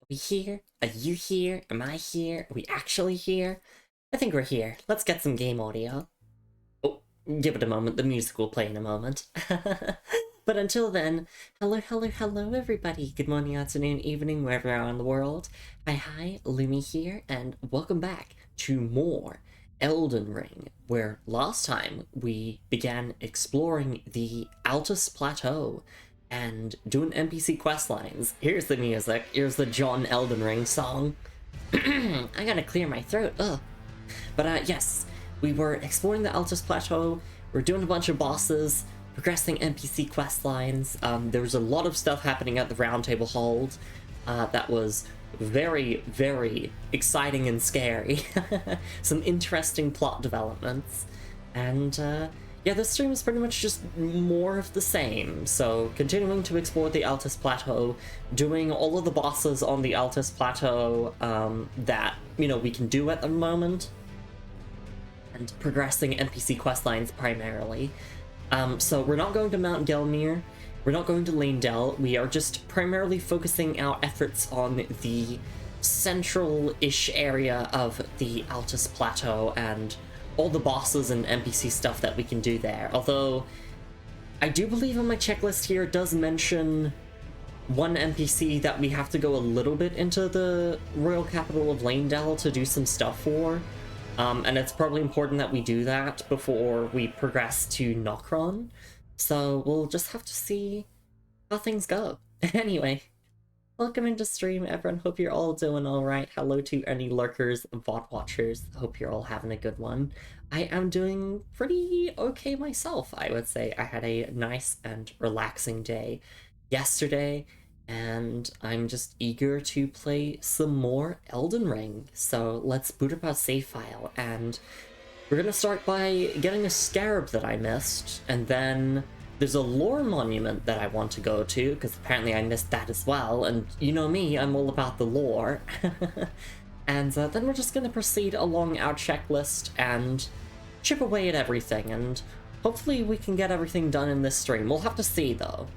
We here? Are you here? Am I here? Are we actually here? I think we're here. Let's get some game audio. Oh, give it a moment. The music will play in a moment. But until then, hello, everybody. Good morning, afternoon, evening, wherever you are in the world. Hi, Lumi here, and welcome back to more Elden Ring, where last time we began exploring the Altus Plateau and doing NPC quest lines. Here's the music. Here's the John Elden Ring song. I gotta clear my throat. Ugh. But yes, we were exploring the Altus Plateau. We're doing a bunch of bosses, progressing NPC quest lines. There was a lot of stuff happening at the Round Table Hold that was very, very exciting and scary. Some interesting plot developments. And yeah, this stream is pretty much just more of the same. So continuing to explore the Altus Plateau, doing all of the bosses on the Altus Plateau that, you know, we can do at the moment, and progressing NPC questlines primarily. So we're not going to Mount Gelmir, we're not going to Lanedell, we are just primarily focusing our efforts on the central-ish area of the Altus Plateau and all the bosses and NPC stuff that we can do there. Although, I do believe on my checklist here it does mention one NPC that we have to go a little bit into the royal capital of Lanedell to do some stuff for. And it's probably important that we do that before we progress to Nokron. So we'll just have to see how things go. Anyway, welcome into stream, everyone. Hope you're all doing alright. Hello to any lurkers, bot watchers. Hope you're all having a good one. I am doing pretty okay myself, I would say. I had a nice and relaxing day yesterday, and I'm just eager to play some more Elden Ring. So let's boot up our save file, and we're gonna start by getting a scarab that I missed, and then there's a lore monument that I want to go to, because apparently I missed that as well, and you know me, I'm all about the lore. And then we're just gonna proceed along our checklist and chip away at everything, and hopefully we can get everything done in this stream. We'll have to see, though.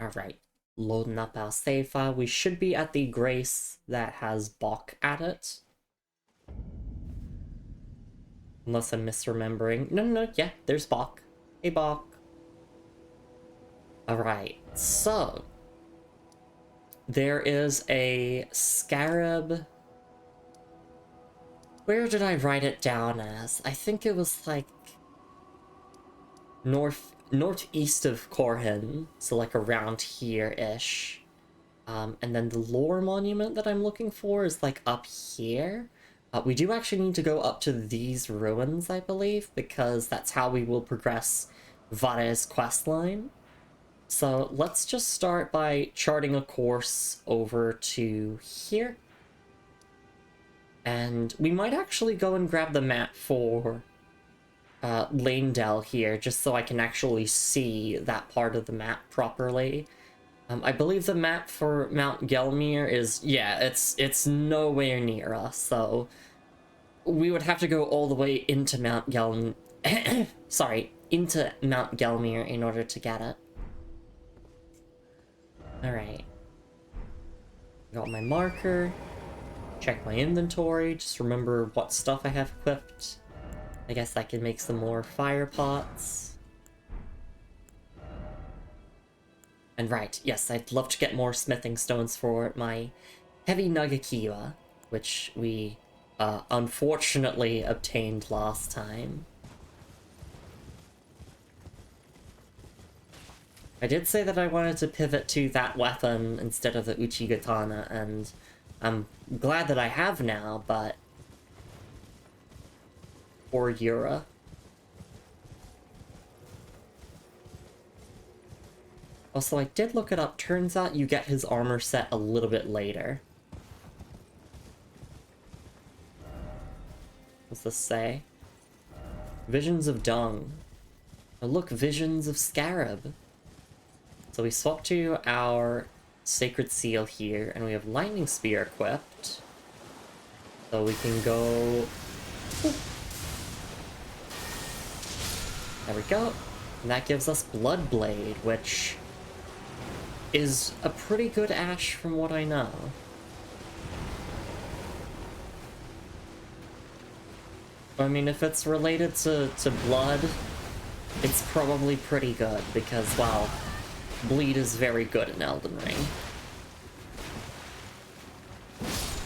Alright, loading up our save file. We should be at the Grace that has Bok at it. Unless I'm misremembering. No, yeah, there's Bok. Hey, Bok. Alright, so there is a scarab. Where did I write it down as? I think it was like northeast of Corhin, so like around here-ish. And then the lore monument that I'm looking for is like up here. We do actually need to go up to these ruins, I believe, because that's how we will progress Vare's questline. So let's just start by charting a course over to here. And we might actually go and grab the map for Lanedell here, just so I can actually see that part of the map properly. I believe the map for Mount Gelmir is, yeah, it's nowhere near us, so we would have to go all the way into Mount sorry, into Mount Gelmir in order to get it. Alright. Got my marker. Check my inventory, just remember what stuff I have equipped. I guess I can make some more fire pots. And right, yes, I'd love to get more smithing stones for my heavy Nagakiwa, which we unfortunately obtained last time. I did say that I wanted to pivot to that weapon instead of the Uchigatana, and I'm glad that I have now, but poor Yura. Also, I did look it up. Turns out you get his armor set a little bit later. What's this say? Visions of Dung. Oh, look, visions of Scarab. So we swap to our Sacred Seal here, and we have Lightning Spear equipped. So we can go... Ooh. There we go. And that gives us Blood Blade, which is a pretty good ash from what I know. I mean, if it's related to blood, it's probably pretty good, because, well, bleed is very good in Elden Ring.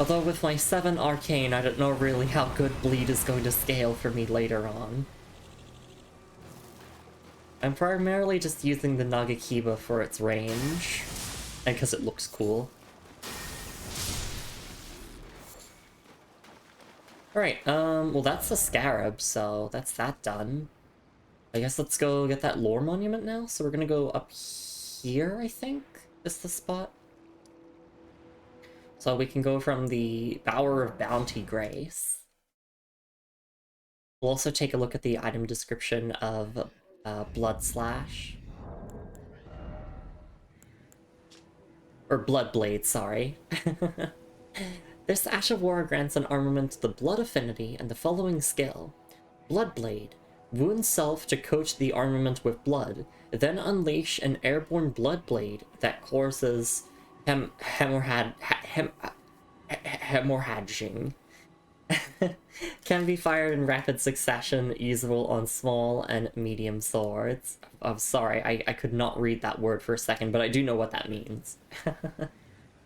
Although with my 7 arcane, I don't know really how good bleed is going to scale for me later on. I'm primarily just using the Nagakiba for its range, and because it looks cool. Alright, well that's the scarab, so that's that done. I guess let's go get that lore monument now. So we're gonna go up here, I think, is the spot. So we can go from the Bower of Bounty Grace. We'll also take a look at the item description of Blood Slash. Or Blood Blade, sorry. This Ash of War grants an armament the Blood Affinity and the following skill. Blood Blade. Wound self to coat the armament with blood, then unleash an airborne blood blade that causes hemorrhaging. Can be fired in rapid succession, usable on small and medium swords. I'm sorry, I could not read that word for a second, but I do know what that means.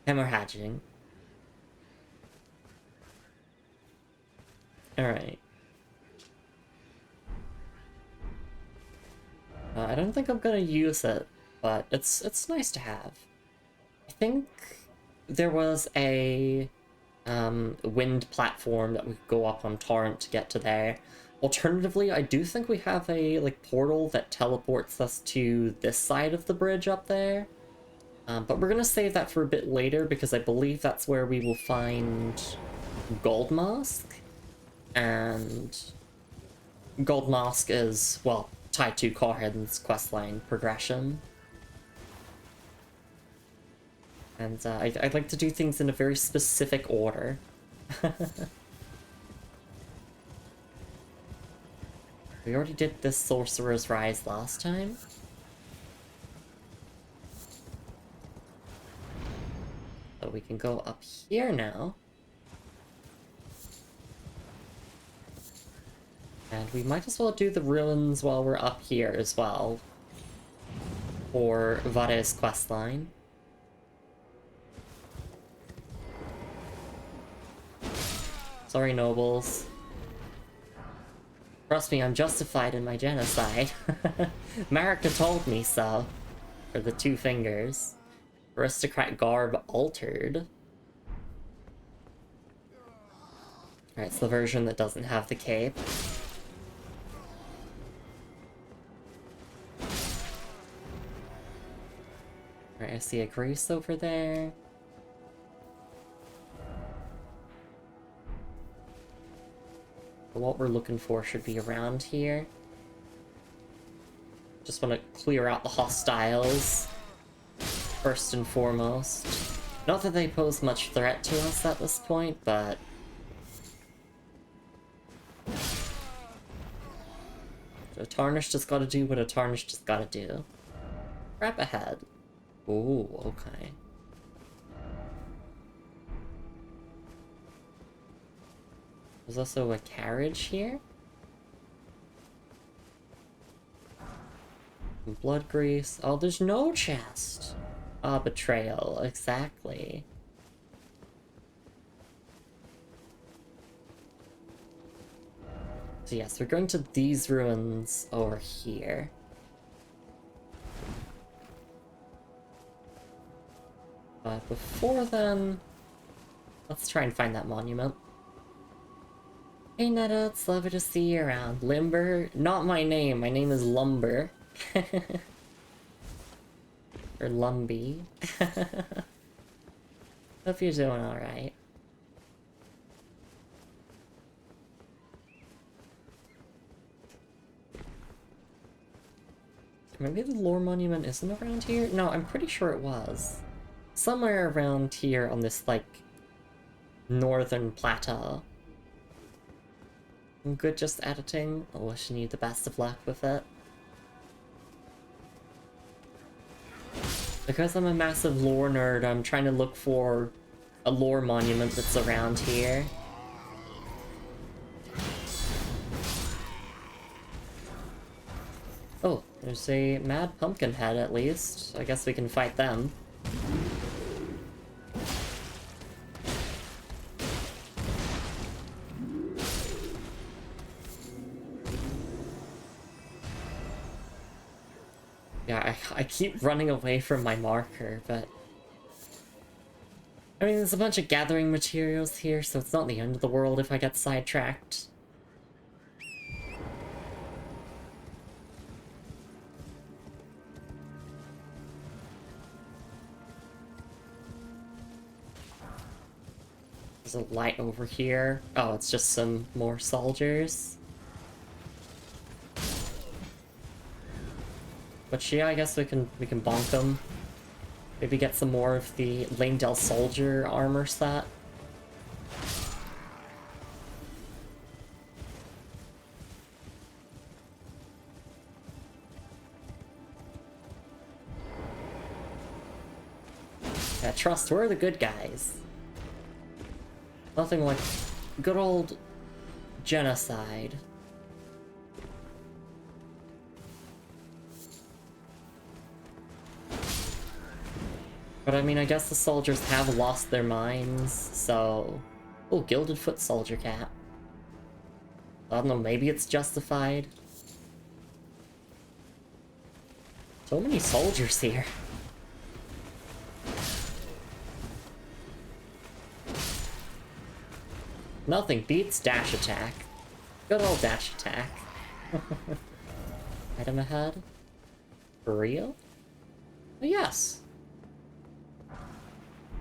Hemorrhaging. Alright. I don't think I'm gonna use it, but it's nice to have. I think there was a wind platform that we could go up on Torrent to get to there. Alternatively, I do think we have a portal that teleports us to this side of the bridge up there. But we're gonna save that for a bit later because I believe that's where we will find Gold Mask. And Gold Mask is, well, tied to Corhin's questline progression. And I'd like to do things in a very specific order. We already did this Sorcerer's Rise last time. So we can go up here now. And we might as well do the ruins while we're up here as well. For Vare's questline. Sorry, nobles. Trust me, I'm justified in my genocide. Marika told me so. For the 2 fingers. Aristocrat garb altered. Alright, it's the version that doesn't have the cape. Alright, I see a grease over there. What we're looking for should be around here. Just want to clear out the hostiles, first and foremost. Not that they pose much threat to us at this point, but... a Tarnished just gotta do what a Tarnished just gotta do. Crap ahead. Ooh, okay. There's also a carriage here. Blood grease. Oh, there's no chest. Ah, betrayal. Exactly. So yes, we're going to these ruins over here. But before then, let's try and find that monument. Hey Netta, it's lovely to see you around. Limber? Not my name is Lumber. Or Lumby. Hope you're doing alright. Maybe the lore monument isn't around here? No, I'm pretty sure it was. Somewhere around here on this, northern plateau. I'm good just editing. I'm wishing you the best of luck with it. Because I'm a massive lore nerd, I'm trying to look for a lore monument that's around here. Oh, there's a mad pumpkin head at least. I guess we can fight them. Yeah, I keep running away from my marker, but... I mean, there's a bunch of gathering materials here, so it's not the end of the world if I get sidetracked. There's a light over here. Oh, it's just some more soldiers. But yeah, I guess we can bonk them. Maybe get some more of the Lanedale soldier armor set. Yeah, trust, we're the good guys. Nothing like good old genocide. But I mean, I guess the soldiers have lost their minds, so... Oh, Gilded Foot Soldier Cap. I don't know, maybe it's justified. So many soldiers here. Nothing beats dash attack. Good old dash attack. Item ahead? For real? Oh, yes.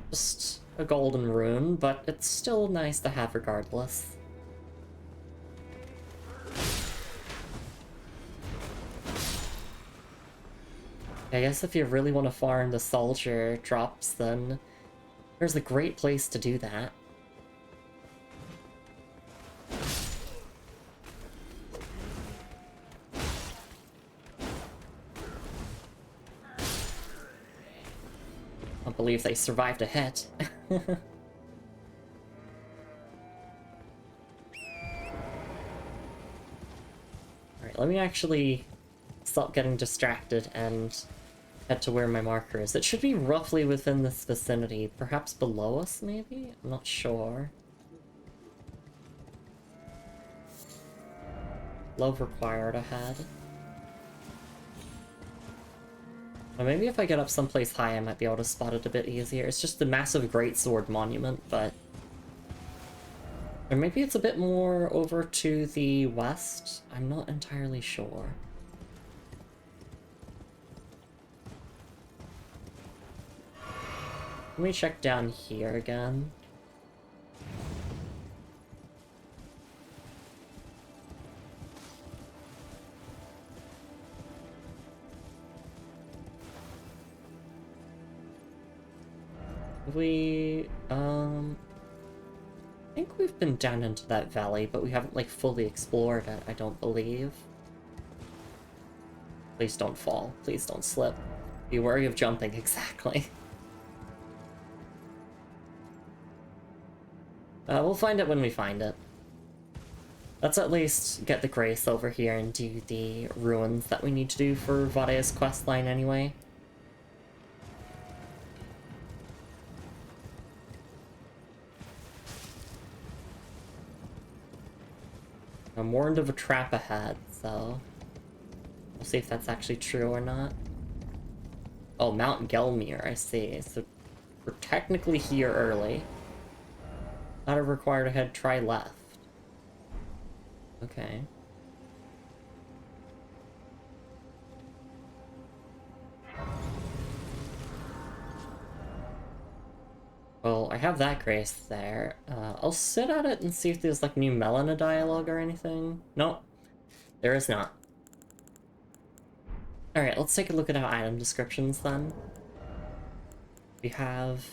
Just a golden rune, but it's still nice to have regardless. I guess if you really want to farm the soldier drops, then there's a great place to do that. I can't believe they survived a hit. Alright, let me actually stop getting distracted and head to where my marker is. It should be roughly within this vicinity. Perhaps below us, maybe? I'm not sure. Love required ahead. Or maybe if I get up someplace high, I might be able to spot it a bit easier. It's just the massive greatsword monument, but... Or maybe it's a bit more over to the west? I'm not entirely sure. Let me check down here again. I think we've been down into that valley, but we haven't, like, fully explored it, I don't believe. Please don't fall. Please don't slip. Be wary of jumping, exactly. We'll find it when we find it. Let's at least get the Grace over here and do the ruins that we need to do for Vadea's questline anyway. I'm warned of a trap ahead, so... We'll see if that's actually true or not. Oh, Mount Gelmir, I see. So we're technically here early. Not a required ahead, try left. Okay. Well, I have that Grace there. I'll sit at it and see if there's, like, new Melina dialogue or anything. Nope. There is not. Alright, let's take a look at our item descriptions, then. We have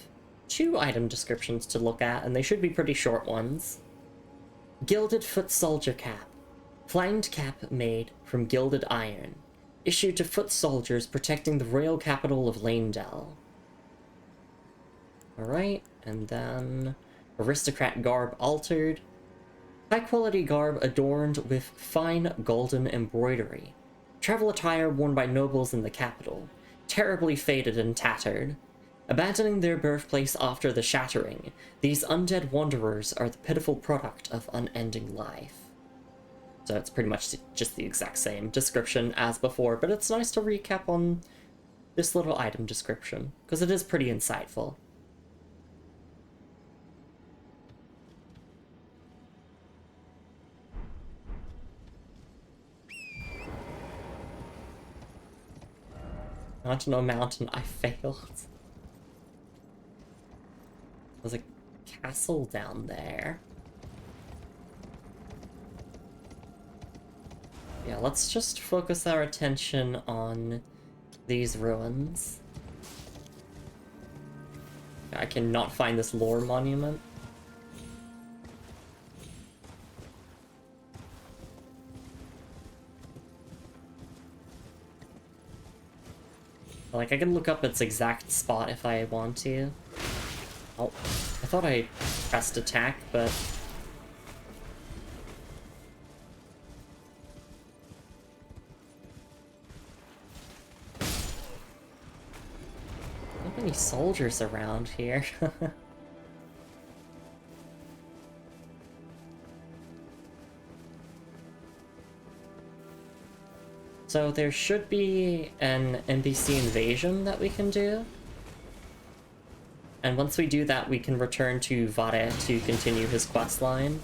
2 item descriptions to look at, and they should be pretty short ones. Gilded Foot Soldier Cap. Flamed cap made from gilded iron. Issued to foot soldiers protecting the royal capital of Lanedell. Alright, and then aristocrat garb altered. High quality garb adorned with fine golden embroidery. Travel attire worn by nobles in the capital. Terribly faded and tattered. Abandoning their birthplace after the shattering, these undead wanderers are the pitiful product of unending life. So it's pretty much just the exact same description as before, but it's nice to recap on this little item description, because it is pretty insightful. Not no mountain, I failed. There's a castle down there. Yeah, let's just focus our attention on these ruins. I cannot find this lore monument. Like, I can look up its exact spot if I want to. Oh, I thought I pressed attack, but... Not many soldiers around here. So there should be an NPC invasion that we can do. And once we do that, we can return to Vare to continue his questline.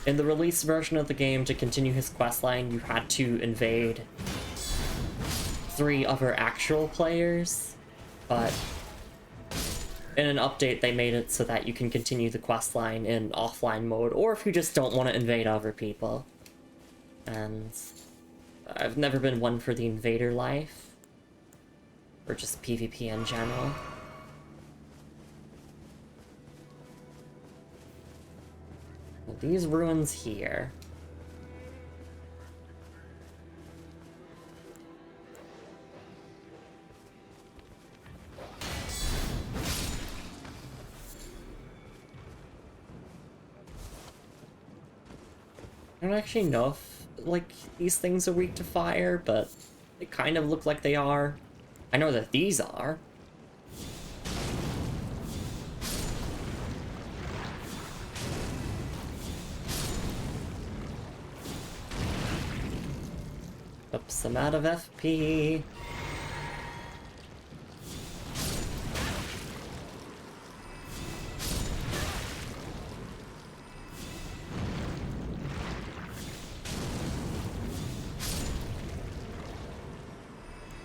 In the release version of the game, to continue his questline, you had to invade 3 other actual players, but in an update they made it so that you can continue the questline in offline mode, or if you just don't want to invade other people. And I've never been one for the invader life, or just PvP in general. Well, these ruins here. I don't actually know if, like, these things are weak to fire, but they kind of look like they are. I know that these are. Oops, I'm out of FP.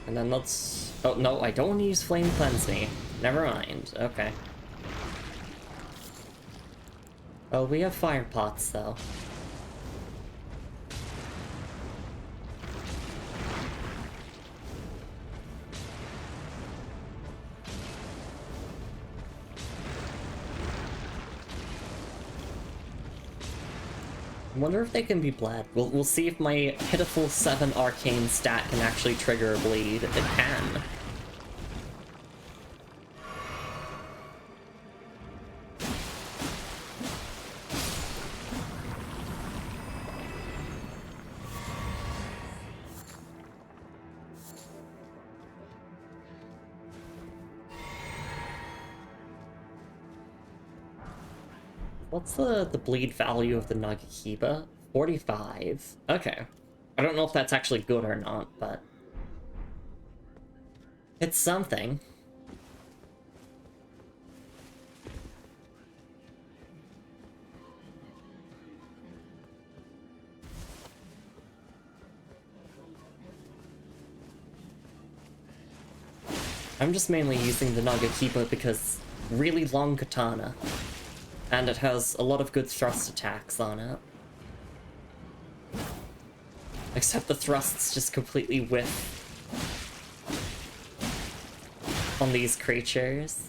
And then let's... Oh, no, I don't want to use Flame Cleanse Me. Never mind. Okay. Oh, we have fire pots, though. I wonder if they can be bled. We'll see if my pitiful 7 arcane stat can actually trigger a bleed. It can. What's the bleed value of the Nagakiba? 45. Okay. I don't know if that's actually good or not, but... it's something. I'm just mainly using the Nagakiba because really long katana. And it has a lot of good thrust attacks on it. Except the thrusts just completely whiff on these creatures.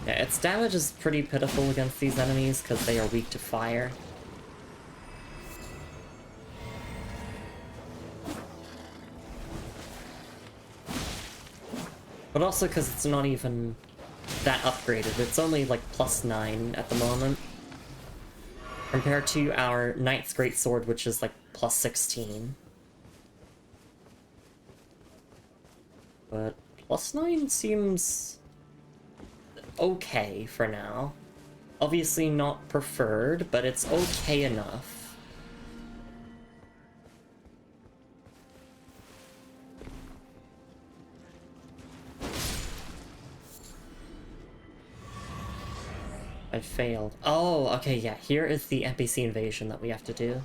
Yeah, its damage is pretty pitiful against these enemies because they are weak to fire. But also because it's not even that upgraded. It's only like +9 at the moment. Compared to our Knight's Greatsword, which is like +16. But +9 seems okay for now. Obviously not preferred, but it's okay enough. I failed. Oh, okay, yeah, here is the NPC invasion that we have to do.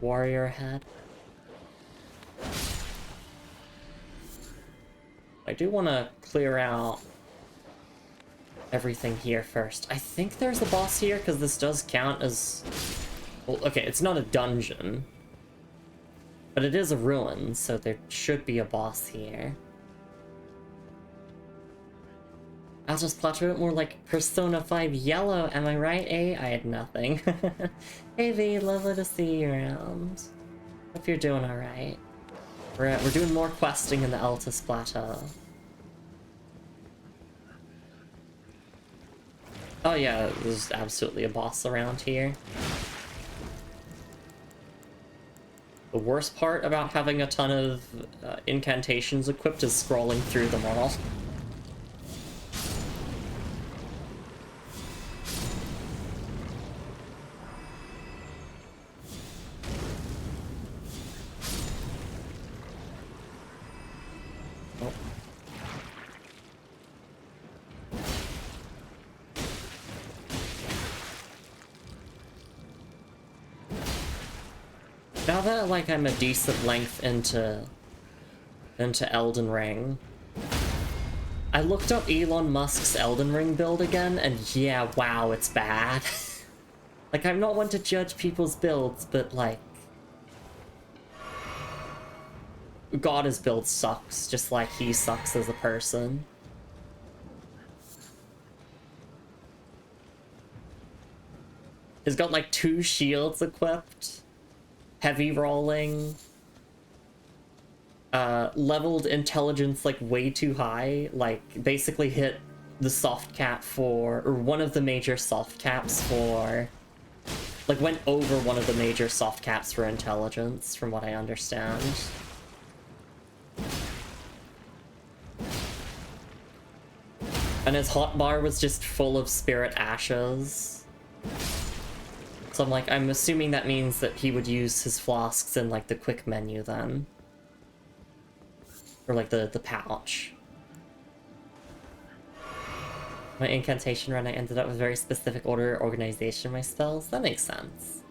Warrior head. I do want to clear out everything here first. I think there's a boss here, because this does count as... Well, okay, it's not a dungeon. But it is a ruin, so there should be a boss here. Altus Plateau it more like Persona 5 Yellow, am I right, eh? I had nothing. Hey V, lovely to see you around. Hope you're doing alright. We're doing more questing in the Altus Plateau. Oh yeah, there's absolutely a boss around here. The worst part about having a ton of incantations equipped is scrolling through them all. Now that, like, I'm a decent length into Elden Ring, I looked up Elon Musk's Elden Ring build again, and yeah, wow, it's bad. Like, I'm not one to judge people's builds, but, like... God, his build sucks, just like he sucks as a person. He's got, like, 2 shields equipped. Heavy rolling, leveled intelligence like way too high, like basically hit the soft cap for, or one of the major soft caps for, like went over one of the major soft caps for intelligence, from what I understand. And his hotbar was just full of spirit ashes. So I'm assuming that means that he would use his flasks in, like, the quick menu, then. Or, like, the pouch. My incantation run, I ended up with very specific order organization of my spells. That makes sense.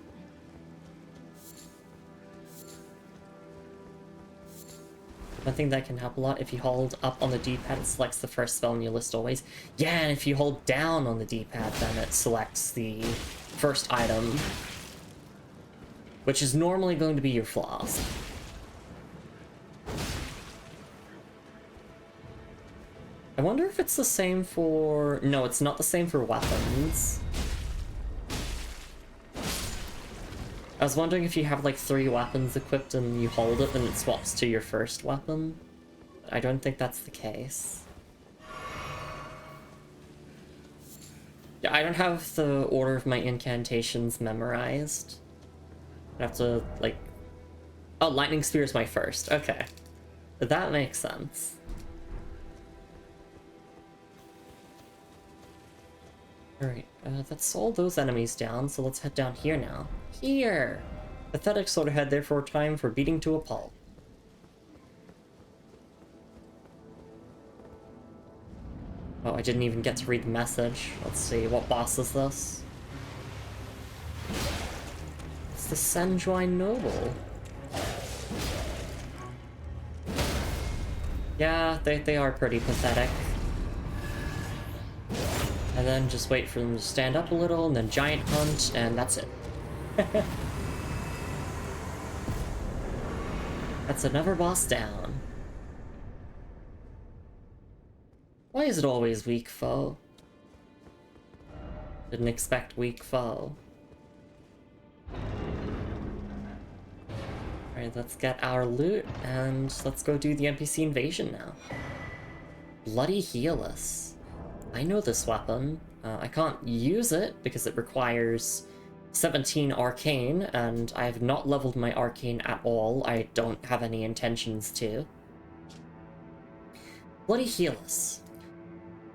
One thing that can help a lot, if you hold up on the D-pad, it selects the first spell in your list always. Yeah, and if you hold down on the D-pad, then it selects the first item, which is normally going to be your flask. I wonder if it's the same for... No, it's not the same for weapons. I was wondering if you have like 3 weapons equipped and you hold it, then it swaps to your first weapon. I don't think that's the case. Yeah, I don't have the order of my incantations memorized. I have to, like... Oh, Lightning Spear is my first. Okay. That makes sense. Alright, that's all those enemies down, so let's head down here now. Here! Pathetic sort of had therefore time for beating to a pulp. Oh, I didn't even get to read the message. Let's see, what boss is this? It's the Senjuai Noble. Yeah, they are pretty pathetic. And then just wait for them to stand up a little, and then giant hunt, and that's it. That's another boss down. Why is it always weak foe? Didn't expect weak foe. Alright, let's get our loot, and let's go do the NPC invasion now. Bloody Healus. I know this weapon. I can't use it because it requires 17 arcane, and I have not leveled my arcane at all. I don't have any intentions to. Bloody Healus.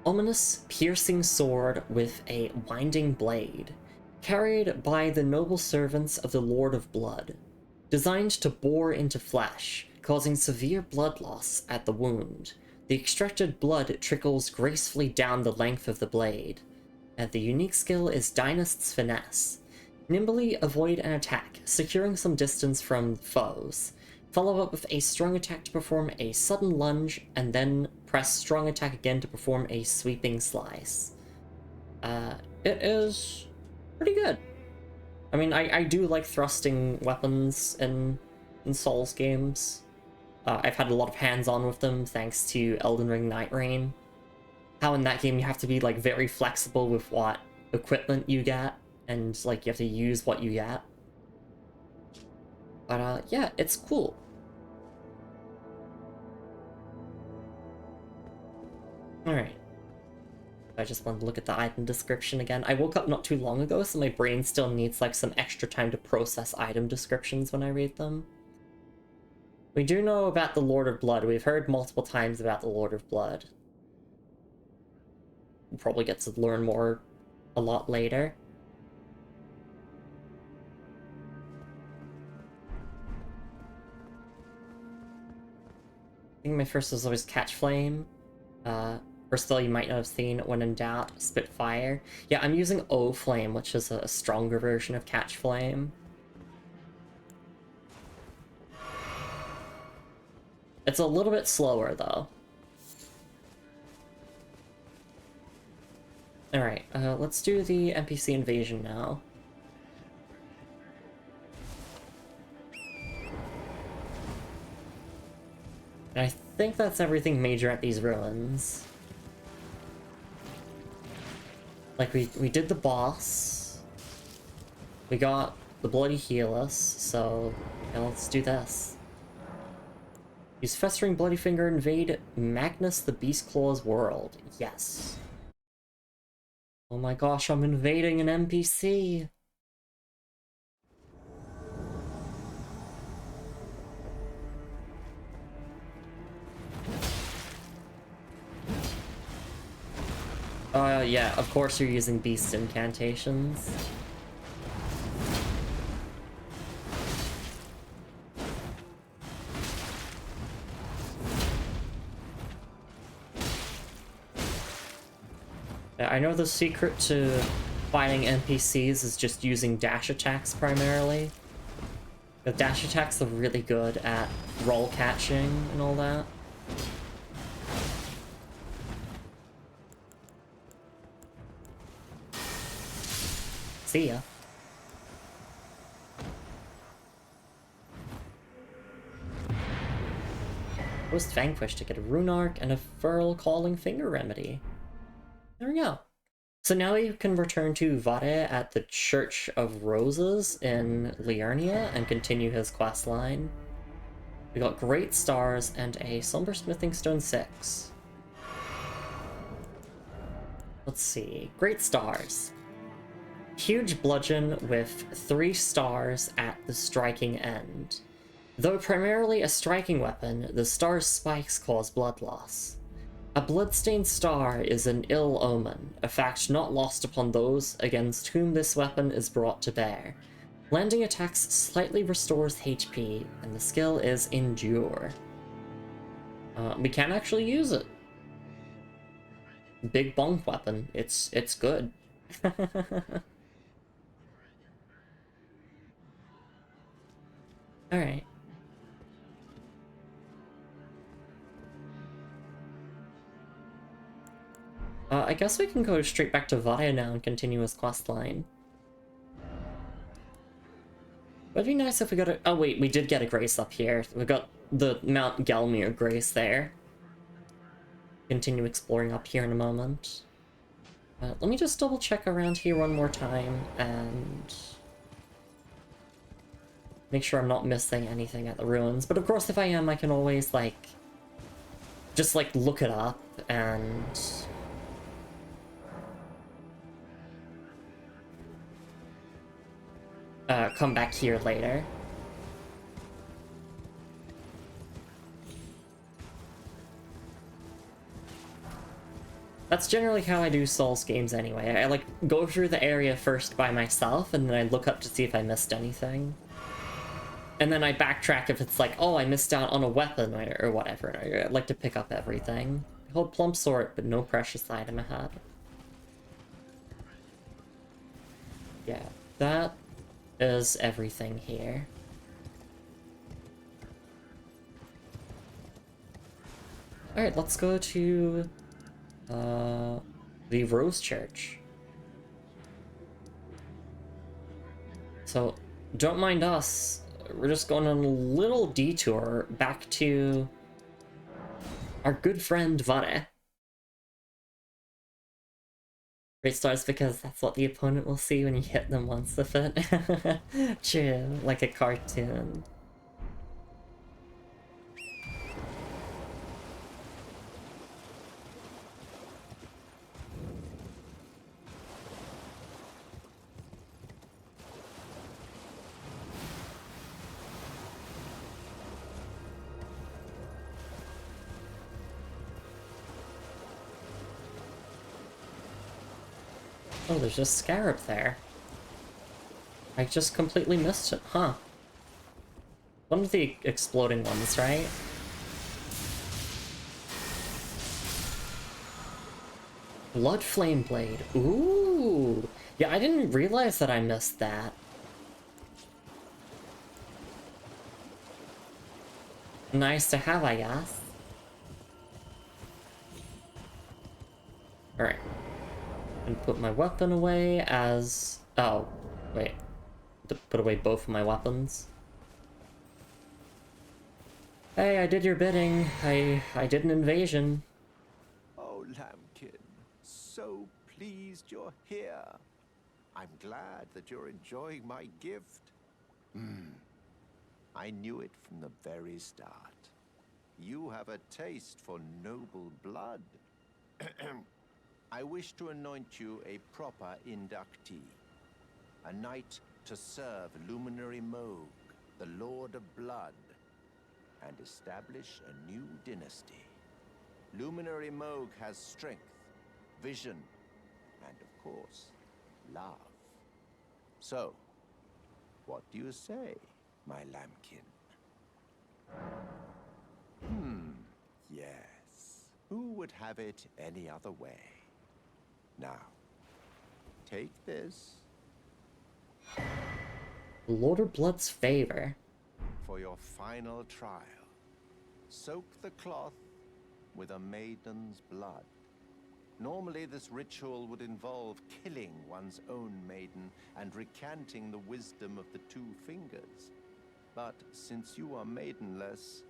Ominous, piercing sword with a winding blade, carried by the noble servants of the Lord of Blood. Designed to bore into flesh, causing severe blood loss at the wound. The extracted blood trickles gracefully down the length of the blade. And the unique skill is Dynast's Finesse. Nimbly avoid an attack, securing some distance from foes. Follow up with a strong attack to perform a sudden lunge, and then press strong attack again to perform a sweeping slice. It is pretty good. I mean, I do like thrusting weapons in Souls games. I've had a lot of hands-on with them thanks to Elden Ring Night Rain. How in that game you have to be like very flexible with what equipment you get, and like you have to use what you get. But yeah, it's cool. Alright. I just wanted to look at the item description again. I woke up not too long ago, so my brain still needs like some extra time to process item descriptions when I read them. We do know about the Lord of Blood. We've heard multiple times about the Lord of Blood. We'll probably get to learn more a lot later. I think my first was always Catch Flame. Or still, you might not have seen when in doubt, Spitfire. Yeah, I'm using O Flame, which is a stronger version of Catch Flame. It's a little bit slower, though. Alright, let's do the NPC invasion now. And I think that's everything major at these ruins. Like, we did the boss. We got the Bloody Healus, so yeah, let's do this. Use Festering Bloody Finger, invade Magnus the Beast Claw's world. Yes. Oh my gosh, I'm invading an NPC! Yeah, of course you're using beast incantations. Yeah, I know the secret to fighting NPCs is just using dash attacks primarily. The dash attacks are really good at roll catching and all that. See ya. Post Vanquish to get a Rune Arc and a Furl Calling Finger Remedy. There we go. So now you can return to Vade at the Church of Roses in Liurnia and continue his quest line. We got Great Stars and a Somber Smithing Stone 6. Let's see. Great Stars. Huge bludgeon with 3 stars at the striking end. Though primarily a striking weapon, the star's spikes cause blood loss. A bloodstained star is an ill omen, a fact not lost upon those against whom this weapon is brought to bear. Landing attacks slightly restores HP, and the skill is Endure. We can actually use it. Big bonk weapon. It's good. Alright. I guess we can go straight back to Vaya now and continue his quest line. Would be nice if we got a... Oh wait, we did get a Grace up here. We got the Mount Gelmir Grace there. Continue exploring up here in a moment. Let me just double check around here one more time and... make sure I'm not missing anything at the ruins. But of course, if I am, I can always, like, just like look it up and come back here later. That's generally how I do Souls games anyway. I like go through the area first by myself, and then I look up to see if I missed anything. And then I backtrack if it's like, oh, I missed out on a weapon or whatever. I like to pick up everything. Hold plump sword, but no precious item ahead. Yeah, that is everything here. Alright, let's go to the Rose Church. So, don't mind us. We're just going on a little detour back to our good friend Vare. Great stars because that's what the opponent will see when you hit them once with it. True, like a cartoon. Oh, there's a scarab there. I just completely missed it, huh? One of the exploding ones, right? Blood Flame Blade. Ooh! Yeah, I didn't realize that I missed that. Nice to have, I guess. Alright. And put my weapon away as... Oh, wait. To put away both of my weapons. Hey, I did your bidding. I did an invasion. Oh, Lambkin, so pleased you're here. I'm glad that you're enjoying my gift. I knew it from the very start. You have a taste for noble blood. I wish to anoint you a proper inductee, a knight to serve Luminary Moog, the Lord of Blood, and establish a new dynasty. Luminary Moog has strength, vision, and of course, love. So, what do you say, my lambkin? Yes. Who would have it any other way? Now, take this. Lord of Blood's favor. For your final trial, soak the cloth with a maiden's blood. Normally, this ritual would involve killing one's own maiden and recanting the wisdom of the two fingers. But since you are maidenless,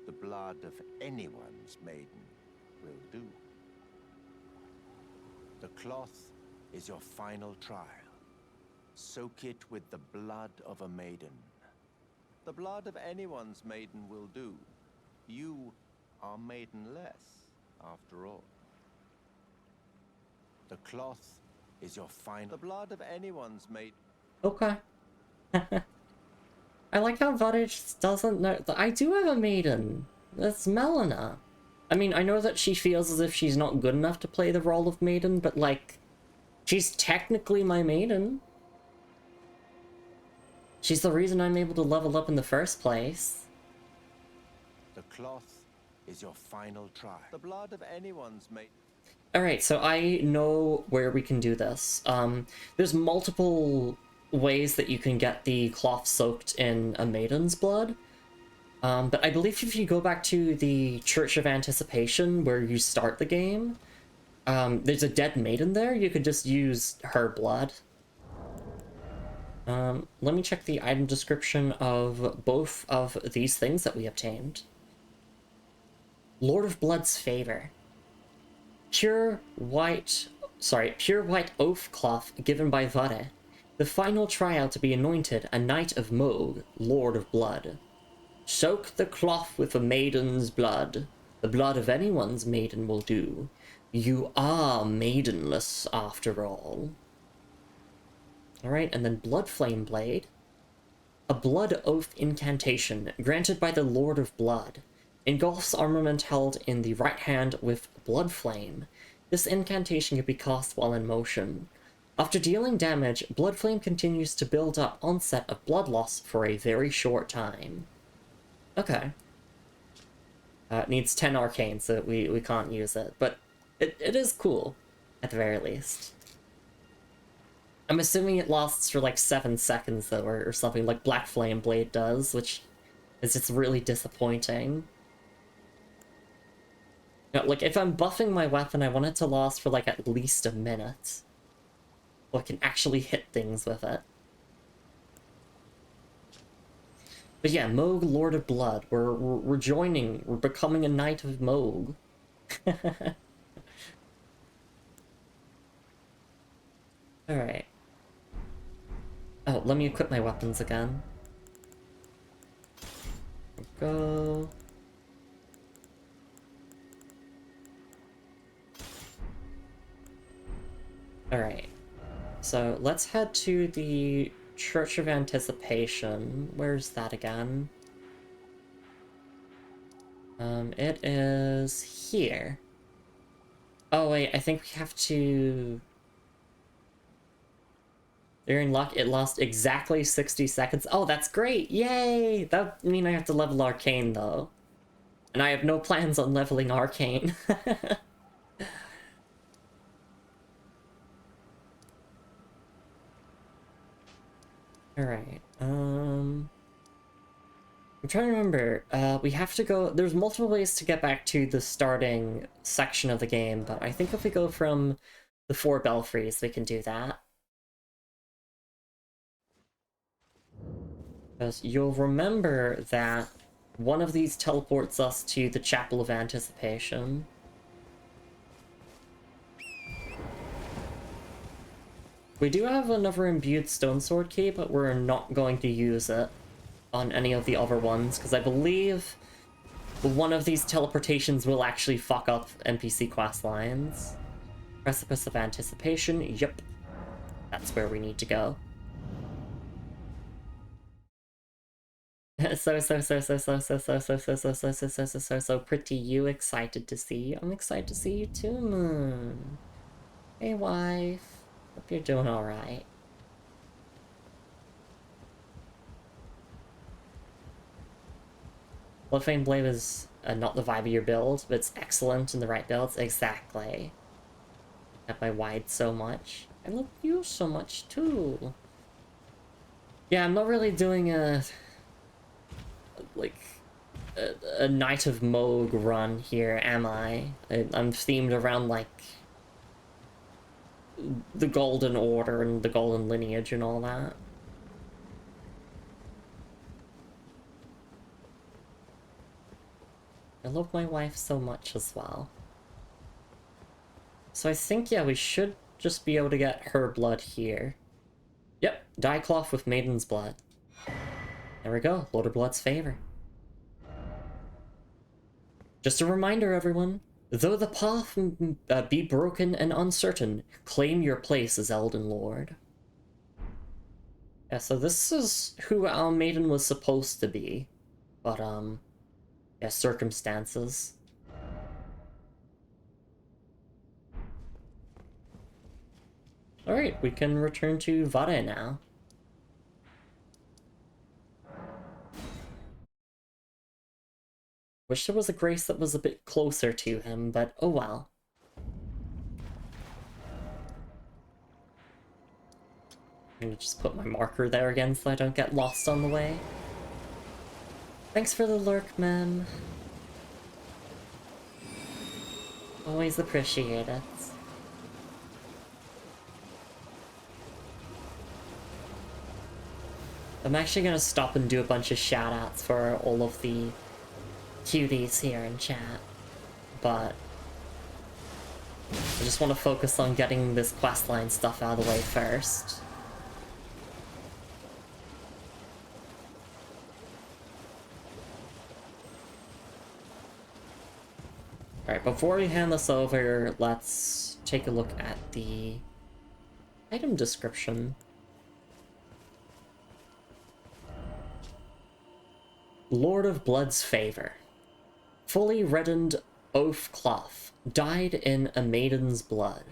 the blood of anyone's maiden will do. The cloth is your final trial. Soak it with the blood of a maiden. The blood of anyone's maiden will do. You are maidenless, after all. The cloth is your final... The blood of anyone's maiden... Okay. I like how Varich doesn't know that I do have a maiden. That's Melina. I mean, I know that she feels as if she's not good enough to play the role of maiden, but like, she's technically my maiden. She's the reason I'm able to level up in the first place. The cloth is your final trial. The blood of anyone's maiden... Alright, so I know where we can do this. There's multiple ways that you can get the cloth soaked in a maiden's blood. But I believe if you go back to the Church of Anticipation, where you start the game, there's a dead maiden there. You could just use her blood. Let me check the item description of both of these things that we obtained. Lord of Blood's favor. Pure white oath cloth given by Vare. The final trial to be anointed a Knight of Moog, Lord of Blood. Soak the cloth with a maiden's blood. The blood of anyone's maiden will do. You are maidenless, after all. Alright, and then Blood Flame Blade. A Blood Oath incantation, granted by the Lord of Blood. Engulfs armament held in the right hand with Blood Flame. This incantation can be cast while in motion. After dealing damage, Blood Flame continues to build up onset of blood loss for a very short time. Okay. It needs 10 arcane, so we can't use it, but it is cool, at the very least. I'm assuming it lasts for like 7 seconds, though, or something like Black Flame Blade does, which is just really disappointing. You know, like, if I'm buffing my weapon, I want it to last for like at least a minute. So I can actually hit things with it. But yeah, Moog, Lord of Blood. We're joining. We're becoming a Knight of Moog. Alright. Oh, let me equip my weapons again. Go. Alright. So let's head to the Church of Anticipation. Where's that again? It is here. Oh wait, I think we have to... You're in luck, it lost exactly 60 seconds. Oh, that's great! Yay! That means I have to level Arcane, though. And I have no plans on leveling Arcane. Alright, I'm trying to remember, we have to go... There's multiple ways to get back to the starting section of the game, but I think if we go from the 4 belfries, we can do that. Because you'll remember that one of these teleports us to the Chapel of Anticipation. We do have another imbued stone sword key, but we're not going to use it on any of the other ones, because I believe one of these teleportations will actually fuck up NPC quest lines. Precipice of Anticipation, yep. That's where we need to go. So pretty. You excited to see you? I'm excited to see you too, Moon. Hey, wife. Hope you're doing alright. Bloodflame Blade is not the vibe of your build, but it's excellent in the right builds. Exactly. Got my wide so much. I love you so much too. Yeah, I'm not really doing a Knight of Moog run here, am I? I'm themed around like the Golden Order and the Golden Lineage and all that. I love my wife so much as well. So I think, yeah, we should just be able to get her blood here. Yep, dye cloth with Maiden's Blood. There we go, Lord of Blood's favor. Just a reminder, everyone. Though the path be broken and uncertain, claim your place as Elden Lord. Yeah, so this is who our Maiden was supposed to be. But, yeah, circumstances. Alright, we can return to Vare now. Wish there was a grace that was a bit closer to him, but oh well. I'm gonna just put my marker there again so I don't get lost on the way. Thanks for the lurk, ma'am. Always appreciate it. I'm actually gonna stop and do a bunch of shoutouts for all of the cuties here in chat, but I just want to focus on getting this questline stuff out of the way first. Alright, before we hand this over, let's take a look at the item description. Lord of Blood's Favor. Fully reddened oath cloth, dyed in a maiden's blood.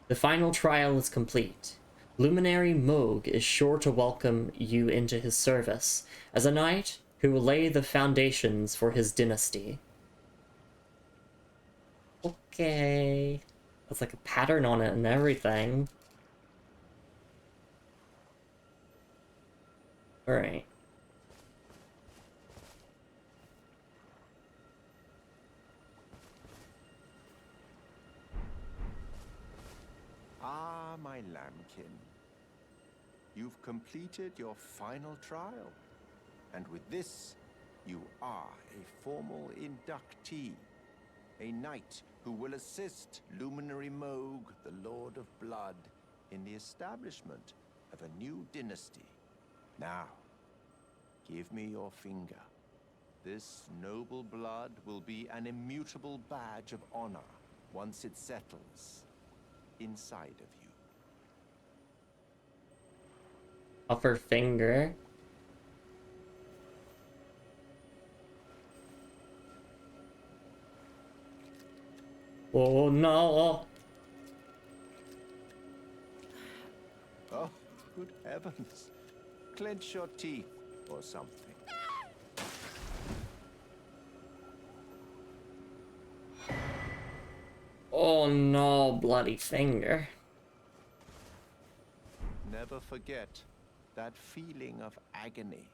The final trial is complete. Luminary Moog is sure to welcome you into his service as a knight who will lay the foundations for his dynasty. Okay. That's like a pattern on it and everything. Alright. Ah, my lambkin. You've completed your final trial. And with this, you are a formal inductee. A knight who will assist Luminary Moog, the Lord of Blood, in the establishment of a new dynasty. Now, give me your finger. This noble blood will be an immutable badge of honor once it settles inside of you. Upper finger. Oh no! Oh, good heavens. Clench your teeth or something. Oh no, bloody finger. Never forget that feeling of agony,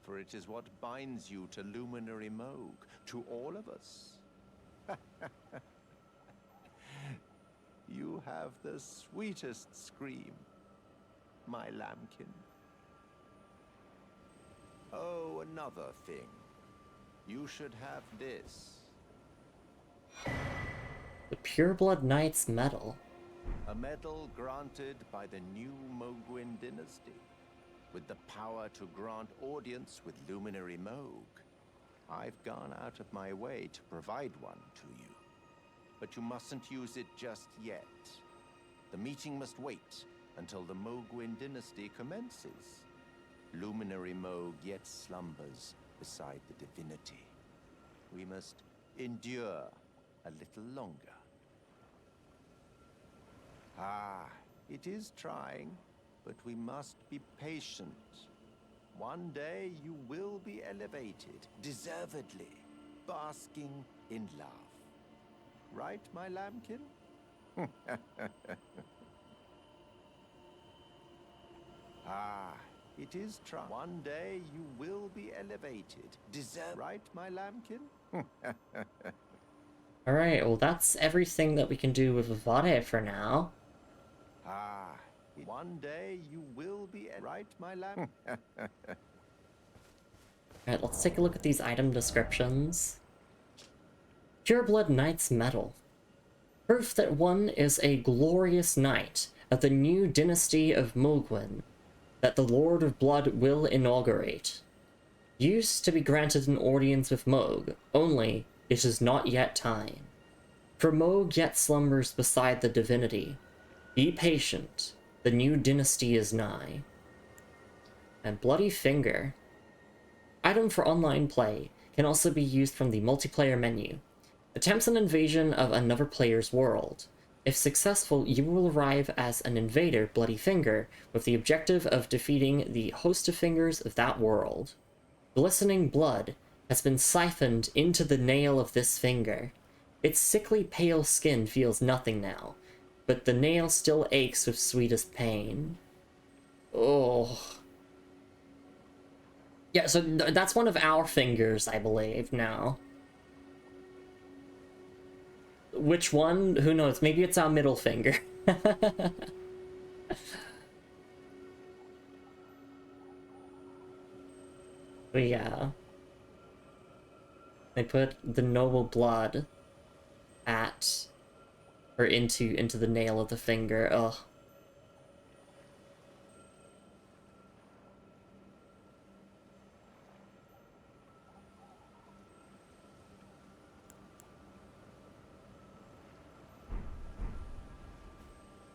for it is what binds you to Luminary Moog, to all of us. You have the sweetest scream, my lambkin. Oh, another thing. You should have this. The Pureblood Knight's Medal. A medal granted by the new Mogwin dynasty, with the power to grant audience with Luminary Moog. I've gone out of my way to provide one to you. But you mustn't use it just yet. The meeting must wait until the Mogwin dynasty commences. Luminary Moog yet slumbers beside the divinity. We must endure a little longer. Ah, it is trying, but we must be patient. One day you will be elevated, deservedly, basking in love. Right, my lambkin? Ah, it is trying. One day you will be elevated, right, my lambkin? Alright, well that's everything that we can do with Vivade for now. Ah, one day you will be right, my lamb. Alright, let's take a look at these item descriptions. Pureblood Knight's Medal. Proof that one is a glorious knight of the new dynasty of Mogwin that the Lord of Blood will inaugurate. Used to be granted an audience with Moog, only it is not yet time. For Moog yet slumbers beside the divinity. Be patient, the new dynasty is nigh. And Bloody Finger. Item for online play, can also be used from the multiplayer menu. Attempts an invasion of another player's world. If successful, you will arrive as an invader, Bloody Finger, with the objective of defeating the host of fingers of that world. Glistening blood has been siphoned into the nail of this finger. Its sickly pale skin feels nothing now, but the nail still aches with sweetest pain. Oh. Yeah, so that's one of our fingers, I believe, now. Which one? Who knows? Maybe it's our middle finger. But yeah. They put the noble blood at, or into the nail of the finger. Ugh.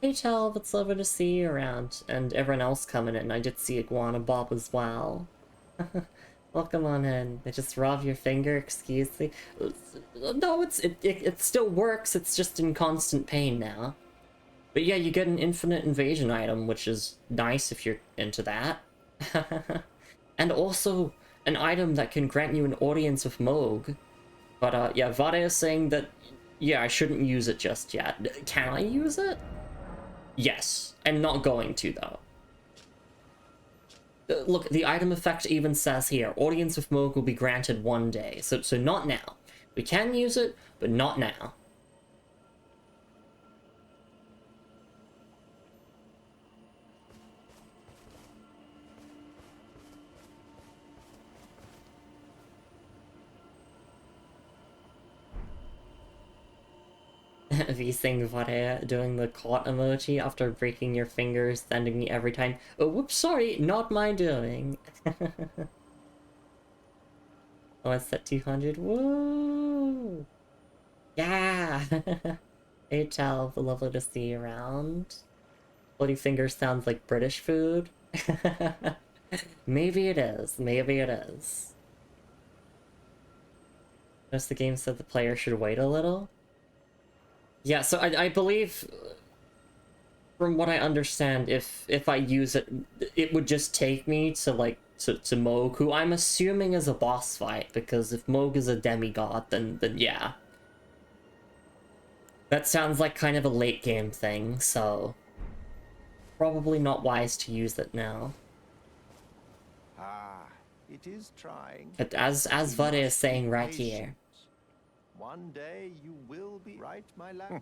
Hey Talv, it's lovely to see you around, and everyone else coming in. I did see Iguana Bob as well. Welcome on in. They just rob your finger, excuse me. No, it still works, it's just in constant pain now. But yeah, you get an infinite invasion item, which is nice if you're into that. And also an item that can grant you an audience with Moog. But yeah, Vade is saying that, yeah, I shouldn't use it just yet. Can I use it? Yes. I'm not going to, though. Look, the item effect even says here, audience with Moog will be granted one day. So not now. We can use it, but not now. V-Sing Varea doing the caught emoji after breaking your fingers, sending me every time. Oh, whoops, sorry, not my doing. Oh, it's at 200. Woo! Yeah! Hey, Tal, lovely to see you around. Bloody fingers sounds like British food. Maybe it is. Maybe it is. Notice the game said the player should wait a little. Yeah, so I believe, from what I understand, if I use it, it would just take me to, like, to Moog, who I'm assuming is a boss fight, because if Moog is a demigod, then yeah. That sounds like kind of a late game thing, so probably not wise to use it now. Ah, it is trying. But as You Vade is must saying be right patient. here. One day you will be right, my lad.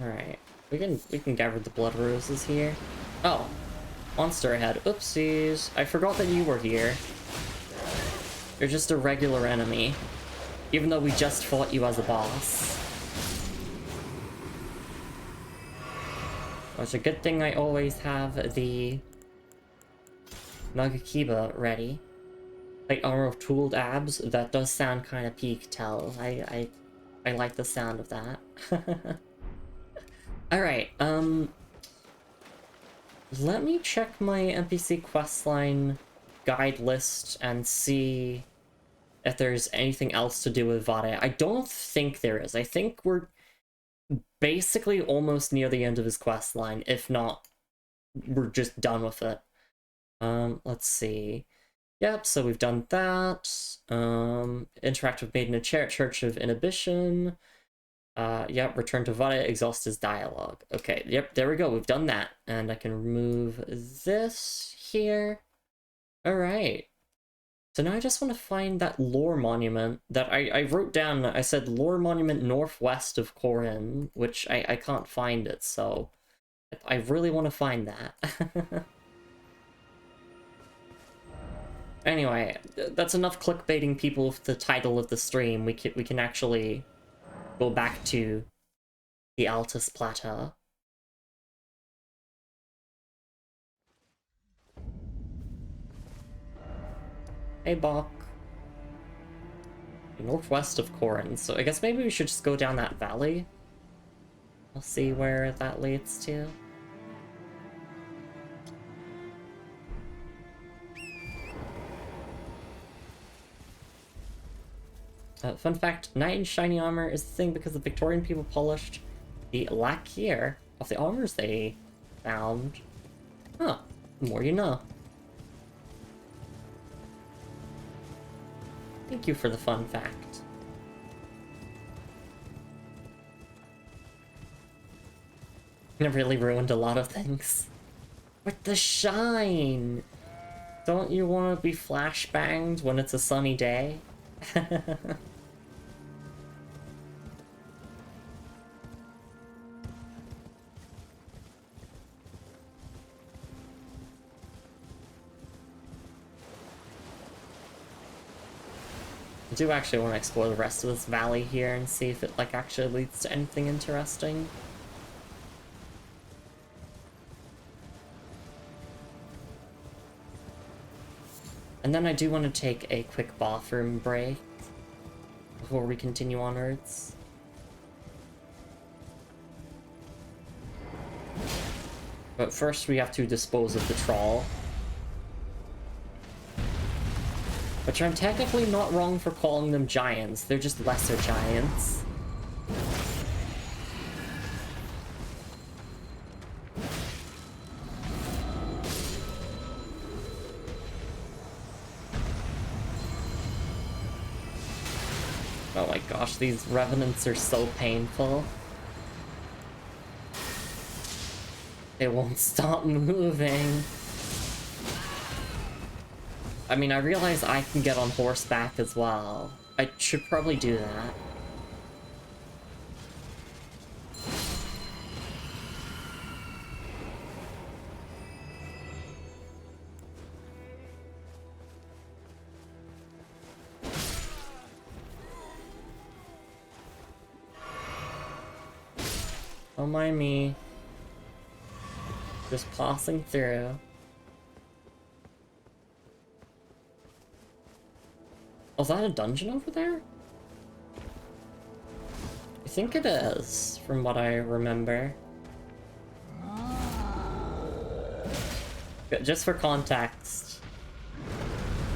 Alright. We can gather the blood roses here. Oh. Monster ahead. Oopsies. I forgot that you were here. You're just a regular enemy. Even though we just fought you as a boss. Well, it's a good thing I always have the Nagakiba ready. Like armor of tooled abs, that does sound kind of peak tell. I like the sound of that. Alright, let me check my NPC questline guide list and see if there's anything else to do with Vade. I don't think there is. I think we're basically almost near the end of his questline. If not, we're just done with it. Let's see. Yep, so we've done that. Interact with Maiden in Church of Inhibition. Yep, return to Vada, exhaust his dialogue. Okay, yep, there we go, we've done that. And I can remove this here. Alright. So now I just want to find that lore monument that I wrote down. I said lore monument northwest of Corin, which I can't find it, so I really want to find that. Anyway, that's enough clickbaiting people with the title of the stream. We can actually go back to the Altus Plateau. Hey, Bok. Northwest of Corin, so I guess maybe we should just go down that valley. We'll see where that leads to. Fun fact, knight in shiny armor is the thing because the Victorian people polished the lacquer of the armors they found. Huh, the more you know. Thank you for the fun fact. It really ruined a lot of things. With the shine! Don't you want to be flashbanged when it's a sunny day? I do actually want to explore the rest of this valley here and see if it like actually leads to anything interesting. And then I do want to take a quick bathroom break before we continue onwards. But first we have to dispose of the troll. Which I'm technically not wrong for calling them giants, they're just lesser giants. Oh my gosh, these revenants are so painful. They won't stop moving. I mean, I realize I can get on horseback as well. I should probably do that. Don't mind me. Just passing through. Oh, is that a dungeon over there? I think it is, from what I remember. Just for context,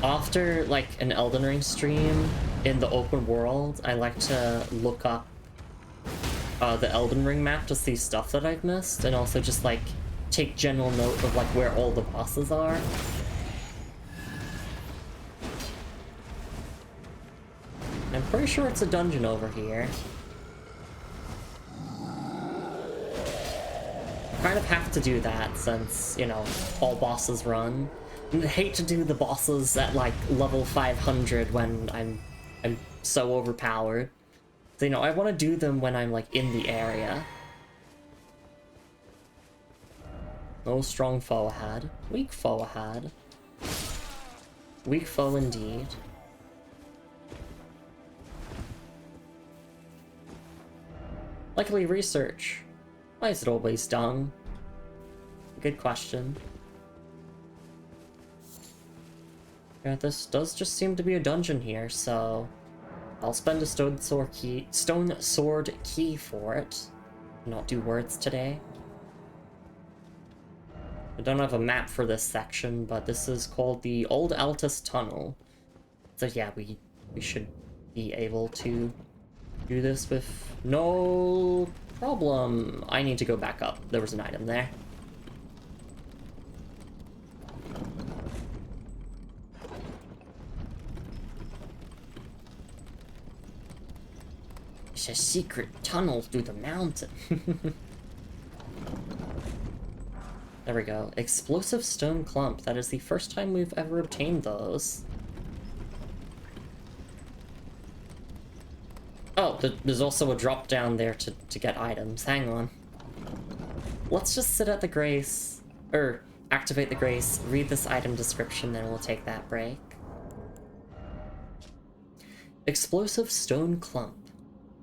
after like an Elden Ring stream in the open world, I like to look up the Elden Ring map to see stuff that I've missed, and also just like take general note of like where all the bosses are. I'm pretty sure it's a dungeon over here. Kind of have to do that since, you know, all bosses run. And I hate to do the bosses at like level 500 when I'm so overpowered. So, you know, I want to do them when I'm like in the area. No strong foe ahead. Weak foe ahead. Weak foe indeed. Likely research. Why is it always dung? Good question. Yeah, this does just seem to be a dungeon here, so I'll spend a stone sword key for it. Not do words today. I don't have a map for this section, but this is called the Old Altus Tunnel. So yeah, we should be able to do this with no problem. I need to go back up. There was an item there. It's a secret tunnel through the mountain. There we go. Explosive stone clump. That is the first time we've ever obtained those. Oh, there's also a drop down there to get items. Hang on. Let's just sit at the grace, or activate the grace, read this item description, then we'll take that break. Explosive stone clump.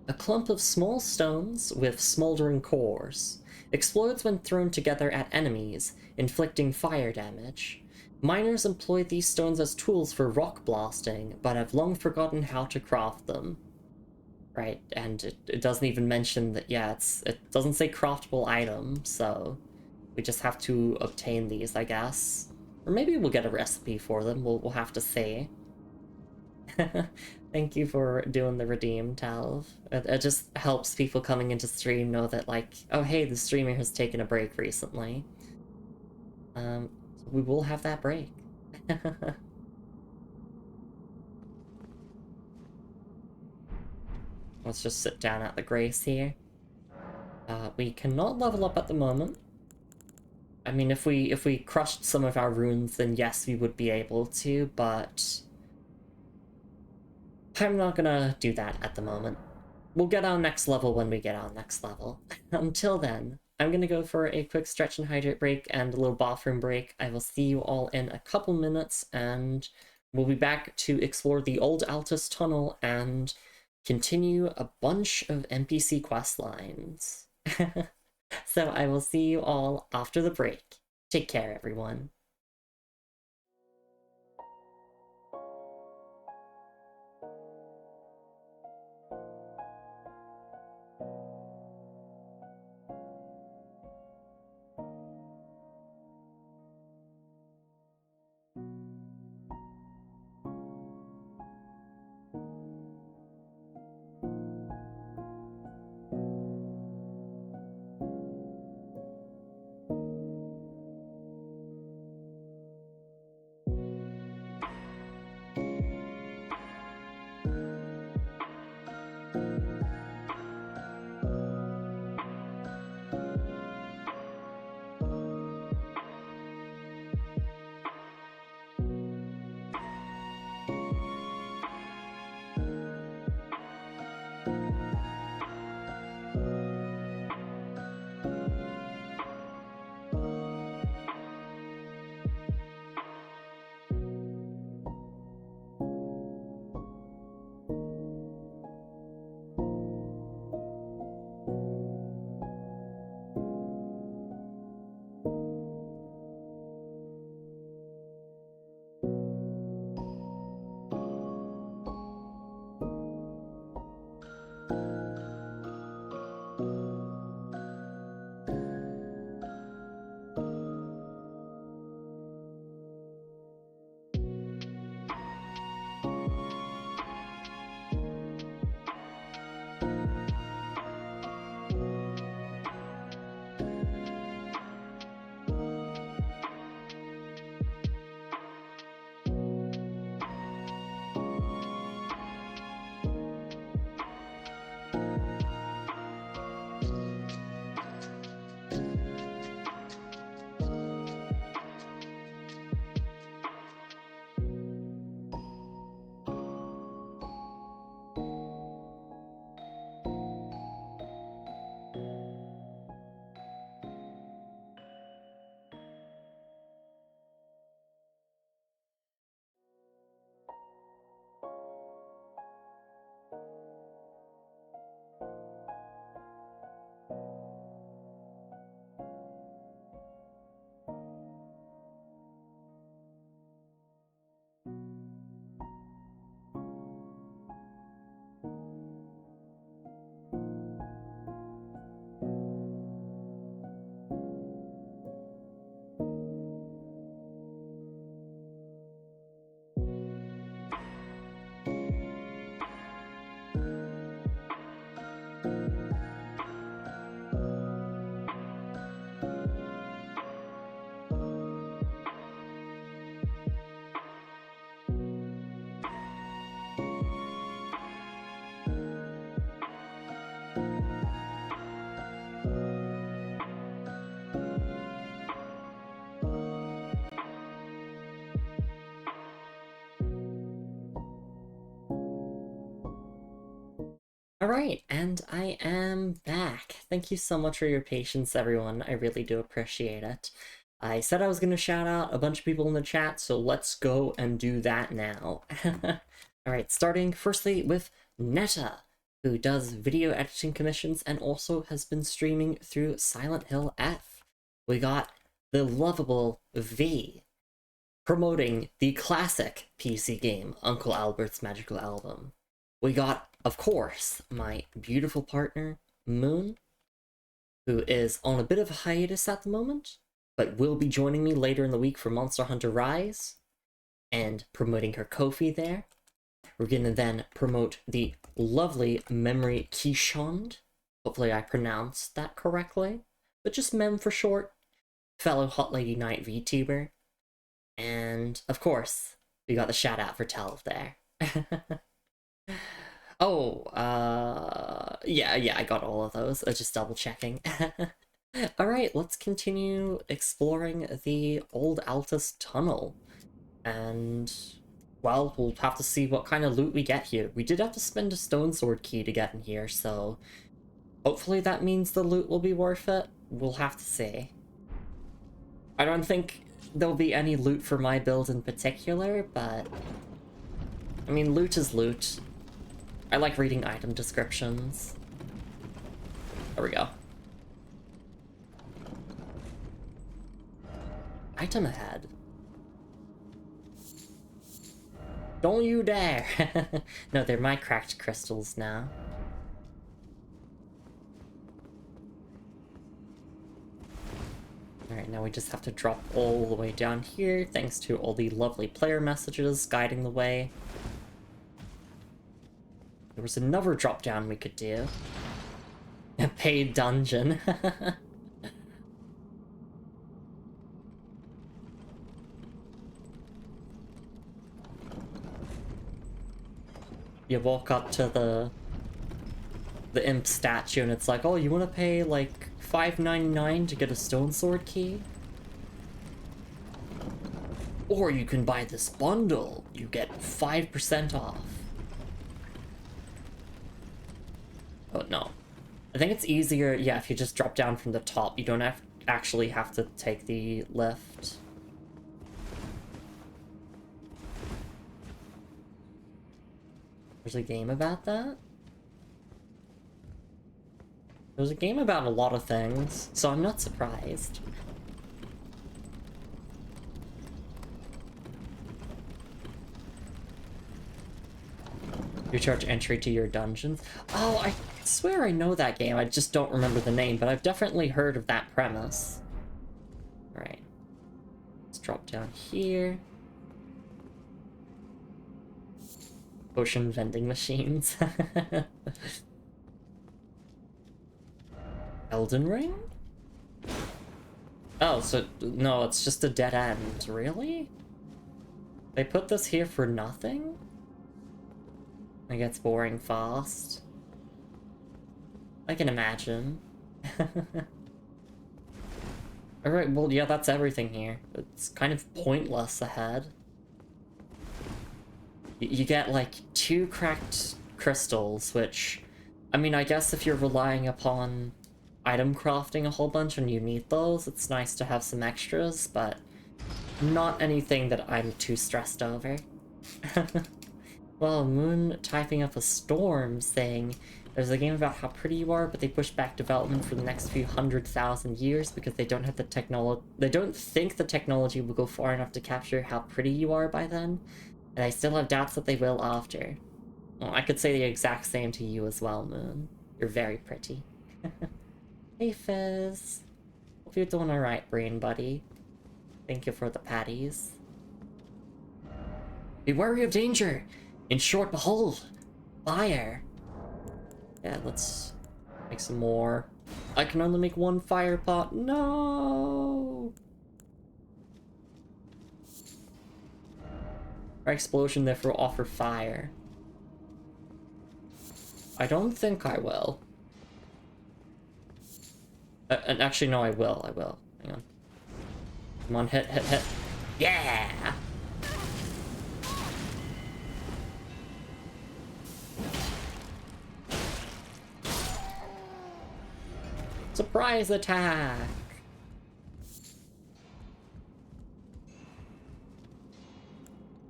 A clump of small stones with smoldering cores. Explodes when thrown together at enemies, inflicting fire damage. Miners employ these stones as tools for rock blasting, but have long forgotten how to craft them. Right, and it doesn't even mention that, yeah, it doesn't say craftable item, so we just have to obtain these, I guess. Or maybe we'll get a recipe for them, we'll have to see. Thank you for doing the redeem, Talv. It just helps people coming into stream know that, like, oh hey, the streamer has taken a break recently. So we will have that break. Let's just sit down at the grace here. We cannot level up at the moment. I mean, if we crushed some of our runes, then yes, we would be able to, but I'm not gonna do that at the moment. We'll get our next level when we get our next level. Until then, I'm gonna go for a quick stretch and hydrate break and a little bathroom break. I will see you all in a couple minutes, and we'll be back to explore the Old Altus Tunnel and continue a bunch of NPC quest lines. So I will see you all after the break. Take care, everyone. Alright, and I am back. Thank you so much for your patience, everyone. I really do appreciate it. I said I was going to shout out a bunch of people in the chat, so let's go and do that now. Alright, starting firstly with Netta, who does video editing commissions and also has been streaming through Silent Hill F. We got the lovable V, promoting the classic PC game, Uncle Albert's Magical Album. We got, of course, my beautiful partner, Moon, who is on a bit of a hiatus at the moment, but will be joining me later in the week for Monster Hunter Rise, and promoting her Ko-fi there. We're gonna then promote the lovely Memory Kishond. Hopefully I pronounced that correctly, but just Mem for short. Fellow Hot Lady Knight VTuber. And, of course, we got the shout out for Telv there. Oh, yeah, I got all of those. Just double checking. Alright, let's continue exploring the old Altus tunnel. And, well, we'll have to see what kind of loot we get here. We did have to spend a stone sword key to get in here, so hopefully that means the loot will be worth it. We'll have to see. I don't think there'll be any loot for my build in particular, but I mean, loot is loot. I like reading item descriptions. There we go. Item ahead. Don't you dare! No, they're my cracked crystals now. Alright, now we just have to drop all the way down here, thanks to all the lovely player messages guiding the way. There was another drop down we could do. A paid dungeon. You walk up to the imp statue and it's like, oh, you want to pay like $5.99 to get a stone sword key? Or you can buy this bundle. You get 5% off. Oh, no. I think it's easier, yeah, if you just drop down from the top. You don't actually have to take the lift. There's a game about that? There's a game about a lot of things, so I'm not surprised. You charge entry to your dungeons? Oh, I swear I know that game, I just don't remember the name, but I've definitely heard of that premise. Alright. Let's drop down here. Potion vending machines. Elden Ring? Oh, so no, it's just a dead end. Really? They put this here for nothing? It gets boring fast. I can imagine. Alright, well, yeah, that's everything here. It's kind of pointless ahead. You get, like, 2 cracked crystals, which, I mean, I guess if you're relying upon item crafting a whole bunch and you need those, it's nice to have some extras, but not anything that I'm too stressed over. Well, Moon typing up a storm saying, there's a game about how pretty you are, but they push back development for the next few 100,000 years because they don't have the technology. They don't think the technology will go far enough to capture how pretty you are by then, and I still have doubts that they will after. Well, I could say the exact same to you as well, Moon. You're very pretty. Hey, Fizz. Hope you're doing alright, brain buddy. Thank you for the patties. Be wary of danger! In short, behold! Fire! Yeah, let's make some more. I can only make 1 fire pot. No! Our explosion therefore offer fire. I don't think I will. And actually, no, I will. Hang on. Come on, hit. Yeah! Surprise attack!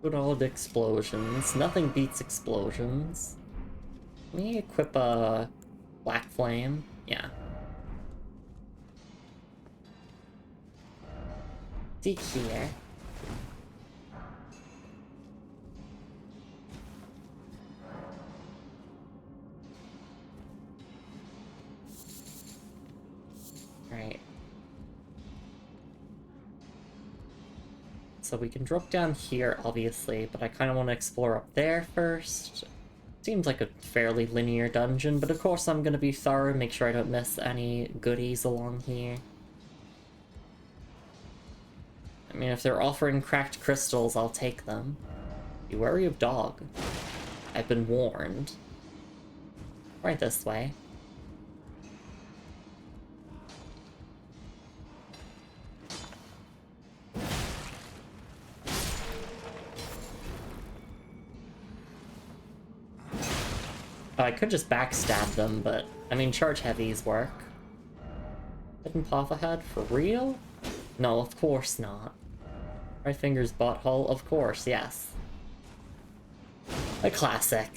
Good old explosions. Nothing beats explosions. Let me equip a black flame. Yeah. Seek here. Alright. So we can drop down here, obviously, but I kind of want to explore up there first. Seems like a fairly linear dungeon, but of course I'm going to be thorough and make sure I don't miss any goodies along here. I mean, if they're offering cracked crystals, I'll take them. Be wary of dog. I've been warned. Right this way. Oh, I could just backstab them, but I mean, charge heavies work. Hidden path ahead? For real? No, of course not. Right finger's butthole? Of course, yes. A classic.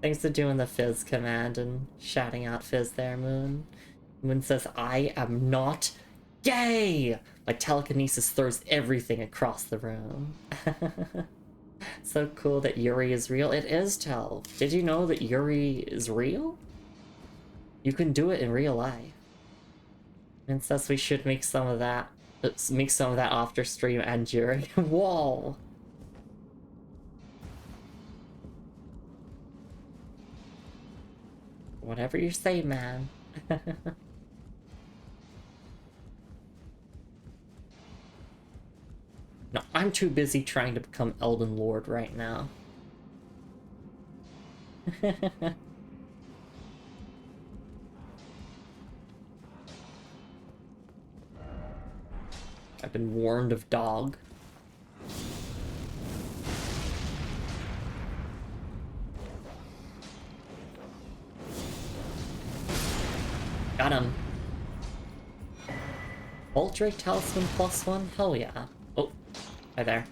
Thanks for doing the fizz command and shouting out fizz there, Moon. Moon says, I am not gay! My telekinesis throws everything across the room. So cool that Yuri is real. It is, Tel. Did you know that Yuri is real? You can do it in real life. And says we should make some of that. Make some of that after stream and Yuri. Whoa! Whatever you say, man. No, I'm too busy trying to become Elden Lord right now. I've been warned of dog. Got him. Voltrate Talisman +1? Hell yeah. Oh, hi there.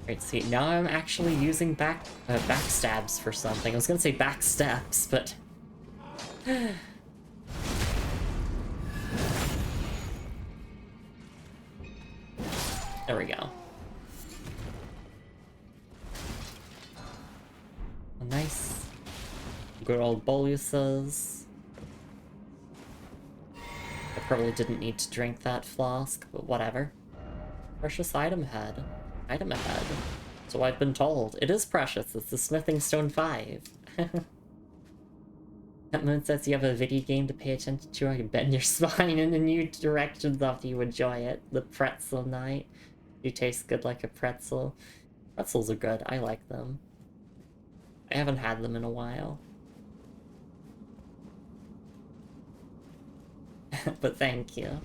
Right, see, now I'm actually using backstabs for something. I was gonna say backstabs, but... There we go. Oh, nice. Good old boluses. I probably didn't need to drink that flask, but whatever. Precious item head. Item ahead. So I've been told. It is precious. It's the Smithing Stone 5. That moon says you have a video game to pay attention to. I can bend your spine in a new direction after you enjoy it. The pretzel night. You taste good like a pretzel. Pretzels are good. I like them. I haven't had them in a while. But thank you.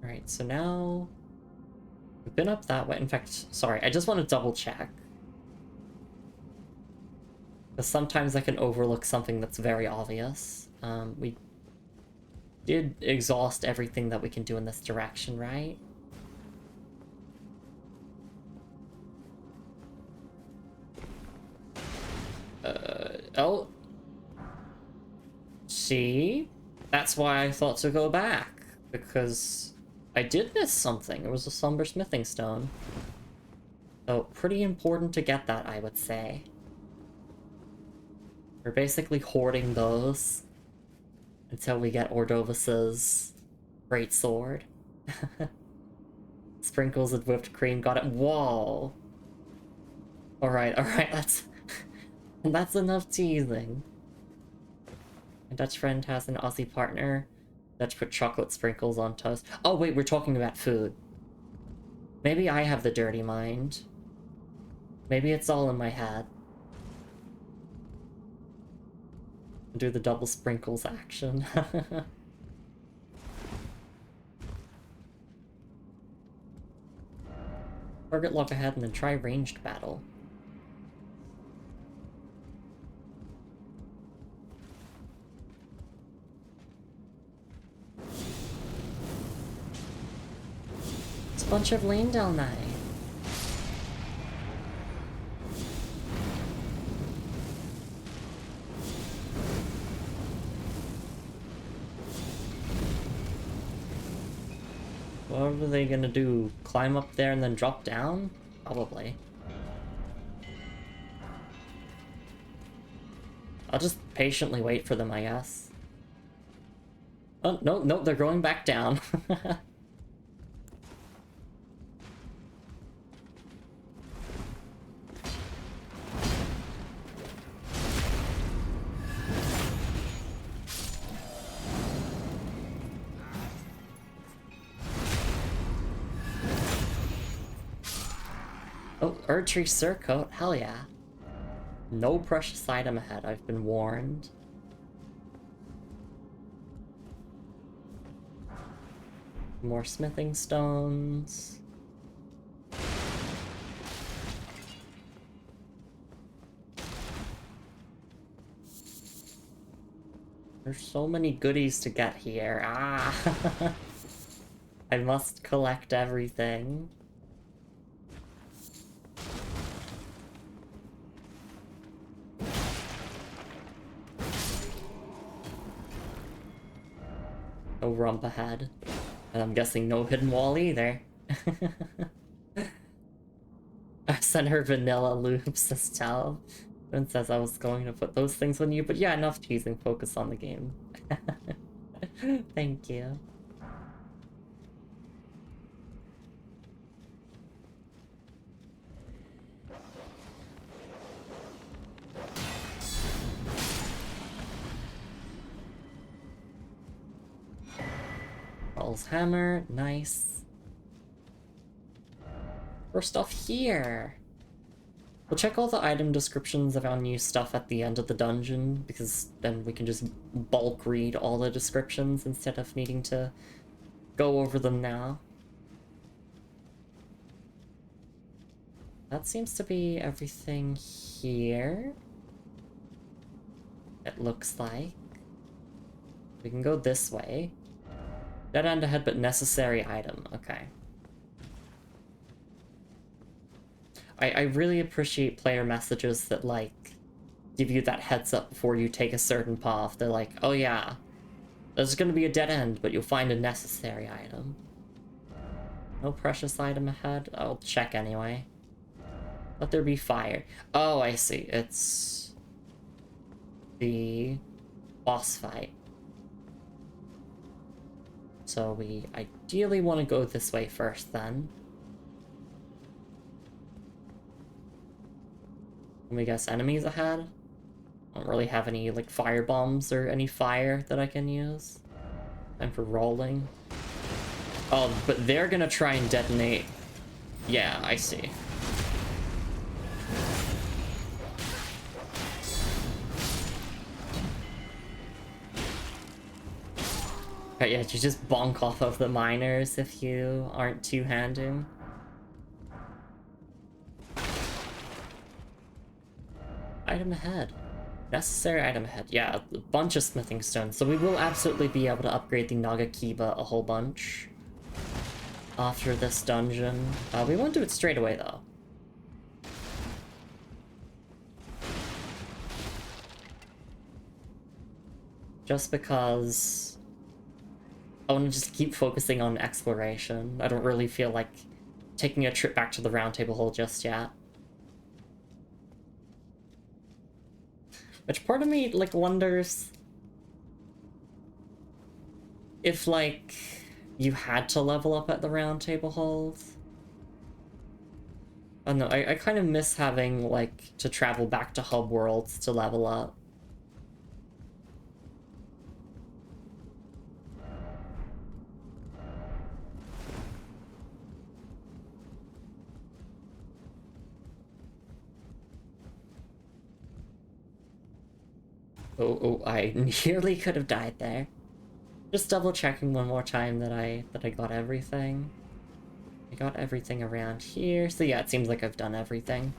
Alright, so now... We've been up that way. In fact, sorry, I just want to double check. Because sometimes I can overlook something that's very obvious. We did exhaust everything that we can do in this direction, right? Oh. See? That's why I thought to go back. Because... I did miss something. It was a Somber Smithing Stone. So, pretty important to get that, I would say. We're basically hoarding those until we get Ordovis's great sword. Sprinkles of whipped cream, got it. Whoa! Alright, that's... that's enough teasing. My Dutch friend has an Aussie partner. Dutch put chocolate sprinkles on toast. Oh wait, we're talking about food. Maybe I have the dirty mind. Maybe it's all in my head. Do the double sprinkles action. Target lock ahead and then try ranged battle. It's a bunch of lane down there. What are they gonna do? Climb up there and then drop down? Probably. I'll just patiently wait for them, I guess. Oh, no, they're going back down. Oh, Erdtree Surcoat, hell yeah. No precious item ahead, I've been warned. More smithing stones. There's so many goodies to get here. Ah! I must collect everything. No rump ahead. And I'm guessing no hidden wall either. I sent her vanilla loops as tell. And says I was going to put those things on you, but yeah, enough teasing, focus on the game. Thank you. Paul's hammer, nice. First off here. We'll check all the item descriptions of our new stuff at the end of the dungeon, because then we can just bulk read all the descriptions instead of needing to go over them now. That seems to be everything here. It looks like. We can go this way. Dead end ahead, but necessary item. Okay. I really appreciate player messages that, like, give you that heads up before you take a certain path. They're like, oh yeah, there's gonna be a dead end, but you'll find a necessary item. No precious item ahead? I'll check anyway. Let there be fire. Oh, I see. It's the boss fight. So we ideally want to go this way first, then. Let me guess, enemies ahead? I don't really have any, like, fire bombs or any fire that I can use. Time for rolling. Oh, but they're gonna try and detonate. Yeah, I see. But yeah, you just bonk off of the miners if you aren't two-handing. Item ahead. Necessary item ahead. Yeah, a bunch of smithing stones. So we will absolutely be able to upgrade the Nagakiba a whole bunch after this dungeon. We won't do it straight away, though. Just because I want to just keep focusing on exploration. I don't really feel like taking a trip back to the Round Table Hall just yet. Which part of me, like, wonders if, like, you had to level up at the round table halls. I don't know, I kind of miss having, like, to travel back to hub worlds to level up. Oh, I nearly could have died there. Just double checking one more time that I got everything. I got everything around here. So yeah, it seems like I've done everything.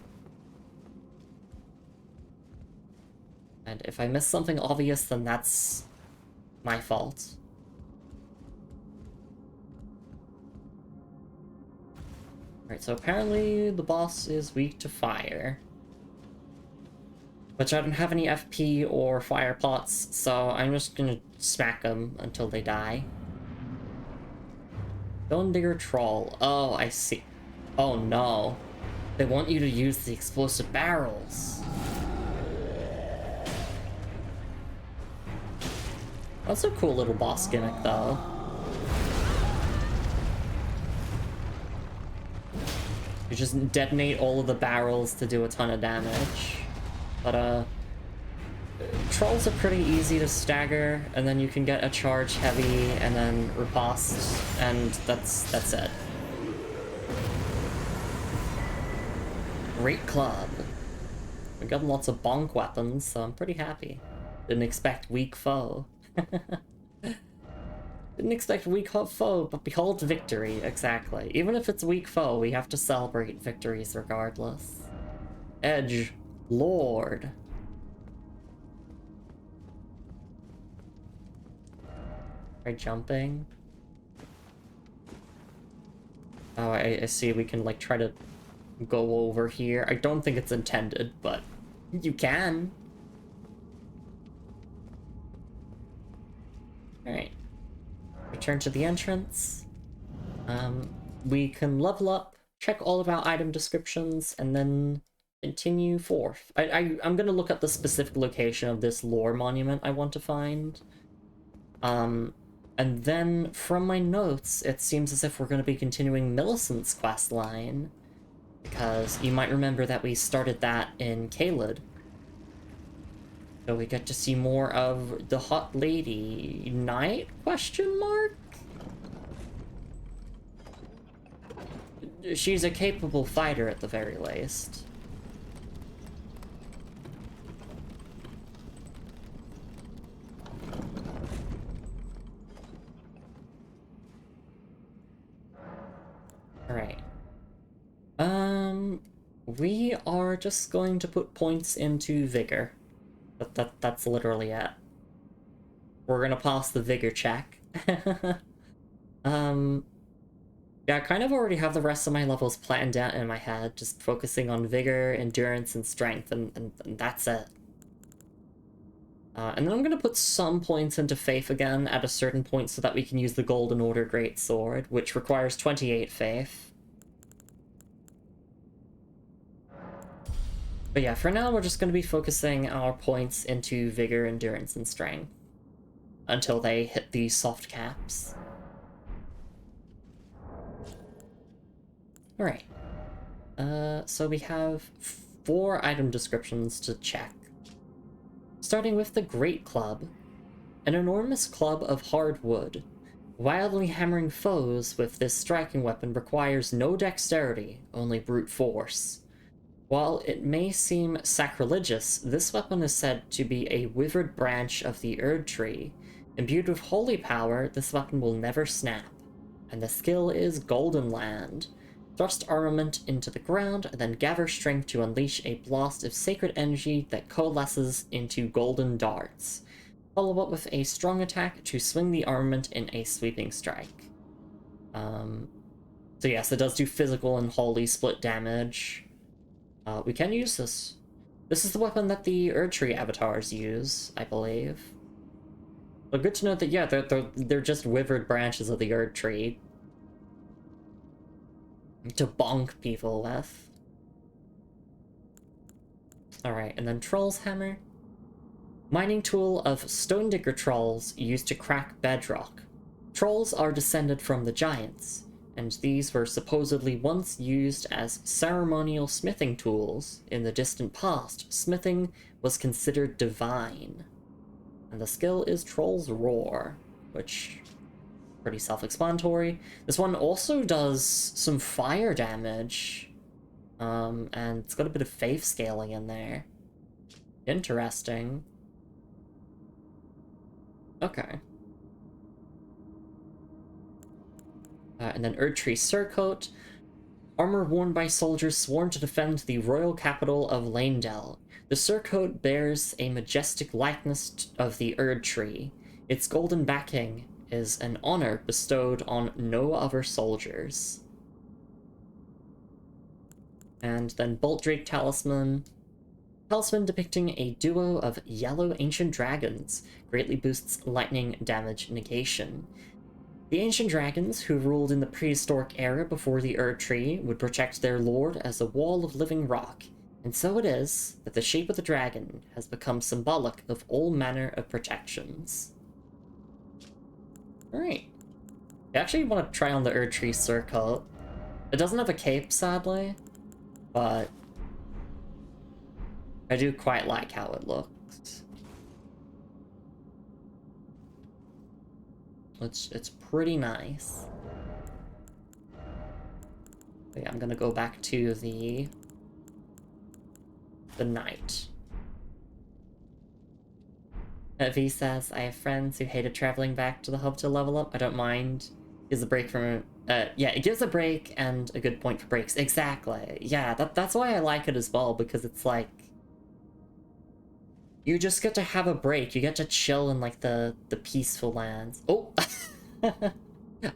And if I miss something obvious, then that's my fault. Alright, so apparently the boss is weak to fire. Which I don't have any FP or fire pots, so I'm just gonna smack them until they die. Stone Digger Troll. Oh, I see. Oh no. They want you to use the explosive barrels. That's a cool little boss gimmick, though. You just detonate all of the barrels to do a ton of damage. But, trolls are pretty easy to stagger, and then you can get a charge heavy, and then riposte, and that's it. Great club. We got lots of bonk weapons, so I'm pretty happy. Didn't expect weak foe. Didn't expect weak foe, but behold victory, exactly. Even if it's weak foe, we have to celebrate victories regardless. Edge Lord. Try jumping. Oh, I see we can, like, try to go over here. I don't think it's intended, but you can. Alright. Return to the entrance. We can level up, check all of our item descriptions, and then continue forth. I'm gonna look at the specific location of this lore monument I want to find. And then, from my notes, it seems as if we're going to be continuing Millicent's quest line, because you might remember that we started that in Caelid. So we get to see more of the hot lady knight, question mark? She's a capable fighter at the very least. Alright. We are just going to put points into Vigor. That's literally it. We're gonna pass the Vigor check. Yeah, I kind of already have the rest of my levels planned out in my head, just focusing on Vigor, Endurance, and Strength, and that's it. And then I'm gonna put some points into Faith again at a certain point so that we can use the Golden Order Greatsword, which requires 28 Faith. But yeah, for now we're just going to be focusing our points into Vigor, Endurance, and Strength until they hit the soft caps. Alright. So we have 4 item descriptions to check. Starting with the Great Club. An enormous club of hard wood. Wildly hammering foes with this striking weapon requires no dexterity, only brute force. While it may seem sacrilegious, this weapon is said to be a withered branch of the Erd Tree. Imbued with holy power, this weapon will never snap. And the skill is Golden Land. Thrust armament into the ground, and then gather strength to unleash a blast of sacred energy that coalesces into golden darts. Follow up with a strong attack to swing the armament in a sweeping strike. So yes, it does do physical and holy split damage. We can use this. This is the weapon that the Erdtree avatars use, I believe. But good to know that, yeah, they're just withered branches of the Erdtree to bonk people with. Alright, and then Troll's Hammer. Mining tool of Stone Digger Trolls used to crack bedrock. Trolls are descended from the giants, and these were supposedly once used as ceremonial smithing tools. In the distant past, smithing was considered divine. And the skill is Troll's Roar, which pretty self-explanatory. This one also does some fire damage, and it's got a bit of faith scaling in there. Interesting. Okay. And then Erdtree Surcoat. Armor worn by soldiers sworn to defend the royal capital of Lanedell. The surcoat bears a majestic likeness of the Erdtree. Its golden backing is an honor bestowed on no other soldiers. And then Boltdrake Talisman. Talisman depicting a duo of yellow ancient dragons. Greatly boosts lightning damage negation. The ancient dragons, who ruled in the prehistoric era before the Erdtree, would protect their lord as a wall of living rock. And so it is that the shape of the dragon has become symbolic of all manner of protections. Alright. I actually want to try on the Erdtree Surcoat. It doesn't have a cape, sadly, but I do quite like how it looks. It's pretty nice. But yeah, I'm gonna go back to the knight. V says, I have friends who hated traveling back to the hub to level up. I don't mind. Gives a break from yeah, it gives a break and a good point for breaks. Exactly. Yeah, that's why I like it as well, because it's like you just get to have a break. You get to chill in like the peaceful lands. Oh.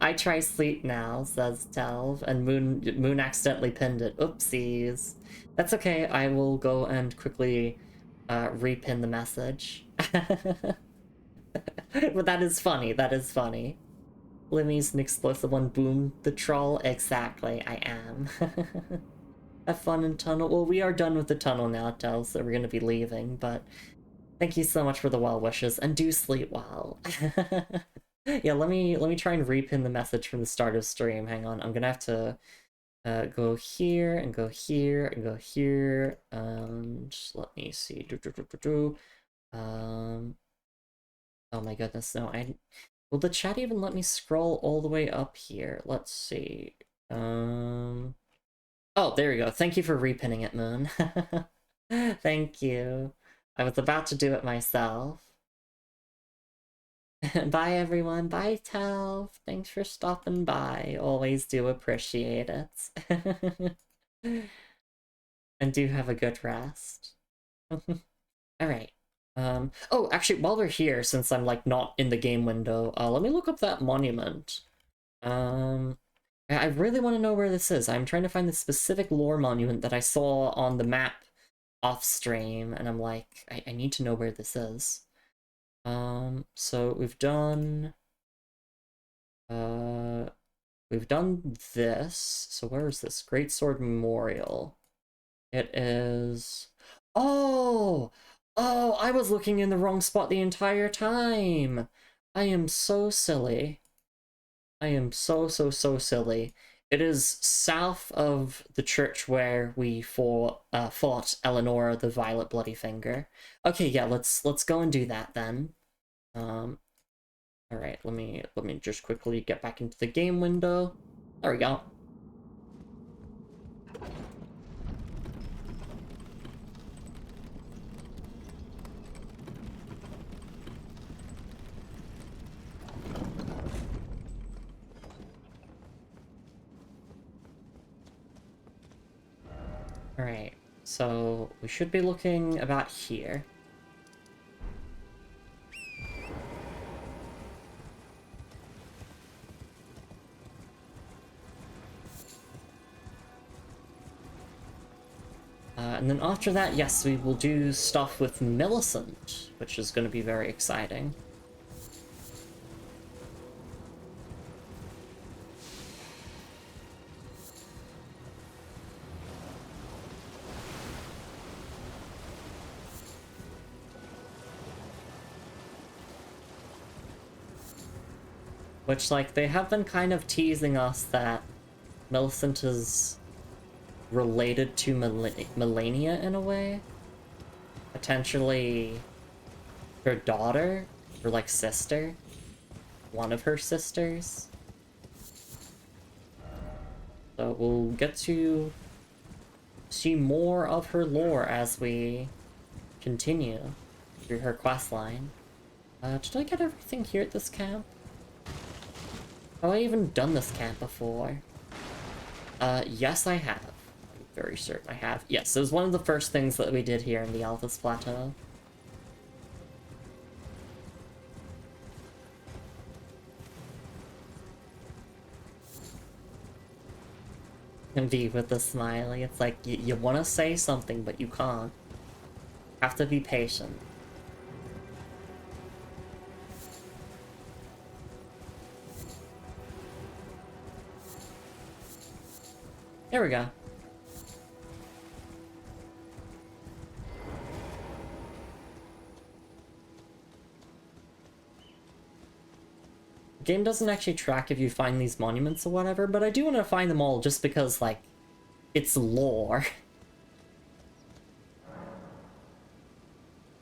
I try sleep now, says Telv, and Moon accidentally pinned it. Oopsies. That's okay, I will go and quickly repin the message. But that is funny, that is funny. Limmy's an explosive one, boom, the troll. Exactly, I am. Have fun in tunnel. Well, we are done with the tunnel now, Telv, so we're gonna be leaving, but thank you so much for the well wishes, and do sleep well. Yeah, let me try and repin the message from the start of stream. Hang on, I'm gonna have to go here and go here and go here, and let me see. Oh my goodness, no, will the chat even let me scroll all the way up here? Let's see. Oh, there we go. Thank you for repinning it, Moon. Thank you. I was about to do it myself. Bye, everyone. Bye, Tal. Thanks for stopping by. Always do appreciate it. And do have a good rest. Alright. Oh, actually, while we're here, since I'm, like, not in the game window, let me look up that monument. I really want to know where this is. I'm trying to find the specific lore monument that I saw on the map off-stream, and I'm like, I need to know where this is. So we've done this. So where is this? Greatsword Memorial. It is... Oh! Oh, I was looking in the wrong spot the entire time! I am so silly. I am so silly. It is south of the church where we fought Eleanor the Violet Bloody Finger. Okay, yeah, let's go and do that then. Alright, let me just quickly get back into the game window. There we go. Alright, so we should be looking about here. And then after that, yes, we will do stuff with Millicent, which is going to be very exciting. Which, like, they have been kind of teasing us that Millicent is related to Melania in a way. Potentially her daughter, or like sister. One of her sisters. So we'll get to see more of her lore as we continue through her questline. Did I get everything here at this camp? Have I even done this camp before? Yes I have. I'm very certain I have. Yes, it was one of the first things that we did here in the Altus Plateau. And V with the smiley, it's like, you want to say something, but you can't. Have to be patient. There we go. The game doesn't actually track if you find these monuments or whatever, but I do want to find them all just because, like, it's lore.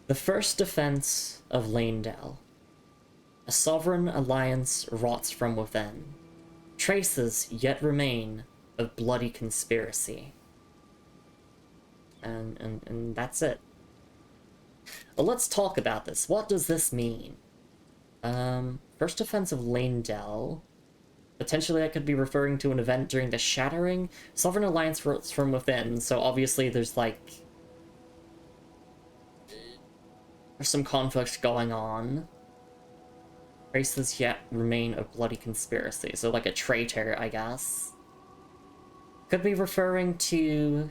The first defense of Leyndell. A sovereign alliance rots from within. Traces yet remain of bloody conspiracy. And that's it. Well, let's talk about this. What does this mean? First defense of Leyndell. Potentially I could be referring to an event during the Shattering. Sovereign Alliance rots from within, so obviously there's like... there's some conflict going on. Traces yet remain of bloody conspiracy, so like a traitor, I guess. Could be referring to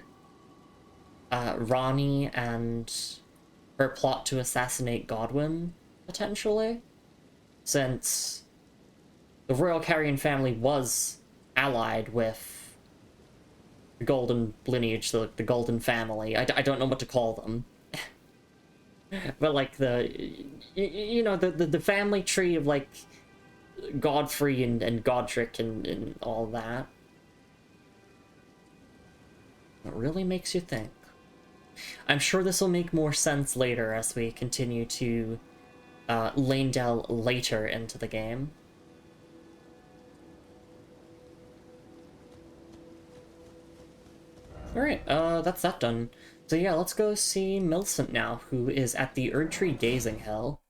Ronnie and her plot to assassinate Godwin, potentially. Since the Royal Carrion family was allied with the Golden lineage, the Golden family. I don't know what to call them. But like you know, the family tree of like Godfrey and Godric and all that. It really makes you think. I'm sure this will make more sense later as we continue to Leyndell later into the game. Alright, that's that done. So yeah, let's go see Millicent now, who is at the Erdtree Gazing Hill.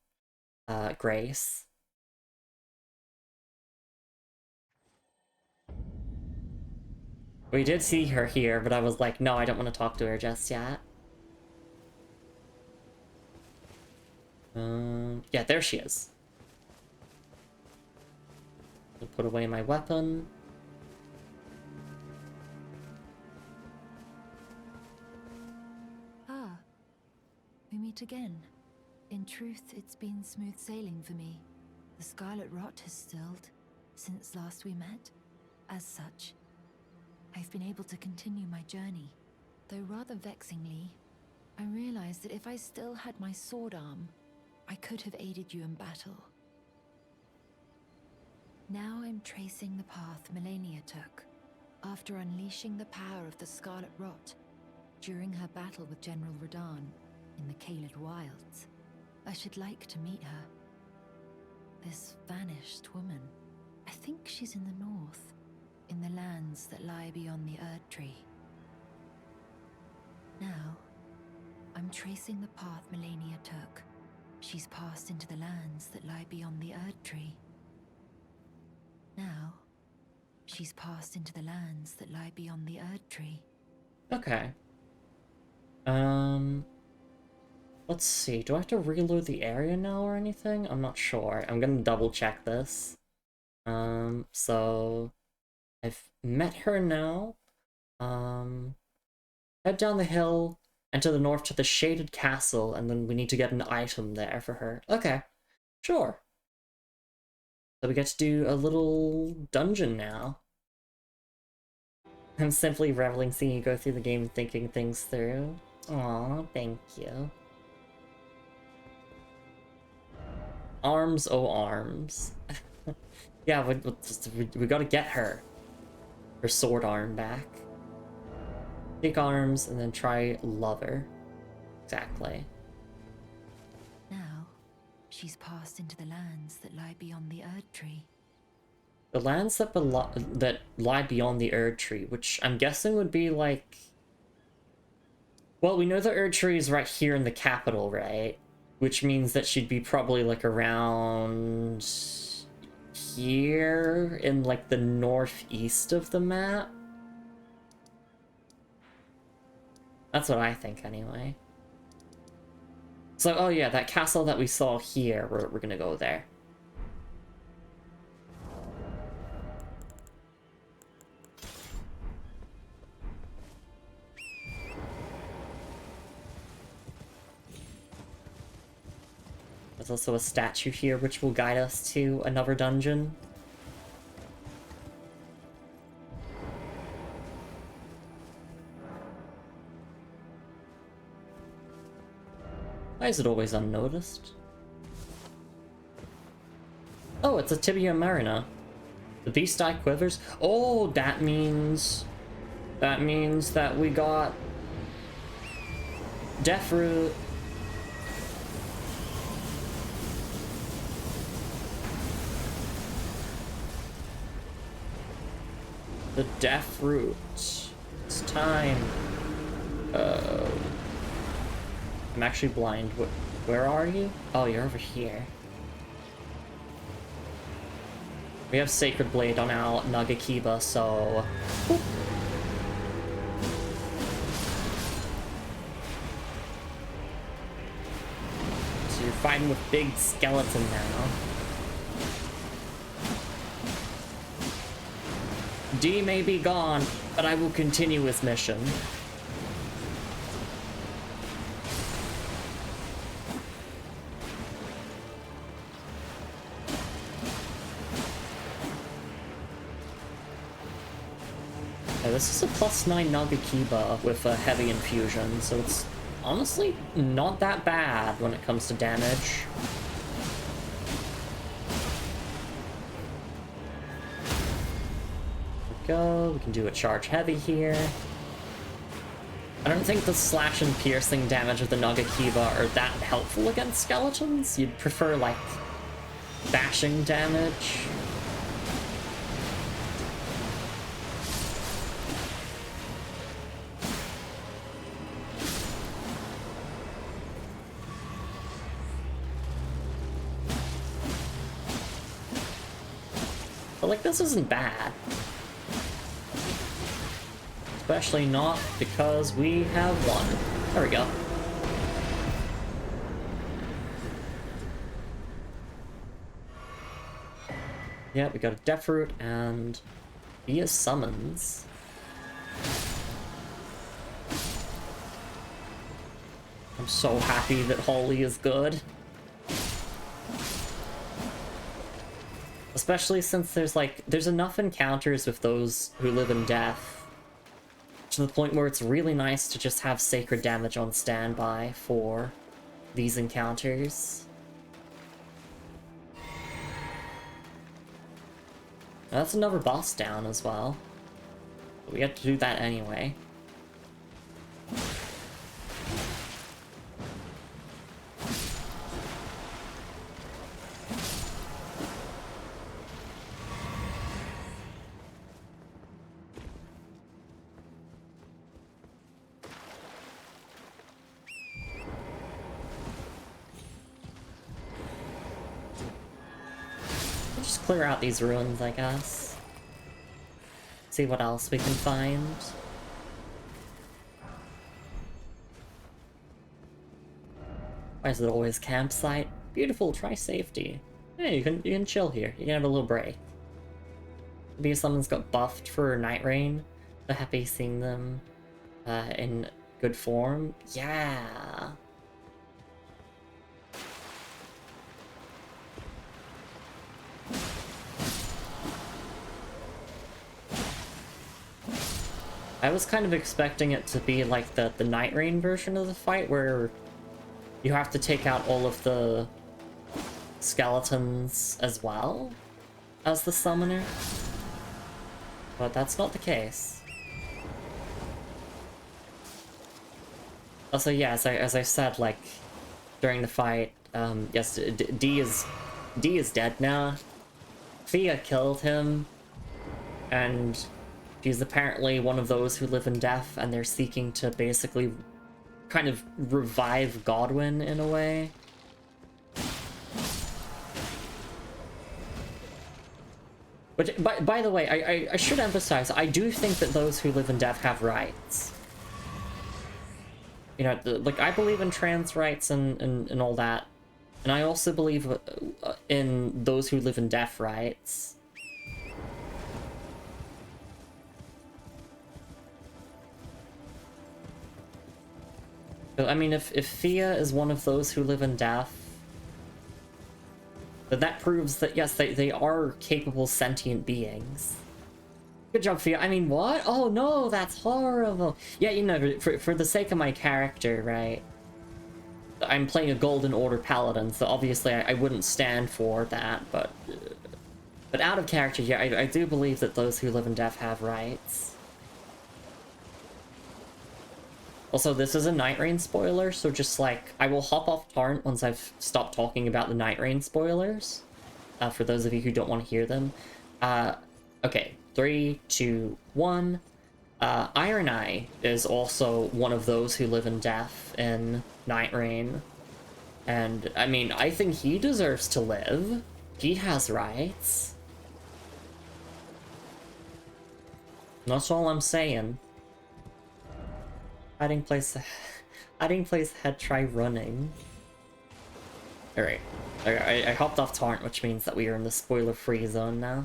Grace. We did see her here, but I was like, no, I don't want to talk to her just yet. Yeah, there she is. I'll put away my weapon. Ah, we meet again. In truth, it's been smooth sailing for me. The scarlet rot has stilled since last we met. As such, I've been able to continue my journey. Though rather vexingly, I realized that if I still had my sword arm, I could have aided you in battle. Now I'm tracing the path Melania took, after unleashing the power of the Scarlet Rot during her battle with General Radahn in the Caelid Wilds. I should like to meet her. This vanished woman. I think she's in the north, in the lands that lie beyond the Erdtree. Now, I'm tracing the path Melania took. She's passed into the lands that lie beyond the Erdtree. Now, she's passed into the lands that lie beyond the Erdtree. Okay. Let's see. Do I have to reload the area now or anything? I'm not sure. I'm gonna double check this. So I've met her now. Head down the hill and to the north to the Shaded Castle, and then we need to get an item there for her. Okay, sure. So we get to do a little dungeon now. I'm simply reveling seeing you go through the game thinking things through. Aw, thank you. Arms, oh arms. Yeah, we gotta get her sword arm back. Take arms and then try lover. Exactly. Now, she's passed into the lands that lie beyond the Erd Tree. The lands that lie beyond the Erd Tree, which I'm guessing would be like... Well, we know the Erd Tree is right here in the capital, right? Which means that she'd be probably like around here in like the northeast of the map. That's what I think anyway. So, oh yeah, that castle that we saw here, we're gonna go there. There's also a statue here which will guide us to another dungeon. Why is it always unnoticed? Oh, it's a tibia marina. The beast eye quivers. Oh, that means that we got Deathroot. The Deathroot. It's time. I'm actually blind. Where are you? Oh, you're over here. We have Sacred Blade on our Nagakiba, so... Whoop. So you're fighting with big skeleton now. D may be gone, but I will continue his mission. This is a +9 Nagakiba with a heavy infusion, so it's honestly not that bad when it comes to damage. There we go, we can do a charge heavy here. I don't think the slash and piercing damage of the Nagakiba are that helpful against skeletons. You'd prefer, like, bashing damage. But, like, this isn't bad. Especially not because we have one. There we go. Yeah, we got a Deathroot and via summons. I'm so happy that Holly is good. Especially since there's enough encounters with those who live in death to the point where it's really nice to just have sacred damage on standby for these encounters. Now, that's another boss down as well. But we have to do that anyway. Clear out these ruins, I guess. See what else we can find. Why is it always campsite? Beautiful, try safety. Yeah, you can chill here. You can have a little break. Maybe someone's got buffed for Night Rain. So happy seeing them in good form. Yeah. I was kind of expecting it to be like the Night Rain version of the fight, where you have to take out all of the skeletons as well. as the summoner. But that's not the case. Also, yeah, as I said, like, during the fight, yes, D is dead now. Thea killed him, and she's apparently one of those who live in death, and they're seeking to basically kind of revive Godwin in a way. Which, by the way, I should emphasize, I do think that those who live in death have rights. You know, like, I believe in trans rights and all that. And I also believe in those who live in death rights. But, I mean, if Thea is one of those who live in death, then that proves that, yes, they are capable sentient beings. Good job, Thea. I mean, what? Oh, no, that's horrible. Yeah, you know, for the sake of my character, right? I'm playing a Golden Order Paladin, so obviously I wouldn't stand for that, but out of character, yeah, I do believe that those who live in death have rights. Also, this is a Night Rain spoiler, so just, like, I will hop off Torrent once I've stopped talking about the Night Rain spoilers, for those of you who don't want to hear them. Okay, 3, 2, 1. Iron Eye is also one of those who live in death in Night Rain. And, I mean, I think he deserves to live. He has rights. That's all I'm saying. Hiding place head, try running. Alright. I hopped off Torrent, which means that we are in the spoiler-free zone now.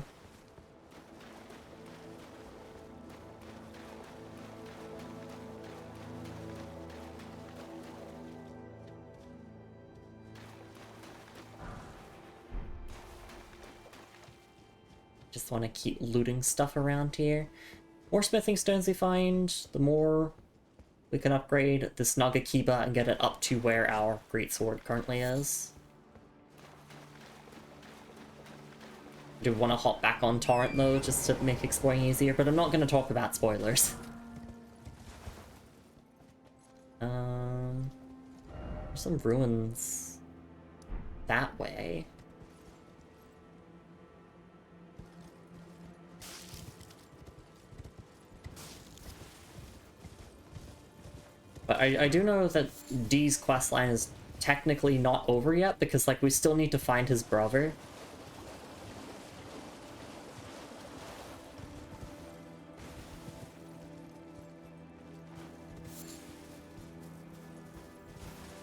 Just want to keep looting stuff around here. More smithing stones we find, the more we can upgrade this Nagakiba and get it up to where our greatsword currently is. I do want to hop back on Torrent though, just to make exploring easier, but I'm not going to talk about spoilers. There's some ruins that way. But I do know that D's questline is technically not over yet, because, like, we still need to find his brother.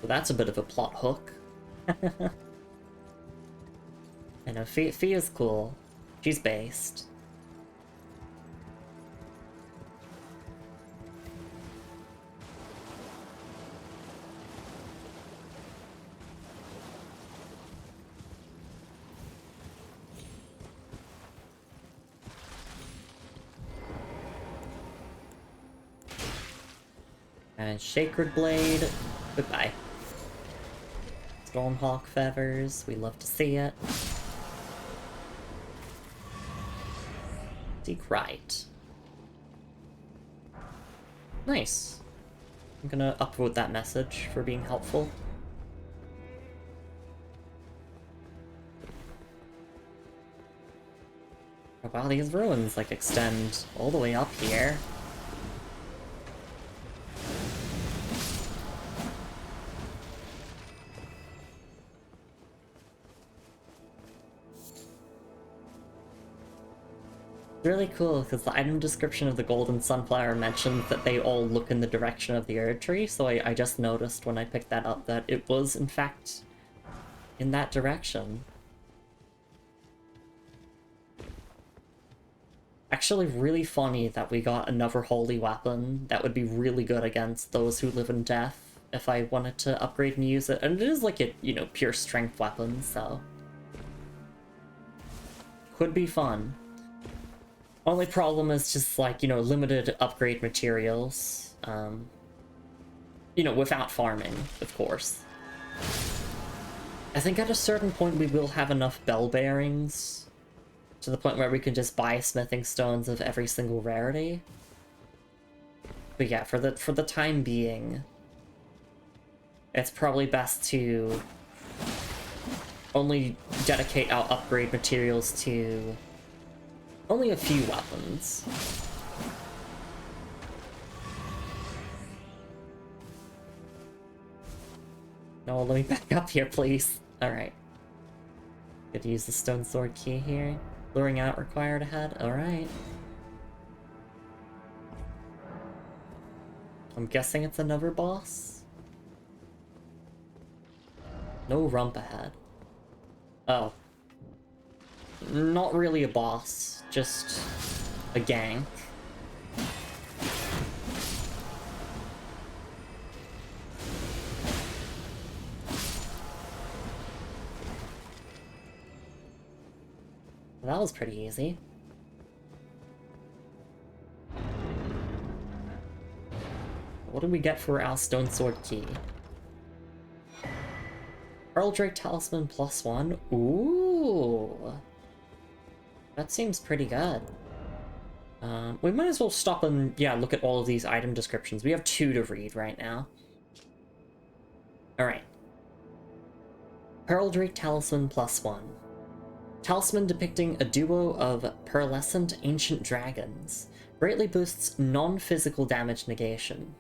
So that's a bit of a plot hook. I know, Fia's cool. She's based. And Sacred Blade, goodbye. Stormhawk feathers, we love to see it. Seek right. Nice. I'm gonna upvote that message for being helpful. Oh, wow, these ruins, like, extend all the way up here. Really cool, because the item description of the Golden Sunflower mentions that they all look in the direction of the Erd Tree, so I just noticed when I picked that up that it was, in fact, in that direction. Actually really funny that we got another holy weapon that would be really good against those who live in death if I wanted to upgrade and use it. And it is like a, you know, pure strength weapon, so... could be fun. Only problem is just, like, you know, limited upgrade materials. You know, without farming, of course. I think at a certain point we will have enough bell bearings To the point where we can just buy smithing stones of every single rarity. But yeah, for the time being, it's probably best to only dedicate our upgrade materials to only a few weapons. No, let me back up here, please. Alright. Could use the stone sword key here. Luring out required ahead. Alright. I'm guessing it's another boss? No rump ahead. Oh. Not really a boss, just a gank. That was pretty easy. What did we get for our stone sword key? Pearl Drake Talisman +1? Ooh! That seems pretty good. We might as well stop and, yeah, look at all of these item descriptions. We have 2 to read right now. Alright. Pearl Drake Talisman +1. Talisman depicting a duo of pearlescent ancient dragons. Greatly boosts non-physical damage negation.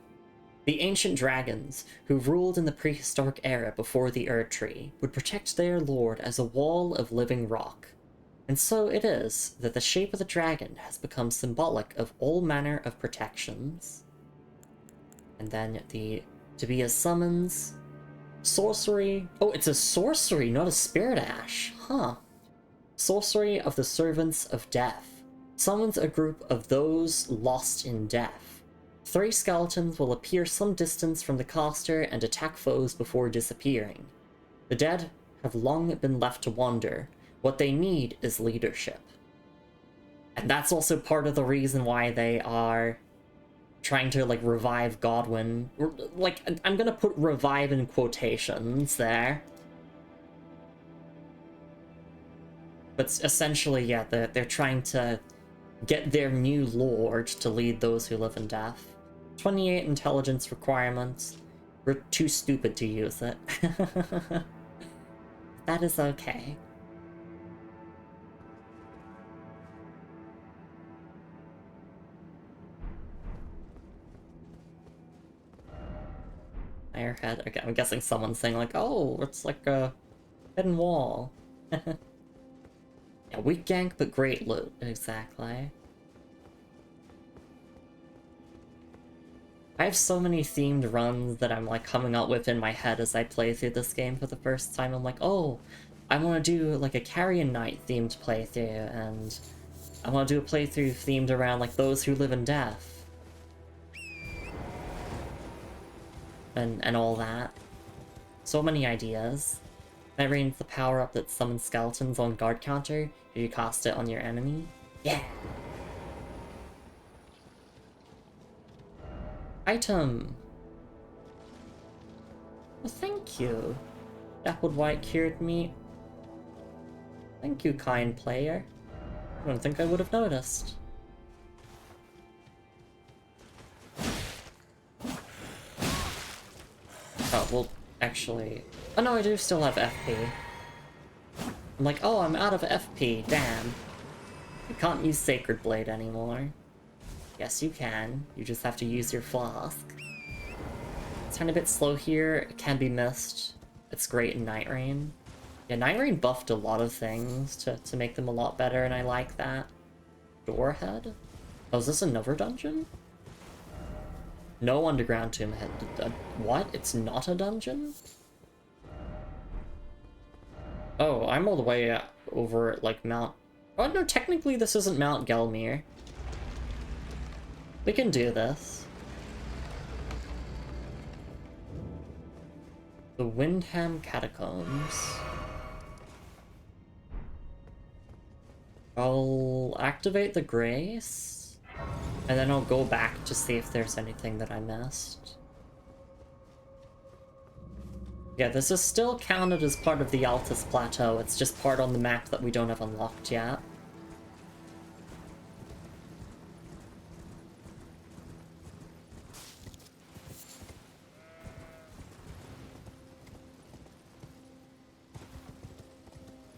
The ancient dragons, who ruled in the prehistoric era before the Erd Tree, would protect their lord as a wall of living rock. And so it is that the shape of the dragon has become symbolic of all manner of protections. And then the to be a summons. Sorcery. Oh, it's a sorcery, not a spirit ash. Huh. Sorcery of the Servants of Death. Summons a group of those lost in death. 3 skeletons will appear some distance from the caster and attack foes before disappearing. The dead have long been left to wander. What they need is leadership. And that's also part of the reason why they are trying to, like, revive Godwyn. Like, I'm gonna put revive in quotations there. But essentially, yeah, they're trying to get their new lord to lead those who live in death. 28 intelligence requirements. We're too stupid to use it. That is okay. Airhead. Okay, I'm guessing someone's saying like, oh, it's like a hidden wall. Yeah, weak gank, but great loot. Exactly. I have so many themed runs that I'm like coming up with in my head as I play through this game for the first time. I'm like, oh, I want to do like a Carrion Knight themed playthrough, and I want to do a playthrough themed around like those who live in death. And all that. So many ideas. That rains the power-up that summons skeletons on guard counter if you cast it on your enemy. Yeah! Item! Well, thank you. Dappled white cured meat. Thank you, kind player. I don't think I would have noticed. Oh, well, actually... Oh no, I do still have FP. I'm like, oh, I'm out of FP, damn. You can't use Sacred Blade anymore. Yes, you can. You just have to use your flask. It's kind of a bit slow here. It can be missed. It's great in Night Rain. Yeah, Night Rain buffed a lot of things to make them a lot better, and I like that. Doorhead? Oh, is this another dungeon? No underground tomb head. What? It's not a dungeon? Oh, I'm all the way over at, like, Mount... Oh, no, technically this isn't Mount Gelmir. We can do this. The Windham Catacombs. I'll activate the Grace, and then I'll go back to see if there's anything that I missed. Yeah, this is still counted as part of the Altus Plateau, it's just part on the map that we don't have unlocked yet.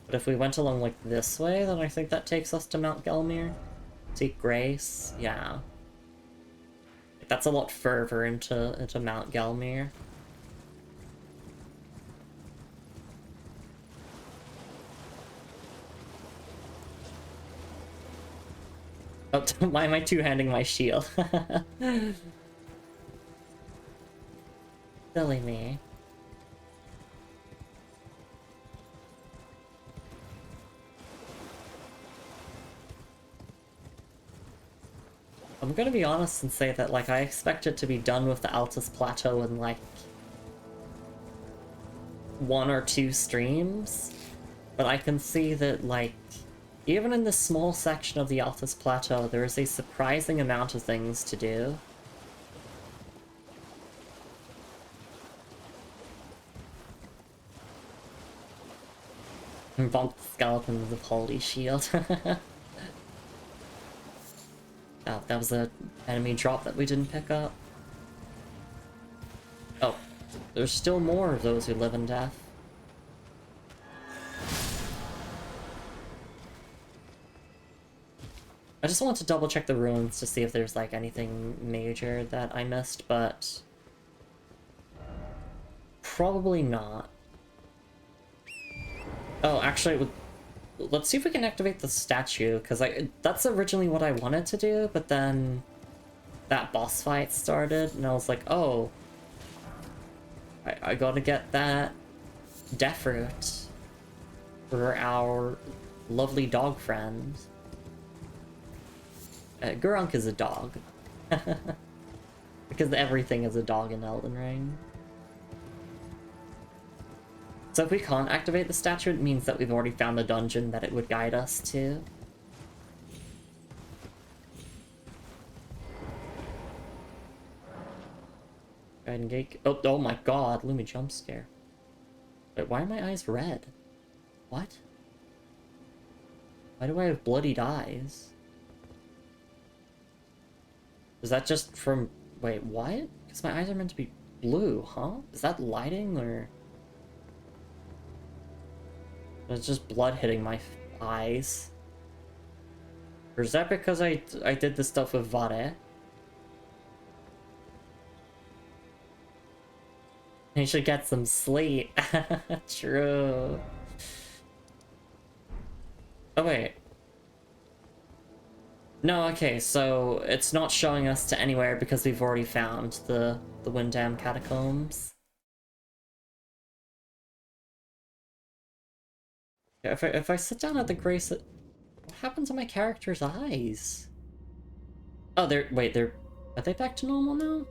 But if we went along like this way, then I think that takes us to Mount Gelmir. Seek Grace, yeah. That's a lot further into Mount Gelmir. Oh, why am I two-handing my shield? Silly me. I'm gonna be honest and say that, like, I expect it to be done with the Altus Plateau in, like, 1 or 2 streams. But I can see that, like, even in this small section of the Altus Plateau, there is a surprising amount of things to do. Bonk the skeletons of Holy Shield. Oh, that was an enemy drop that we didn't pick up. Oh, there's still more of those who live in death. I just want to double check the ruins to see if there's like anything major that I missed, but probably not. Oh, actually, let's see if we can activate the statue, because that's originally what I wanted to do, but then that boss fight started, and I was like, oh, I gotta get that death root for our lovely dog friend. Gurunk is a dog. Because everything is a dog in Elden Ring. So if we can't activate the statue, it means that we've already found the dungeon that it would guide us to. Guide and gate. Oh my god, Lumi jump scare. Wait, why are my eyes red? What? Why do I have bloodied eyes? Is that just from... Wait, what? Because my eyes are meant to be blue, huh? Is that lighting, or... It's just blood hitting my eyes. Or is that because I did the stuff with Vare? You should get some sleep. True. Oh wait. No, okay, so it's not showing us to anywhere because we've already found the Windham Catacombs. If I sit down at the Grace, what happened to my character's eyes? Oh, are they back to normal now?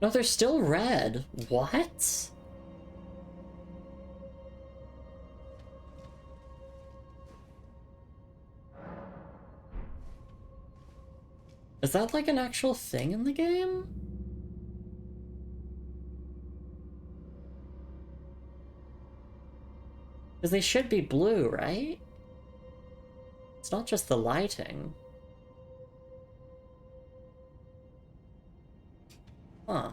No, they're still red. What? Is that like an actual thing in the game? Because they should be blue, right? It's not just the lighting. Huh.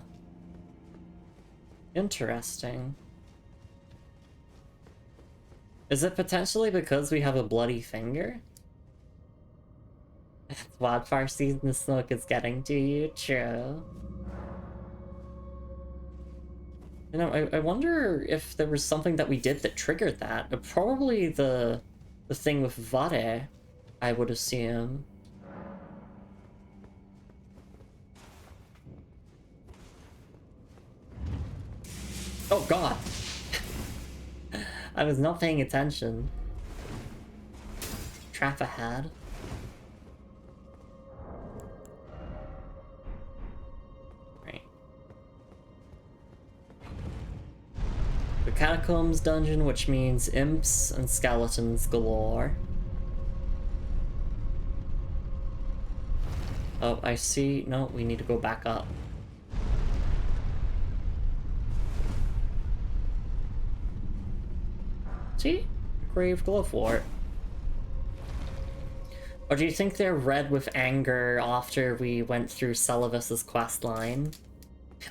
Interesting. Is it potentially because we have a bloody finger? Wildfire season smoke is getting to you, true. You know, I wonder if there was something that we did that triggered that. Probably the thing with Vare, I would assume. Oh god! I was not paying attention. Trap ahead. The Catacombs dungeon, which means imps and skeletons galore. Oh, I see. No, we need to go back up. See? Grave Glowfort. Or do you think they're red with anger after we went through Celavis's quest line?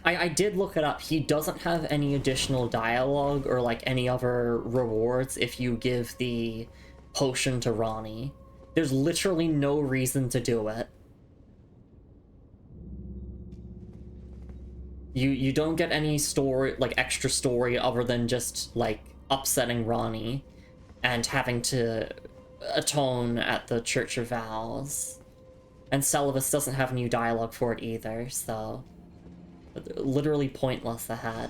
I did look it up. He doesn't have any additional dialogue or like any other rewards if you give the potion to Ronnie. There's literally no reason to do it. You don't get any story, like extra story, other than just like upsetting Ronnie and having to atone at the Church of Vows. And Celovus doesn't have new dialogue for it either, so literally pointless ahead.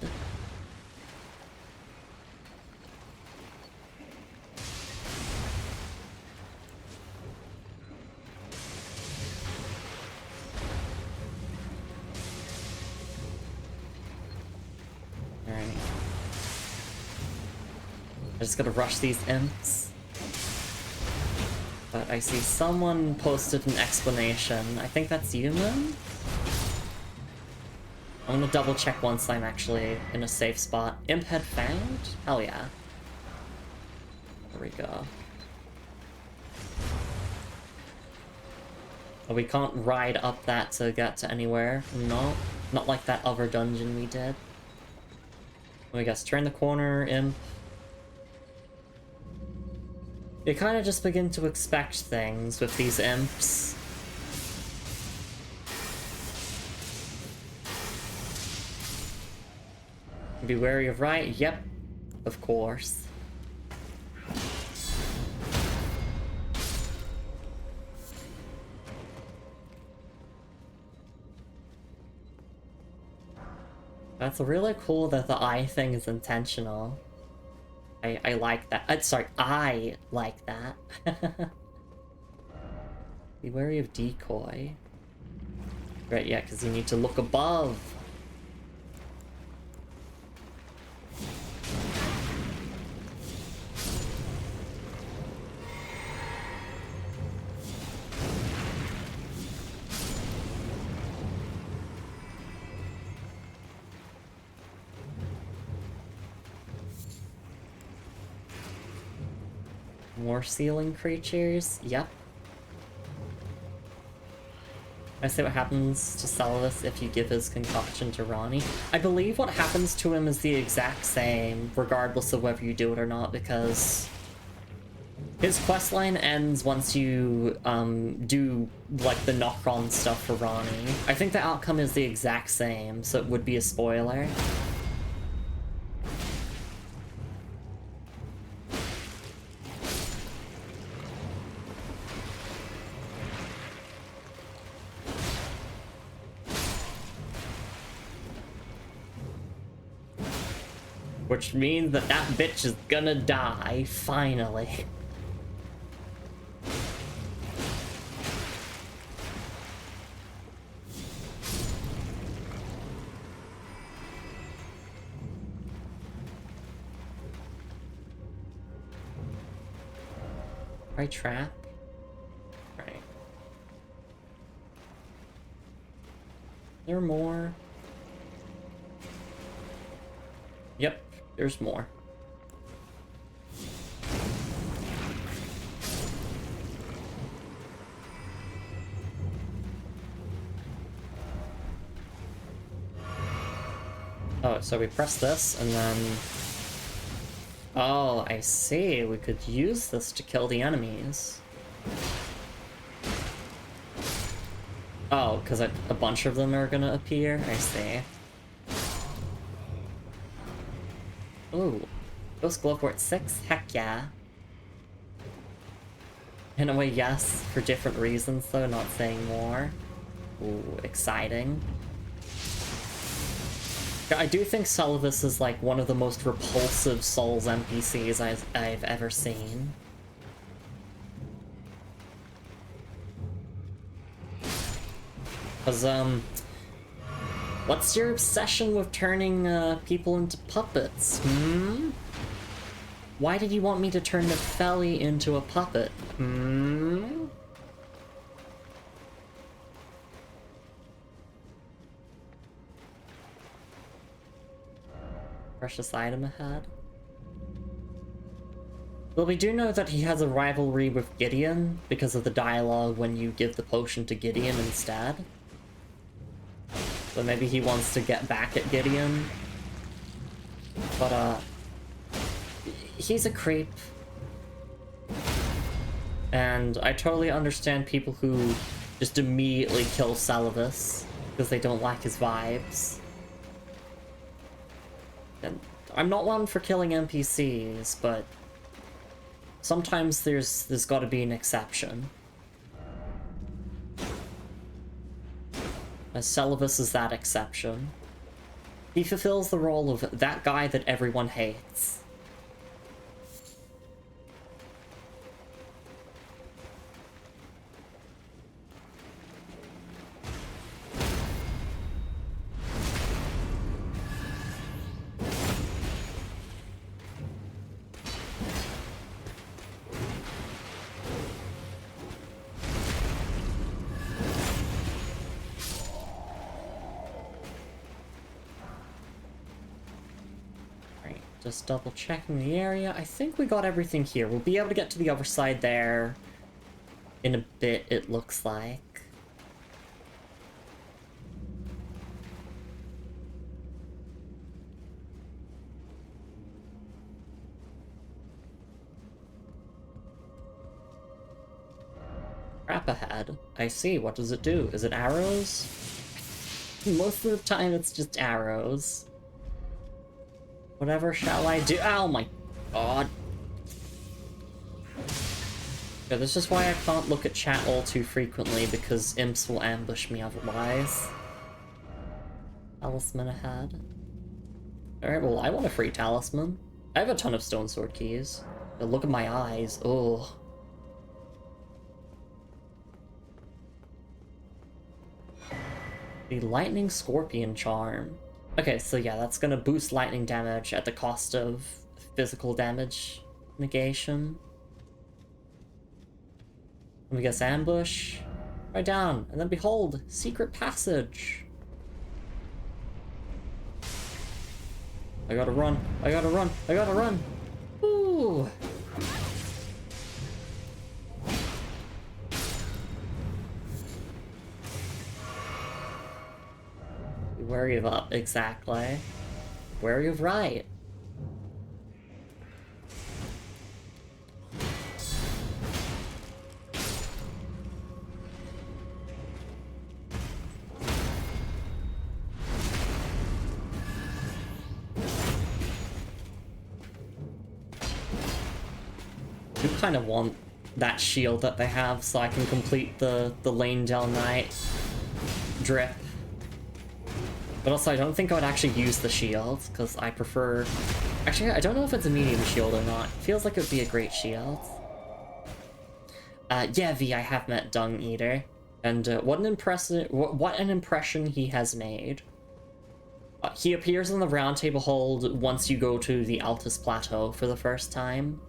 Alright. I just gotta rush these imps. But I see someone posted an explanation. I think that's you, Moon? I'm gonna double check once I'm actually in a safe spot. Imp head found? Hell yeah. There we go. Oh, we can't ride up that to get to anywhere. No, not like that other dungeon we did. I guess turn the corner, imp. You kind of just begin to expect things with these imps. Be wary of right? Yep, of course. That's really cool that the eye thing is intentional. I like that. Sorry, I like that. Be wary of decoy. Right, yeah, because you need to look above. More ceiling creatures? Yep. I see what happens to Celovus if you give his concoction to Ronnie. I believe what happens to him is the exact same, regardless of whether you do it or not, because his questline ends once you do like the knock-on stuff for Ronnie. I think the outcome is the exact same, so it would be a spoiler. Which means that that bitch is gonna die, finally. Right trap? Right. There are more? Yep. There's more. Oh, so we press this and then... Oh, I see. We could use this to kill the enemies. Oh, because a bunch of them are gonna appear? I see. Ooh, Ghost Glowport 6? Heck yeah. In a way, yes, for different reasons though, not saying more. Ooh, exciting. I do think Celovus is like one of the most repulsive Souls NPCs I've ever seen. Cause, what's your obsession with turning, people into puppets, hmm? Why did you want me to turn Nepheli into a puppet, hmm? Precious item ahead. Well, we do know that he has a rivalry with Gideon because of the dialogue when you give the potion to Gideon instead. So maybe he wants to get back at Gideon. But, he's a creep. And I totally understand people who just immediately kill Salavus because they don't like his vibes. And I'm not one for killing NPCs, but sometimes there's gotta be an exception. As Salavus is that exception. He fulfills the role of that guy that everyone hates. Just double checking the area. I think we got everything here. We'll be able to get to the other side there in a bit, it looks like. Crap ahead. I see. What does it do? Is it arrows? Most of the time it's just arrows. Whatever shall I do? Oh my god. Yeah, this is why I can't look at chat all too frequently, because imps will ambush me otherwise. Talisman ahead. Alright, well, I want a free talisman. I have a ton of stone sword keys. But look at my eyes. Oh. The lightning scorpion charm. Okay, so yeah, that's gonna boost lightning damage at the cost of physical damage negation. Let me guess, ambush. Right down, and then behold, secret passage. I gotta run, I gotta run, I gotta run. Ooh. Be wary of up, exactly. Wary of right. I do kind of want that shield that they have so I can complete the Lane Del Knight drip. But also, I don't think I would actually use the shield, because I prefer... Actually, I don't know if it's a medium shield or not. It feels like it would be a great shield. Yeah, V, I have met Dung Eater. And what an impression he has made. He appears in the Round Table Hold once you go to the Altus Plateau for the first time.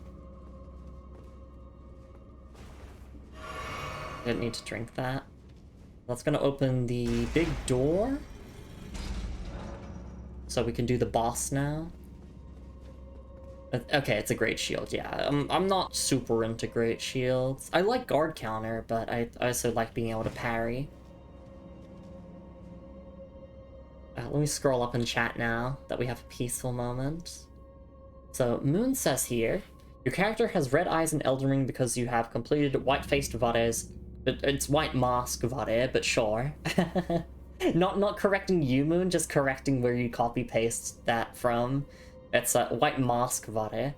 Didn't need to drink that. That's gonna open the big door. So we can do the boss now. Okay, it's a great shield, yeah. I'm not super into great shields. I like guard counter, but I also like being able to parry. Let me scroll up in chat now, that we have a peaceful moment. So, Moon says here, your character has red eyes in Elden Ring because you have completed white-faced Vares. It's white mask Vare, but sure. Not correcting you, Moon, just correcting where you copy-paste that from. It's a white mask Vare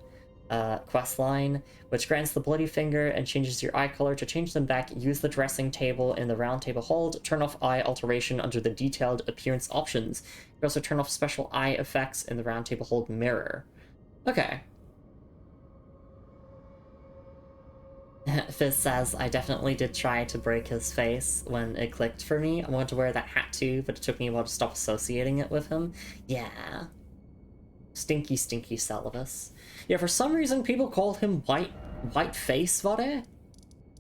questline, which grants the bloody finger and changes your eye color. To change them back, use the dressing table in the Round Table Hold. Turn off eye alteration under the detailed appearance options. You can also turn off special eye effects in the Round Table Hold mirror. Okay. Fizz says, I definitely did try to break his face when it clicked for me. I wanted to wear that hat too, but it took me a while to stop associating it with him. Yeah. Stinky, stinky Salavus. Yeah, for some reason people call him white face Vare?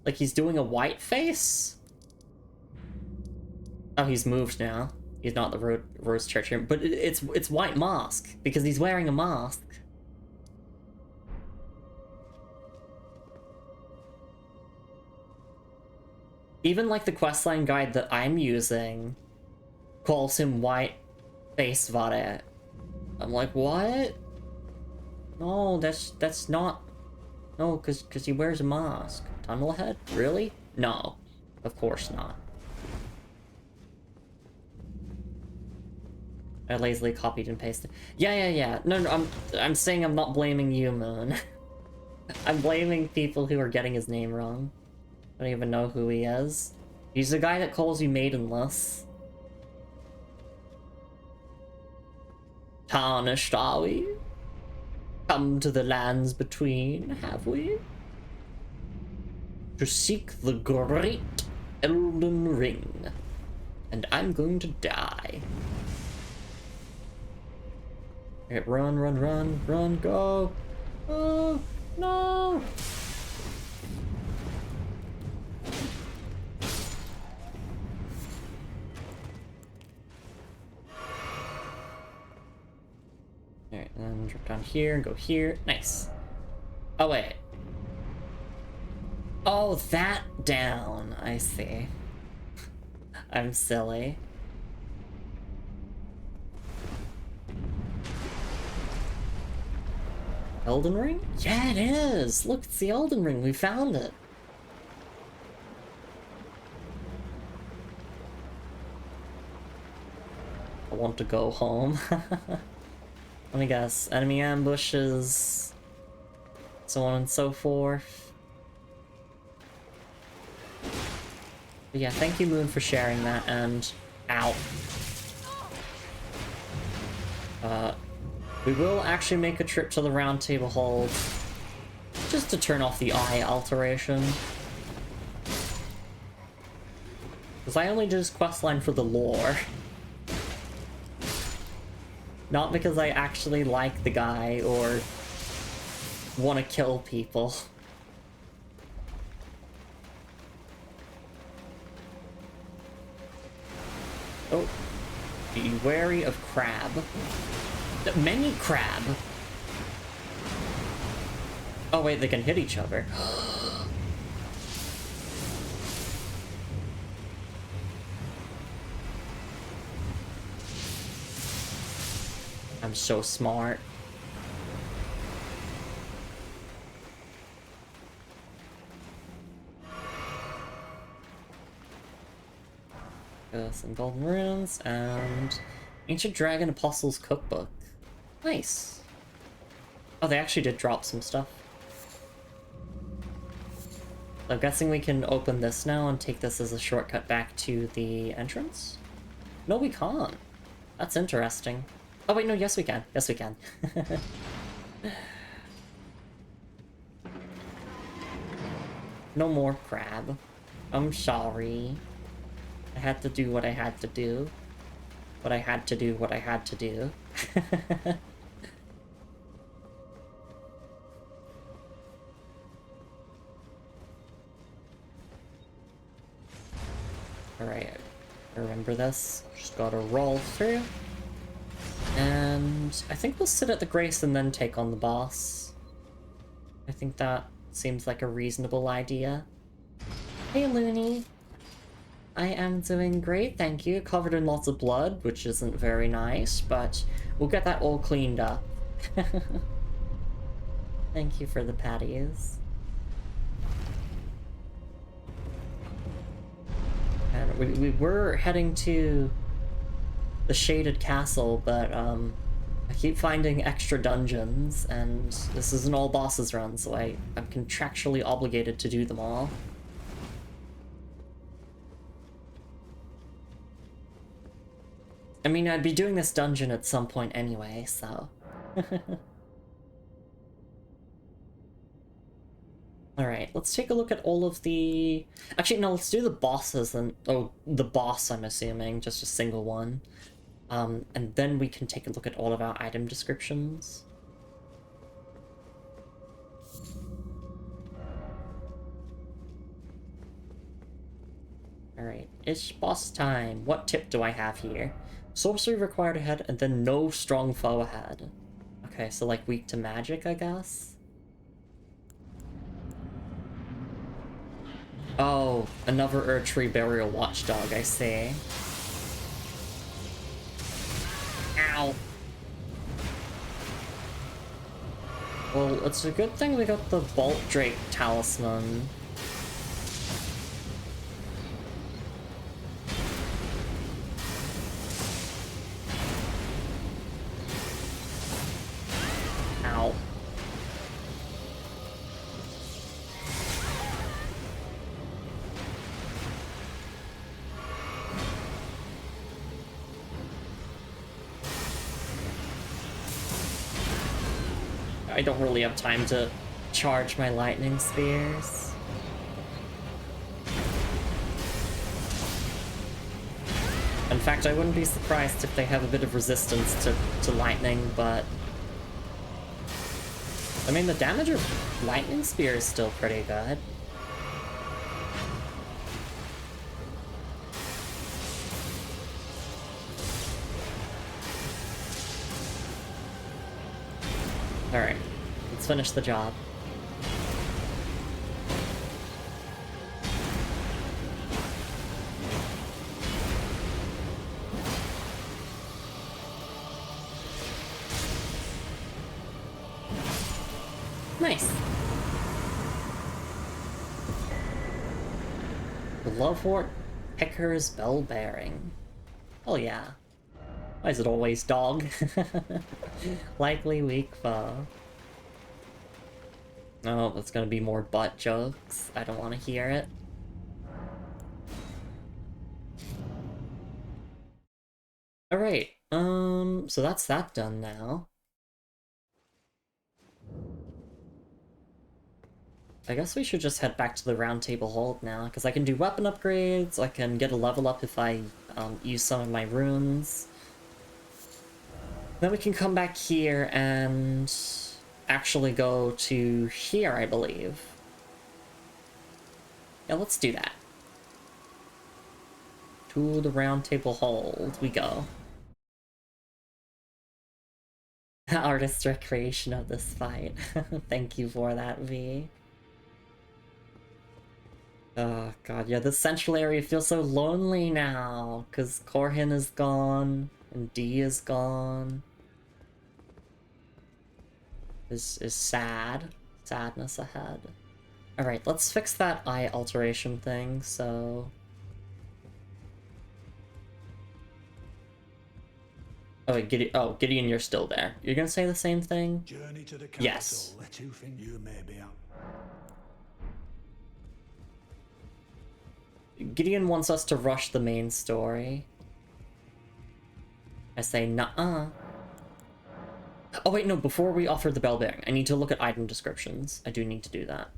Like he's doing a white face? Oh, he's moved now. He's not the Rose Church here, but it's white mask, because he's wearing a mask. Even like the questline guide that I'm using, calls him white face Vare. I'm like, what? No, that's not. No, cause he wears a mask. Tunnel head? Really? No, of course not. I lazily copied and pasted. Yeah. No, I'm saying I'm not blaming you, Moon. I'm blaming people who are getting his name wrong. I don't even know who he is. He's the guy that calls you maidenless. Tarnished, are we? Come to the lands between, have we? To seek the great Elden Ring. And I'm going to die. Alright, run, go! Oh, no! Alright, then drop down here and go here. Nice. Oh, wait. Oh, that down. I see. I'm silly. Elden Ring? Yeah, it is! Look, it's the Elden Ring. We found it. I want to go home. Let me guess. Enemy ambushes. So on and so forth. But yeah, thank you, Moon, for sharing that, and... Ow. We will actually make a trip to the Round Table Hold, just to turn off the eye alteration. Because I only did this questline for the lore. Not because I actually like the guy or want to kill people. Oh, be wary of crab. Many crab. Oh wait, they can hit each other. I'm so smart. Some golden runes and Ancient Dragon Apostles Cookbook. Nice. Oh, they actually did drop some stuff. I'm guessing we can open this now and take this as a shortcut back to the entrance? No, we can't. That's interesting. Oh wait, no, yes we can. Yes we can. No more crab. I'm sorry. I had to do what I had to do. But I had to do what I had to do. Alright, remember this. Just gotta roll through. And I think we'll sit at the Grace and then take on the boss. I think that seems like a reasonable idea. Hey, Looney. I am doing great, thank you. Covered in lots of blood, which isn't very nice, but we'll get that all cleaned up. Thank you for the patties. And we were heading to the Shaded Castle, but I keep finding extra dungeons, and this is an all bosses run, so I'm contractually obligated to do them all. I mean, I'd be doing this dungeon at some point anyway, so... Alright, let's take a look at all of the... Actually, no, let's do the bosses and... Oh, the boss, I'm assuming, just a single one. And then we can take a look at all of our item descriptions. Alright, it's boss time. What tip do I have here? Sorcery required ahead, and then no strong foe ahead. Okay, so like weak to magic, I guess? Oh, another Erdtree Burial Watchdog, I see. Well, it's a good thing we got the Bolt Drake talisman. Ow. I don't really have time to charge my lightning spears. In fact, I wouldn't be surprised if they have a bit of resistance to lightning, but... I mean, the damage of lightning spear is still pretty good. Alright, let's finish the job. Nice. Glovewort Picker's Bell Bearing. Oh yeah. Why is it always dog? Likely weak foe. Oh, that's gonna be more butt jokes. I don't want to hear it. Alright, so that's that done now. I guess we should just head back to the Round Table Hold now, because I can do weapon upgrades, I can get a level up if I use some of my runes. Then we can come back here and actually go to here, I believe. Yeah, let's do that. To the Round Table Hold we go. Artist recreation of this fight. Thank you for that, V. Oh god, yeah, this central area feels so lonely now, because Korhin is gone, and D is gone. Is sad. Sadness ahead. Alright, let's fix that eye alteration thing, so... Oh, wait, Gideon, you're still there. You're gonna say the same thing? Journey to the capital. Yes. Let you think you may be out. Gideon wants us to rush the main story. I say, nuh-uh. Oh wait, no, before we offer the bell bearing, I need to look at item descriptions. I do need to do that.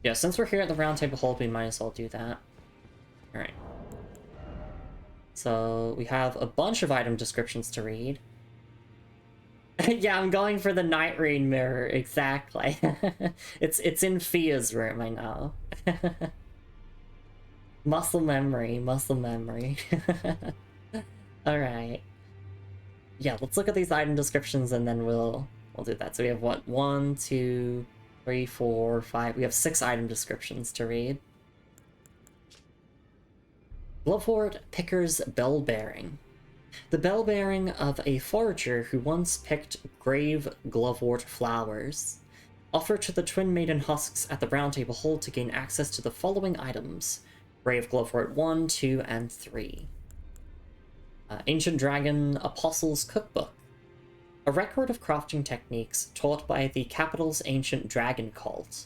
Yeah, since we're here at the Round Table Hold, we might as well do that. Alright. So, we have a bunch of item descriptions to read. Yeah, I'm going for the Night Rain mirror, exactly. It's in Fia's room, I know. Muscle memory, muscle memory. Alright. Yeah, let's look at these item descriptions and then we'll do that. So we have what? 1, 2, 3, 4, 5. We have 6 item descriptions to read. Glovewort Picker's Bell Bearing. The bell bearing of a forager who once picked grave glovewort flowers. Offer to the Twin Maiden husks at the Round Table Hold to gain access to the following items. Grave Glovewort 1, 2, and 3. Ancient Dragon Apostles Cookbook. A record of crafting techniques taught by the capital's ancient dragon cult.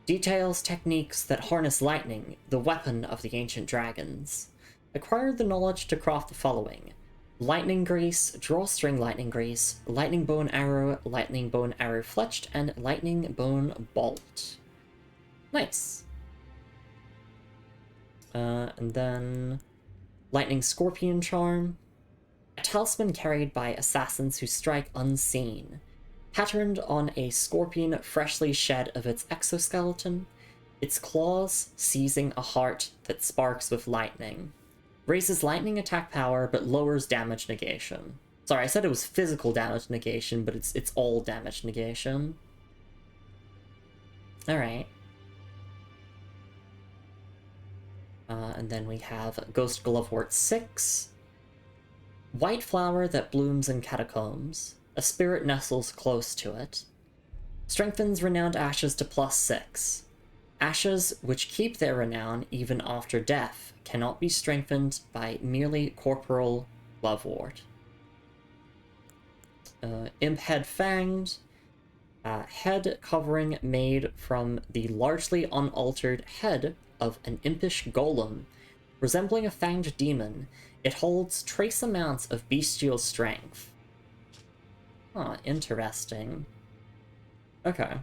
Details techniques that harness lightning, the weapon of the ancient dragons. Acquire the knowledge to craft the following. Lightning Grease, Drawstring Lightning Grease, Lightning Bone Arrow Fletched, and Lightning Bone Bolt. Nice. And then... Lightning Scorpion Charm. A talisman carried by assassins who strike unseen. Patterned on a scorpion freshly shed of its exoskeleton. Its claws seizing a heart that sparks with lightning. Raises lightning attack power, but lowers damage negation. Sorry, I said it was physical damage negation, but it's all damage negation. Alright. And then we have Ghost Glovewort 6. White flower that blooms in catacombs. A spirit nestles close to it. Strengthens renowned ashes to +6. Ashes which keep their renown even after death cannot be strengthened by merely corporal love ward. Imp Head Fanged. Head covering made from the largely unaltered head of an impish golem. Resembling a fanged demon, it holds trace amounts of bestial strength. Huh, interesting. Okay.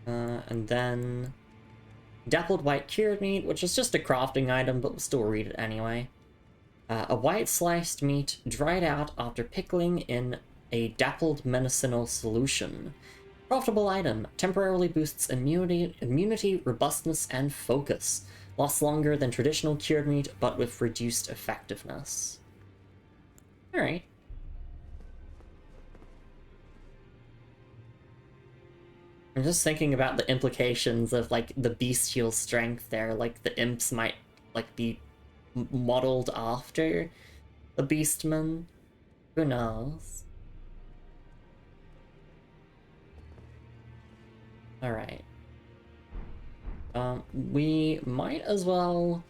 And then dappled white cured meat, which is just a crafting item, but we'll still read it anyway. A white sliced meat dried out after pickling in a dappled medicinal solution. Profitable item. Temporarily boosts immunity, robustness, and focus. Lasts longer than traditional cured meat, but with reduced effectiveness. Alright. I'm just thinking about the implications of, like, the bestial strength there. Like, the imps might, like, be modeled after the beastmen. Who knows? Alright. We might as well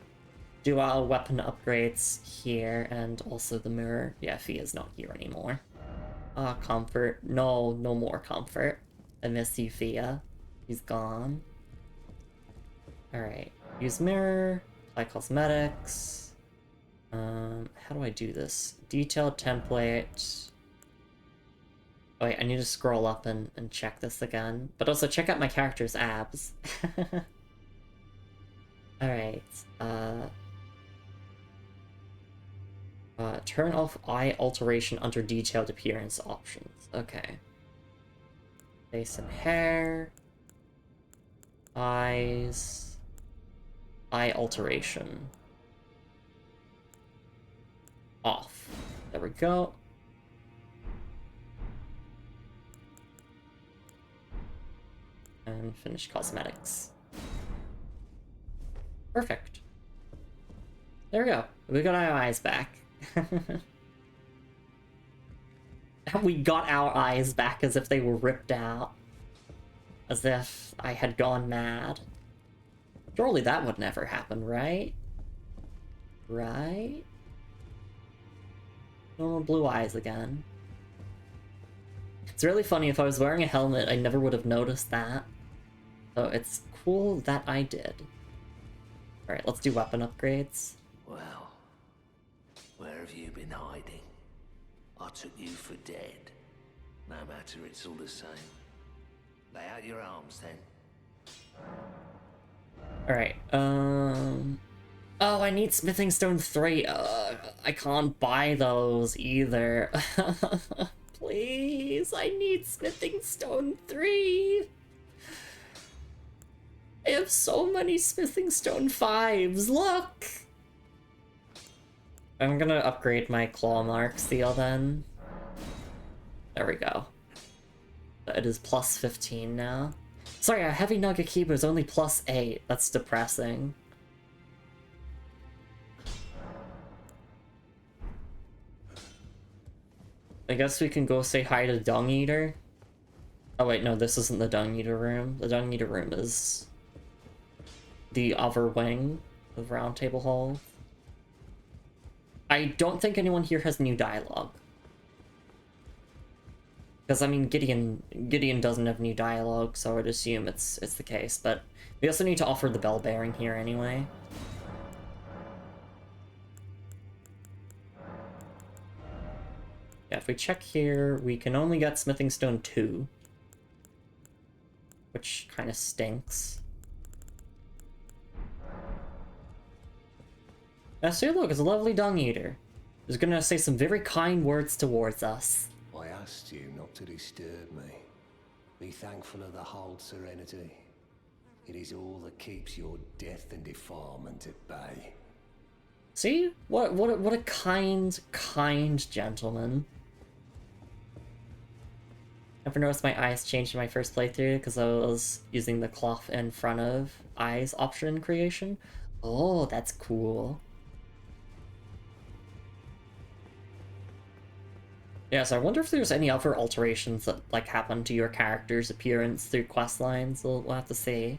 do our weapon upgrades here, and also the mirror. Yeah, Fia's not here anymore. Comfort. No more comfort. I miss you, Fia. He's gone. Alright. Use mirror. Apply cosmetics. How do I do this? Detailed template. Oh wait, I need to scroll up and check this again. But also check out my character's abs. Alright. Turn off eye alteration under detailed appearance options. Okay. Face and hair. Eyes. Eye alteration. Off. There we go. And finish cosmetics. Perfect. There we go. We got our eyes back. We got our eyes back as if they were ripped out. As if I had gone mad. Surely that would never happen, right? Right? Oh, blue eyes again. It's really funny, if I was wearing a helmet, I never would have noticed that. So it's cool that I did. Alright, let's do weapon upgrades. Well, where have you been hiding? I took you for dead. No matter, it's all the same. Lay out your arms, then. Alright, oh, I need Smithing Stone 3. I can't buy those either. Please, I need Smithing Stone 3. I have so many Smithing Stone 5s, look! I'm gonna upgrade my claw mark seal then. There we go. It is plus 15 now. Sorry, our heavy nugget keeper is only plus 8. That's depressing. I guess we can go say hi to Dung Eater. Oh wait, no, this isn't the Dung Eater room. The Dung Eater room is the other wing of Round Table Hall. I don't think anyone here has new dialogue. Because, I mean, Gideon doesn't have new dialogue, so I'd assume it's the case. But we also need to offer the bell bearing here anyway. Yeah, if we check here, we can only get Smithing Stone 2. Which kind of stinks. Now, see, look, it's a lovely Dung Eater. He's gonna say some very kind words towards us. I asked you not to disturb me. Be thankful of the hold serenity. It is all that keeps your death and defilement at bay. See? What a kind gentleman. Ever noticed my eyes changed in my first playthrough because I was using the cloth in front of eyes option in creation? Oh, that's cool. Yeah, so I wonder if there's any other alterations that, like, happen to your character's appearance through quest lines. We'll have to see.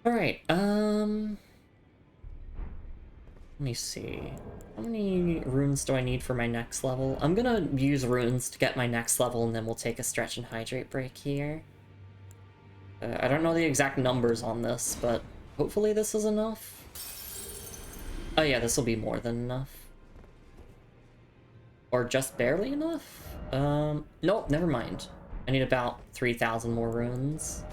Alright, let me see. How many runes do I need for my next level? I'm gonna use runes to get my next level, and then we'll take a stretch and hydrate break here. I don't know the exact numbers on this, but hopefully this is enough. Oh yeah, this will be more than enough. Or just barely enough? Nope, never mind. I need about 3,000 more runes.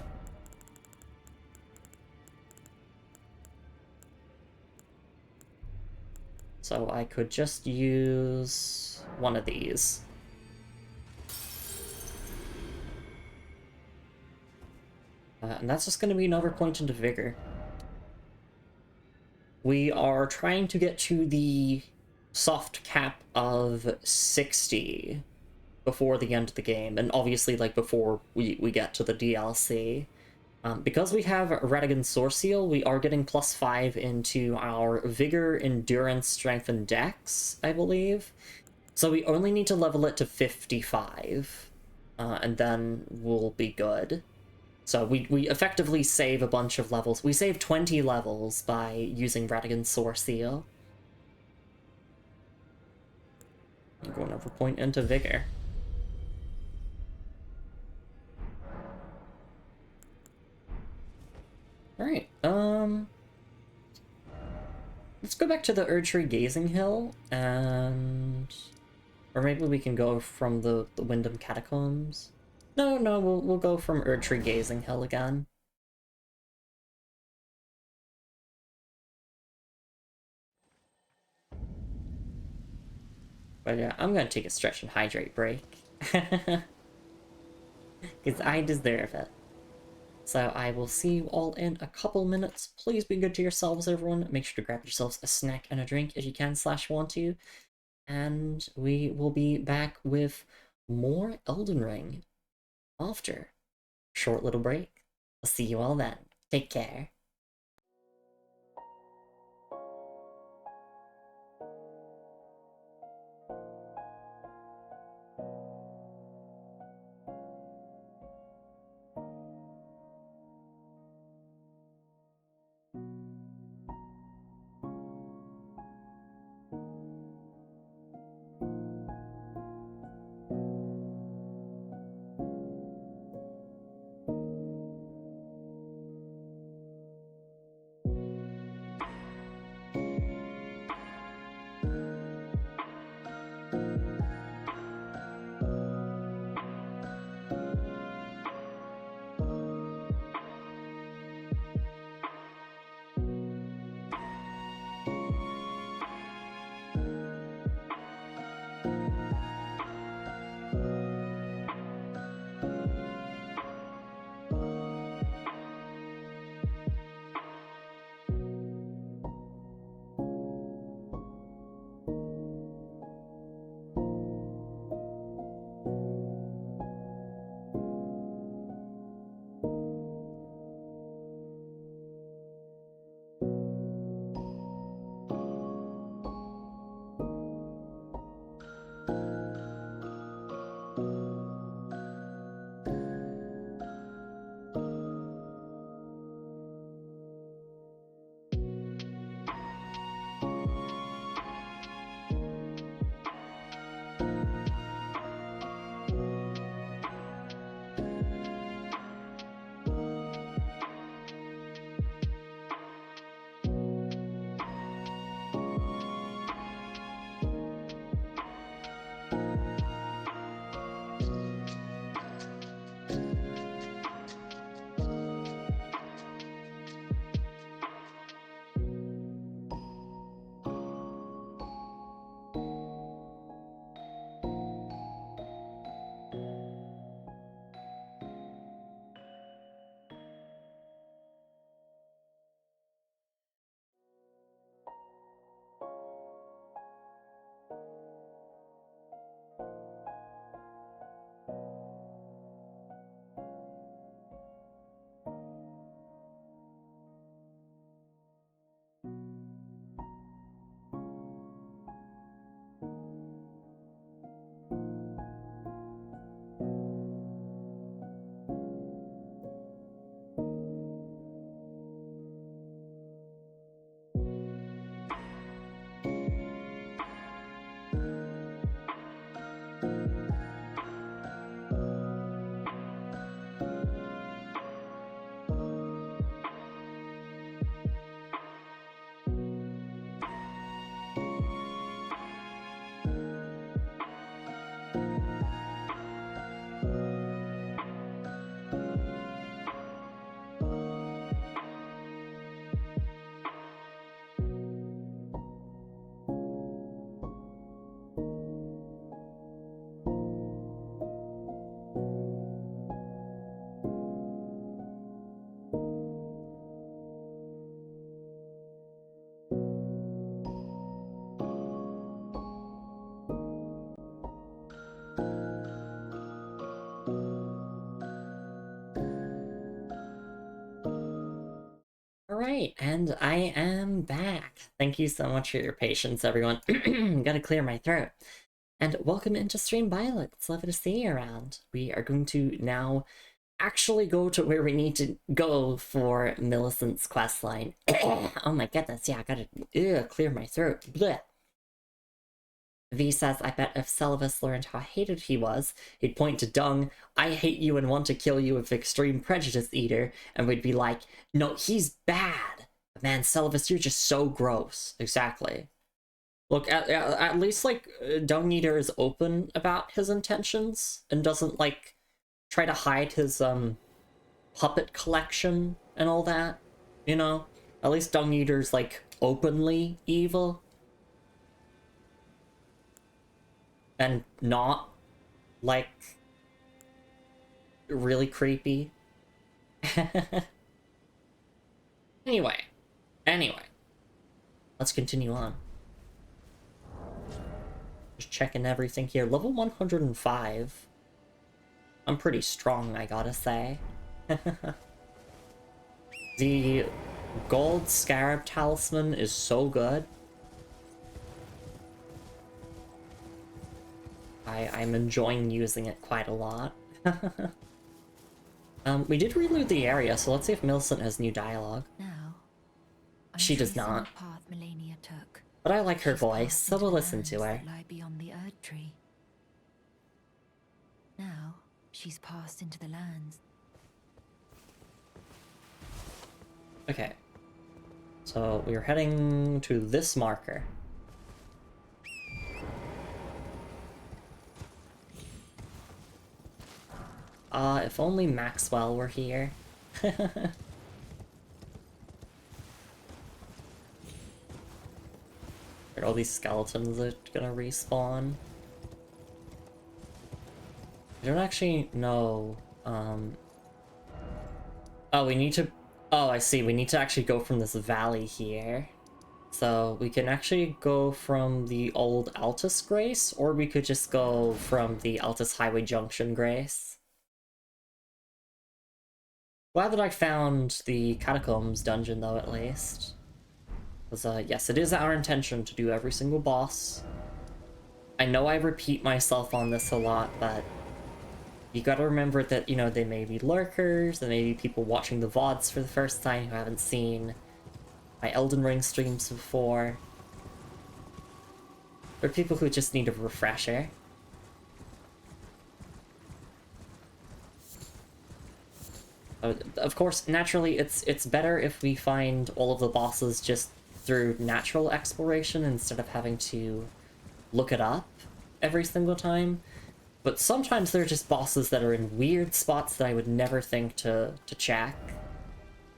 So I could just use one of these. And that's just going to be another point into Vigor. We are trying to get to the soft cap of 60 before the end of the game, and obviously, like, before we get to the DLC. Because we have Redigan Source Seal, we are getting +5 into our Vigor, Endurance, Strength, and Dex, I believe. So we only need to level it to 55, and then we'll be good. So we effectively save a bunch of levels. We save 20 levels by using Redigan Source Seal. I'm going over point into Vigor. Alright, let's go back to the Erdtree Gazing Hill, and... Or maybe we can go from the Wyndham Catacombs. No, we'll go from Erdtree Gazing Hill again. But yeah, I'm gonna take a stretch and hydrate break. Because I deserve it. So I will see you all in a couple minutes. Please be good to yourselves, everyone. Make sure to grab yourselves a snack and a drink if you can / want to. And we will be back with more Elden Ring after a short little break. I'll see you all then. Take care. Alright, and I am back. Thank you so much for your patience, everyone. Gotta clear my throat. And welcome into Stream Violet. It's lovely to see you around. We are going to now actually go to where we need to go for Millicent's questline. Oh my goodness, yeah, I gotta clear my throat. Blech. V says, I bet if Selvus learned how hated he was, he'd point to Dung, I hate you and want to kill you with extreme prejudice eater, and we'd be like, no, he's bad. But man, Selvus, you're just so gross. Exactly. Look, at least, like, Dung Eater is open about his intentions, and doesn't, like, try to hide his, puppet collection and all that, you know? At least Dung Eater's, like, openly evil. And not, like, really creepy. Anyway. Let's continue on. Just checking everything here. Level 105. I'm pretty strong, I gotta say. The gold scarab talisman is so good. I'm enjoying using it quite a lot. We did reload the area, so let's see if Millicent has new dialogue. Now, She does not. the path Melania took. But I like her She's voice, passed so into we'll the listen to lands her. that lie beyond the Erd Tree. Now, she's passed into the lands. Okay. So we're heading to this marker. If only Maxwell were here. Are all these skeletons that are gonna respawn? I don't actually know. Oh, we need to... Oh, I see. We need to actually go from this valley here. So we can actually go from the old Altus Grace, or we could just go from the Altus Highway Junction Grace. Glad that I found the Catacombs dungeon, though, at least. Because, yes, it is our intention to do every single boss. I know I repeat myself on this a lot, but you gotta remember that, you know, they may be lurkers, there may be people watching the VODs for the first time who haven't seen my Elden Ring streams before. There are people who just need a refresher. Of course, naturally, it's better if we find all of the bosses just through natural exploration instead of having to look it up every single time. But sometimes there are just bosses that are in weird spots that I would never think to check.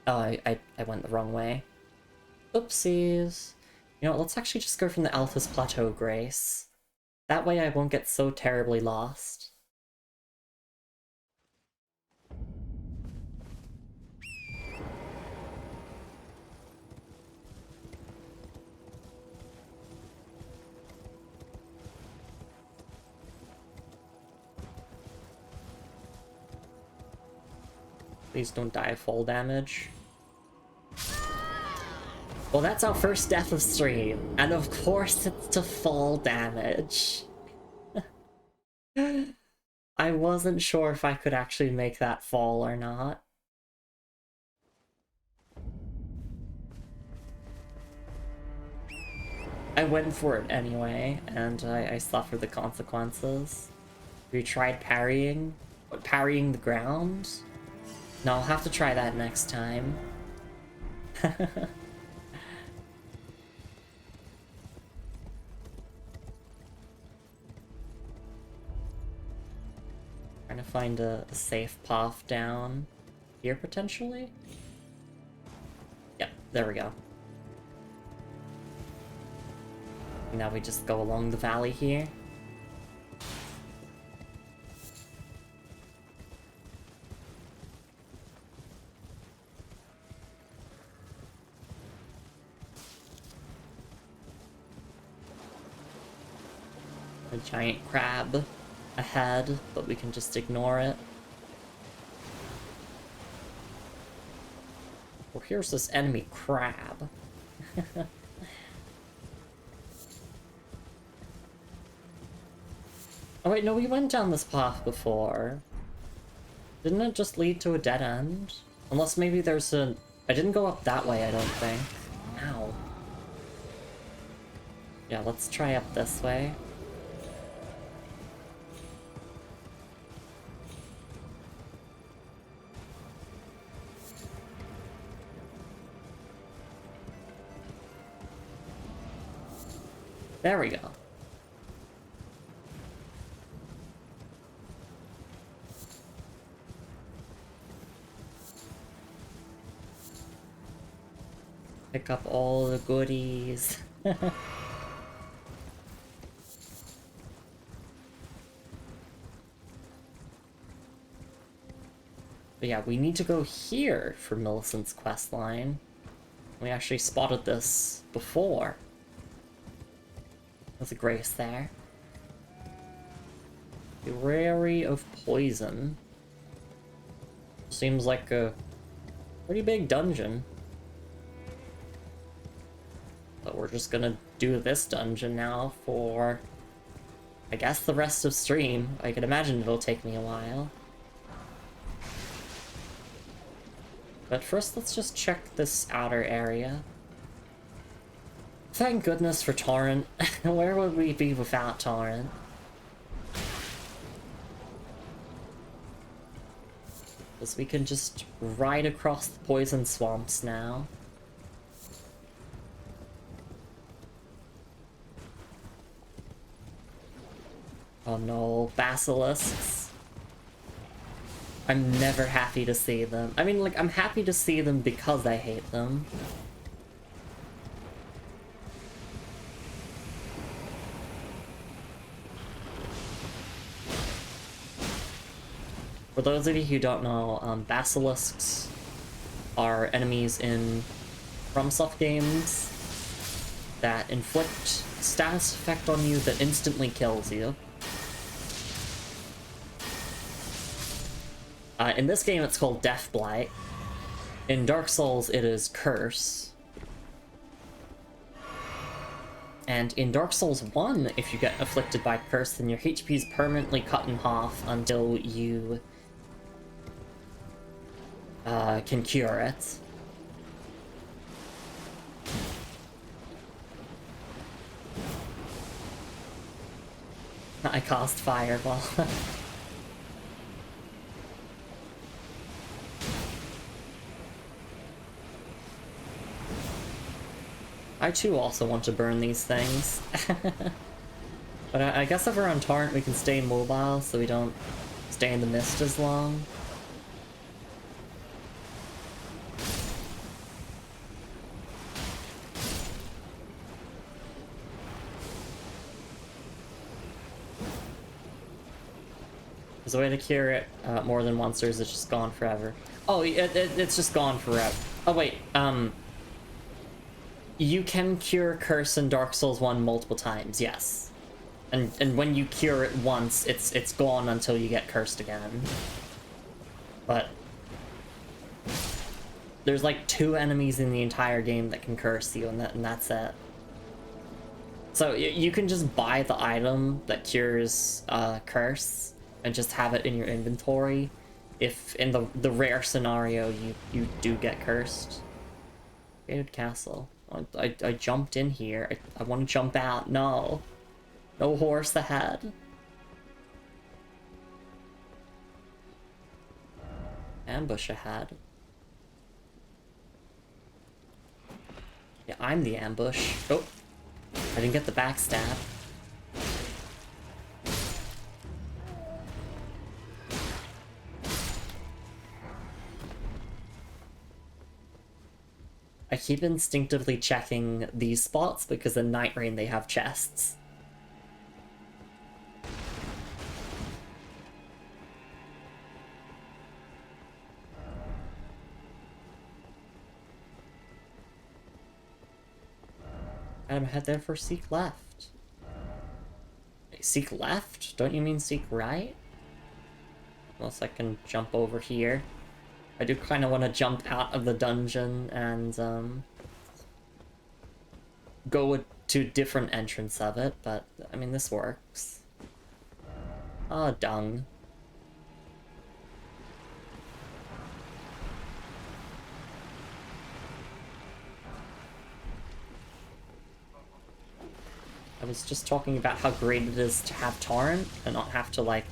Oh, I went the wrong way. Oopsies. You know what, let's actually just go from the Altus Plateau Grace. That way I won't get so terribly lost. Please don't die of fall damage. Well, that's our first death of stream, and of course it's to fall damage. I wasn't sure if I could actually make that fall or not. I went for it anyway, and I suffered the consequences. We tried parrying, but parrying the ground? No, I'll have to try that next time. Trying to find a safe path down here, potentially? Yep, there we go. Now we just go along the valley here. A giant crab ahead, but we can just ignore it. Well, here's this enemy crab. Oh wait, no, we went down this path before. Didn't it just lead to a dead end? Unless maybe there's a... I didn't go up that way, I don't think. Ow. Yeah, let's try up this way. There we go. Pick up all the goodies. But yeah, we need to go here for Millicent's questline. We actually spotted this before. There's a grace there. Be wary of poison. Seems like a pretty big dungeon. But we're just gonna do this dungeon now for, I guess, the rest of stream. I can imagine it'll take me a while. But first, let's just check this outer area. Thank goodness for Torrent. Where would we be without Torrent? Because we can just ride across the poison swamps now. Oh no, basilisks. I'm never happy to see them. I mean, like, I'm happy to see them because I hate them. For those of you who don't know, basilisks are enemies in FromSoft games that inflict status effect on you that instantly kills you. In this game, it's called Death Blight. In Dark Souls, it is Curse. And in Dark Souls 1, if you get afflicted by Curse, then your HP is permanently cut in half until you can cure it. I cast Fireball. I too also want to burn these things. But I guess if we're on Torrent, we can stay mobile so we don't stay in the mist as long. There's a way to cure it more than once, or is it just gone forever? Oh, it's just gone forever. Oh wait, you can cure Curse in Dark Souls 1 multiple times, yes. And when you cure it once, it's gone until you get cursed again. But there's like 2 enemies in the entire game that can curse you, and that's it. So you can just buy the item that cures Curse and just have it in your inventory if in the rare scenario you do get cursed. Created castle. I jumped in here. I want to jump out. No. No horse ahead. Ambush ahead. Yeah, I'm the ambush. Oh. I didn't get the backstab. I keep instinctively checking these spots because in Night Rain they have chests. I'm head there for seek left. Wait, seek left? Don't you mean seek right? Unless I can jump over here. I do kind of want to jump out of the dungeon and go to a different entrance of it, but I mean, this works. Ah, dung. I was just talking about how great it is to have Torrent and not have to, like,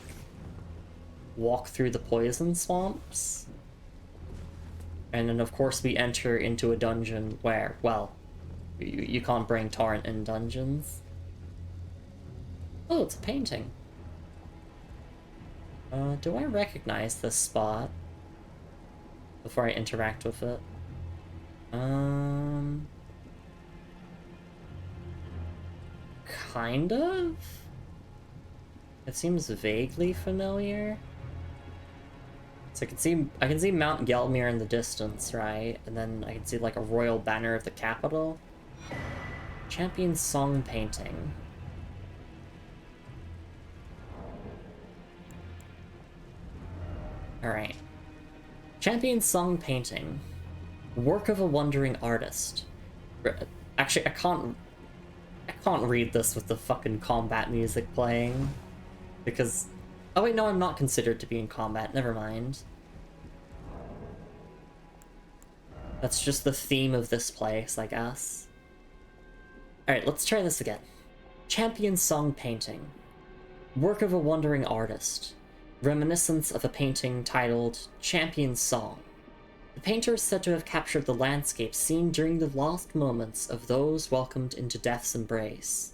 walk through the poison swamps. And then, of course, we enter into a dungeon where, well, you can't bring Torrent in dungeons. Oh, it's a painting. Do I recognize this spot before I interact with it? Kind of? It seems vaguely familiar. So I can see Mount Gelmir in the distance, right? And then I can see like a royal banner of the capital. Champion Song painting. Alright. Champion Song painting. Work of a wandering artist. Actually, I can't read this with the fucking combat music playing. Because... Oh wait, no, I'm not considered to be in combat. Never mind. That's just the theme of this place, I guess. Alright, let's try this again. Champion Song painting. Work of a wandering artist. Reminiscence of a painting titled Champion Song. The painter is said to have captured the landscape seen during the last moments of those welcomed into death's embrace.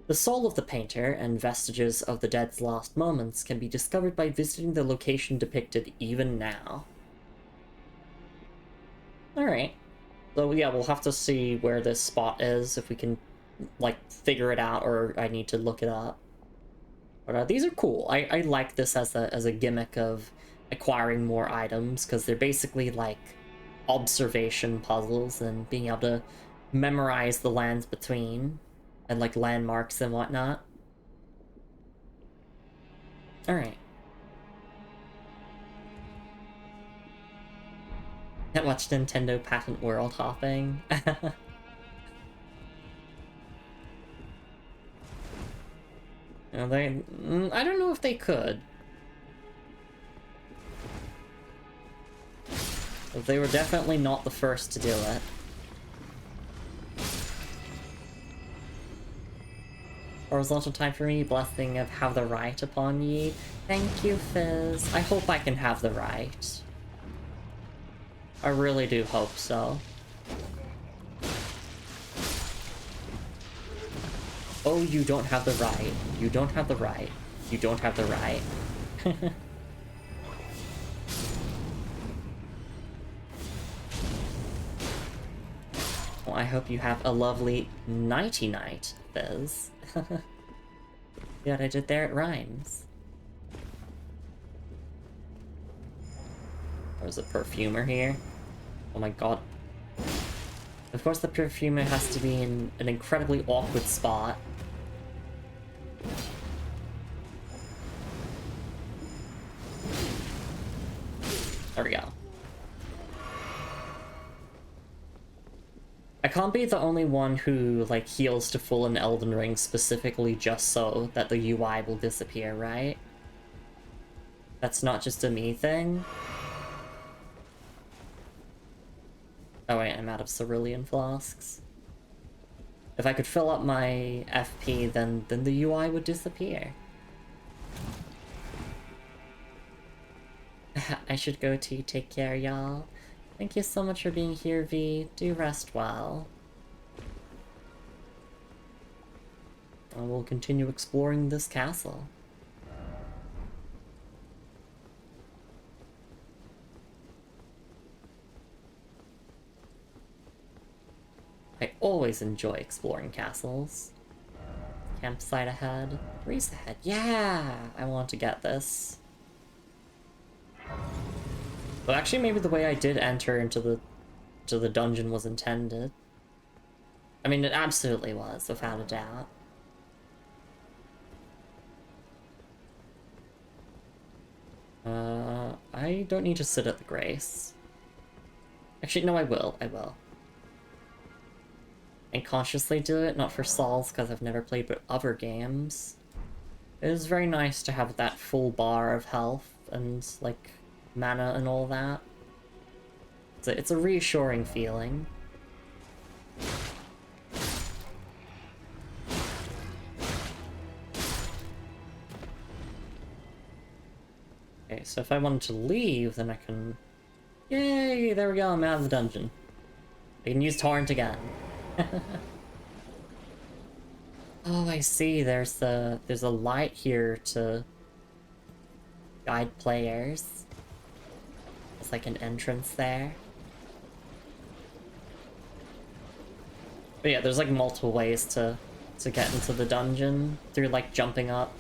The soul of the painter and vestiges of the dead's last moments can be discovered by visiting the location depicted even now. Alright. So yeah, we'll have to see where this spot is, if we can, like, figure it out, or I need to look it up. But these are cool. I like this as a gimmick of acquiring more items, because they're basically like observation puzzles and being able to memorize the lands between and like landmarks and whatnot. Alright. Can't watch Nintendo patent world hopping. You know, I don't know if they could. But they were definitely not the first to do it. Horizontal time for me, blessing of have the right upon ye. Thank you, Fizz. I hope I can have the right. I really do hope so. Oh, you don't have the right. You don't have the right. You don't have the right. Well, I hope you have a lovely nighty-night, Fizz. See what I did there? It rhymes. There's a perfumer here. Oh my god. Of course the perfumer has to be in an incredibly awkward spot. There we go. I can't be the only one who, like, heals to full in Elden Ring specifically just so that the UI will disappear, right? That's not just a me thing. Oh wait, I'm out of cerulean flasks. If I could fill up my FP, then the UI would disappear. I should go to take care, y'all. Thank you so much for being here, V. Do rest well. And we'll continue exploring this castle. I always enjoy exploring castles. Campsite ahead. Race ahead. Yeah! I want to get this. But actually, maybe the way I did enter into the dungeon was intended. I mean, it absolutely was, without a doubt. I don't need to sit at the Grace. Actually, no, I will. And consciously do it, not for Souls, because I've never played with other games. It is very nice to have that full bar of health and, like, mana and all that. It's a reassuring feeling. Okay, so if I wanted to leave, then I can... Yay! There we go, I'm out of the dungeon. I can use Torrent again. Oh, I see, there's a light here to guide players. It's like an entrance there. But yeah, there's like multiple ways to get into the dungeon through like jumping up.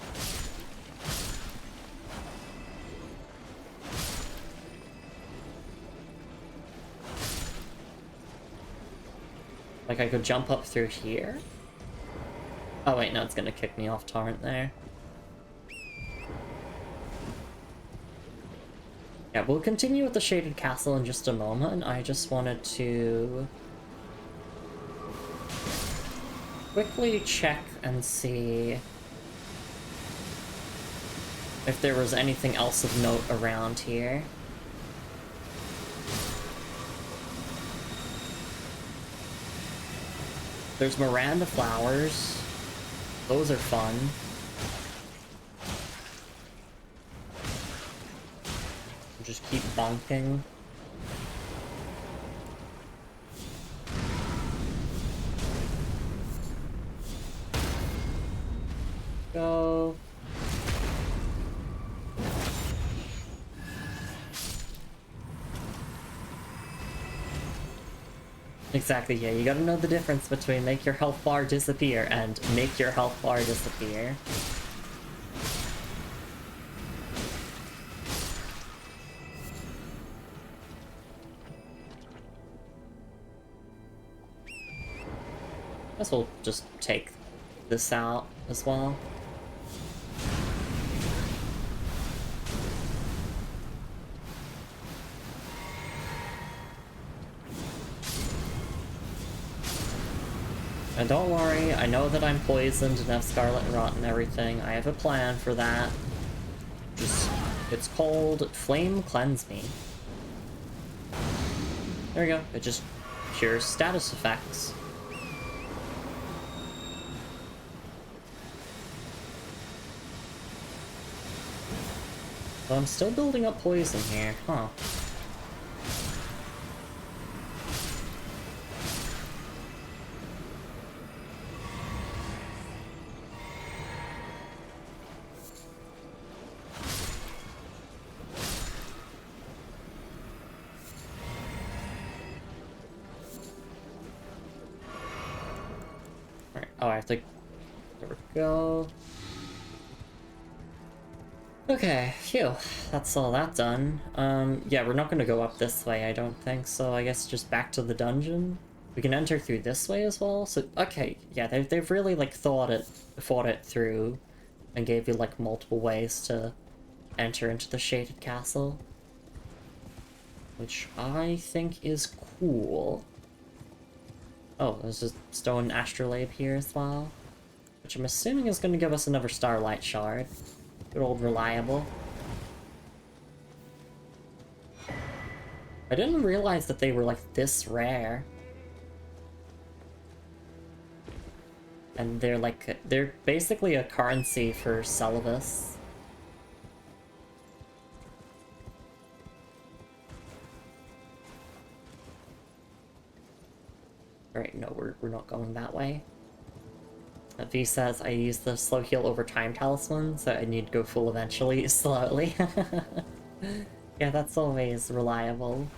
Like I could jump up through here? Oh wait, no, it's gonna kick me off Torrent there. Yeah, we'll continue with the Shaded Castle in just a moment. I just wanted to quickly check and see if there was anything else of note around here. There's Miranda flowers. Those are fun. Just keep bonking. Go. Exactly, yeah, you gotta know the difference between make your health bar disappear and make your health bar disappear. Guess we'll just take this out as well. And don't worry, I know that I'm poisoned and have scarlet rot and everything. I have a plan for that. It's called Flame Cleanse Me. There we go. It just cures status effects. So I'm still building up poison here, huh? Alright, oh, I have to... There we go. Okay, phew, that's all that done. Yeah, we're not gonna go up this way, I don't think, so I guess just back to the dungeon. We can enter through this way as well, so, okay, yeah, they've really, like, thought it through, and gave you, like, multiple ways to enter into the Shaded Castle. Which I think is cool. Oh, there's a stone astrolabe here as well, which I'm assuming is gonna give us another Starlight Shard. Good old reliable. I didn't realize that they were like this rare. And they're basically a currency for Celivis. Alright, no, we're not going that way. V says, I use the slow heal over time talisman, so I need to go full eventually, slowly. Yeah, that's always reliable.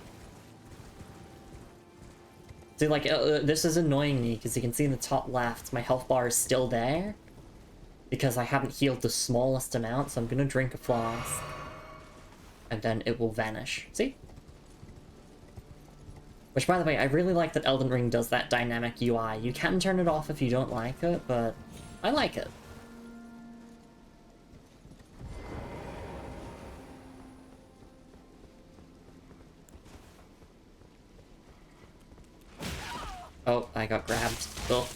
See, like, this is annoying me, because you can see in the top left, my health bar is still there. Because I haven't healed the smallest amount, so I'm gonna drink a flask. And then it will vanish. See? Which, by the way, I really like that Elden Ring does that dynamic UI. You can turn it off if you don't like it, but I like it. Oh, I got grabbed. Oh.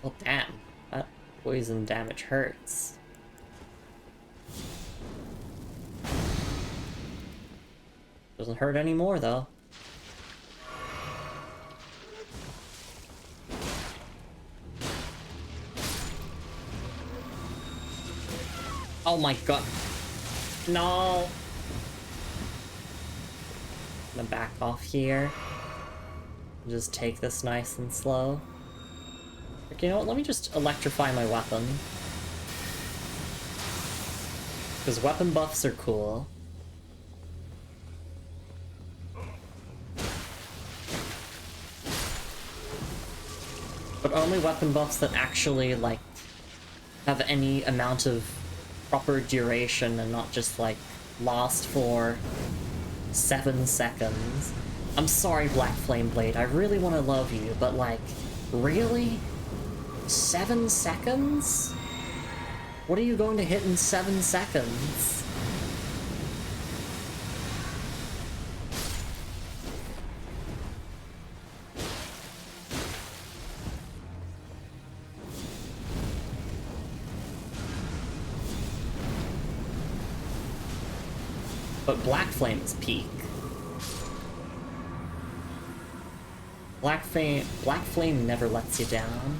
Well, damn. That poison damage hurts. Doesn't hurt anymore, though. Oh my god. No! I'm gonna back off here. Just take this nice and slow. Okay, you know what? Let me just electrify my weapon. Because weapon buffs are cool. But only weapon buffs that actually, like, have any amount of proper duration and not just, like, last for 7 seconds. I'm sorry, Black Flame Blade, I really want to love you, but, like, really? 7 seconds? What are you going to hit in 7 seconds? But Black Flame is peak. Black Flame never lets you down.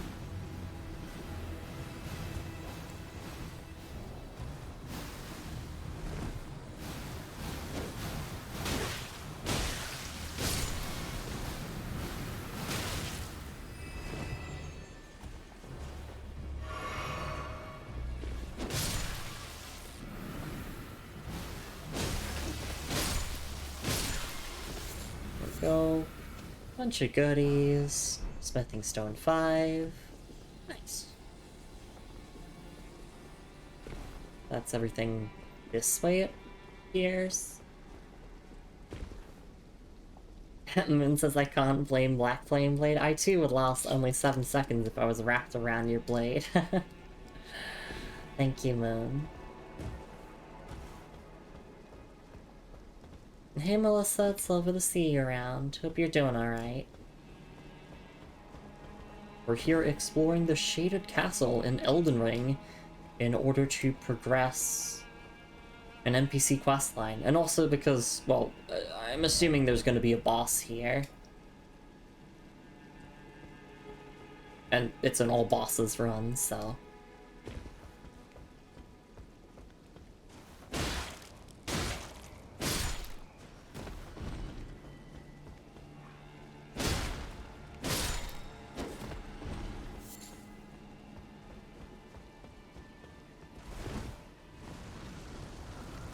Go. Bunch of goodies. Smithing Stone 5. Nice. That's everything this way it appears. Moon says I can't blame Black Flame Blade. I too would last only 7 seconds if I was wrapped around your blade. Thank you, Moon. Hey Melissa, it's lovely to see you around. Hope you're doing alright. We're here exploring the Shaded Castle in Elden Ring in order to progress an NPC questline. And also because, well, I'm assuming there's going to be a boss here. And it's an all bosses run, so...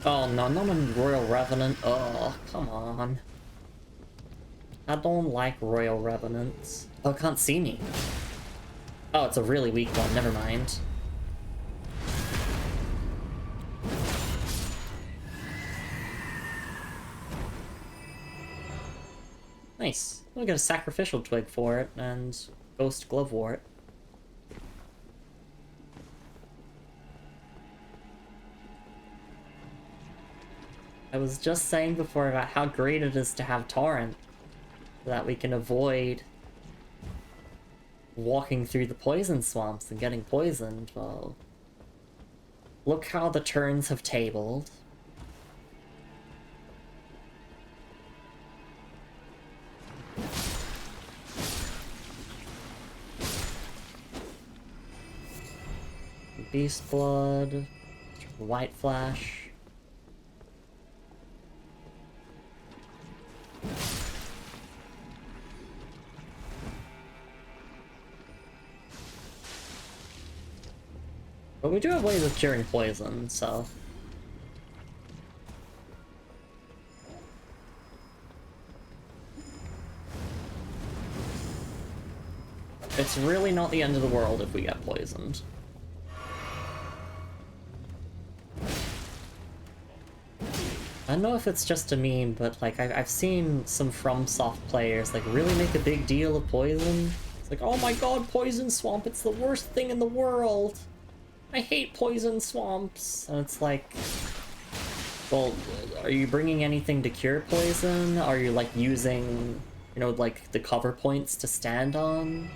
Oh no, not a Royal Revenant. Oh, come on. I don't like Royal Revenants. Oh, it can't see me. Oh, it's a really weak one, never mind. Nice. We'll get a Sacrificial Twig for it, and Ghost Glovewort. I was just saying before about how great it is to have Torrent, so that we can avoid walking through the poison swamps and getting poisoned. Well, look how the turns have tabled. Beast Blood, White Flash. But we do have ways of curing poison, so... It's really not the end of the world if we get poisoned. I don't know if it's just a meme, but like I've seen some FromSoft players like really make a big deal of poison. It's like, oh my god, poison swamp, it's the worst thing in the world. I hate poison swamps. And it's like, well, are you bringing anything to cure poison? Are you like using, you know, like the cover points to stand on?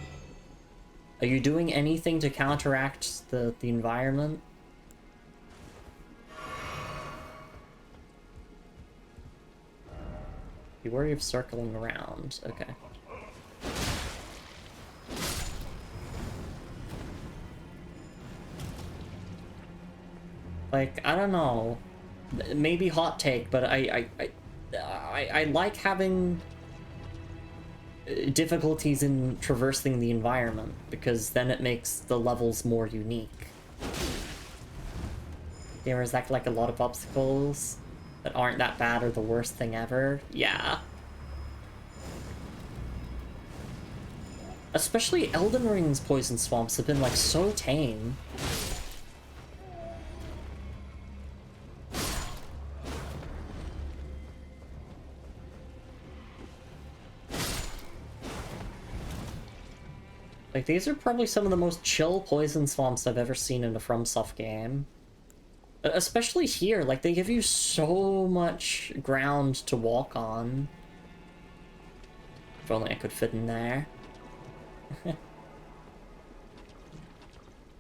Are you doing anything to counteract the environment? Be wary of circling around. Okay. Like, I don't know. Maybe hot take, but I like having difficulties in traversing the environment, because then it makes the levels more unique. Gamers act like a lot of obstacles that aren't that bad or the worst thing ever. Yeah. Especially Elden Ring's poison swamps have been like so tame. Like, these are probably some of the most chill poison swamps I've ever seen in a FromSoft game. Especially here, like, they give you so much ground to walk on. If only I could fit in there.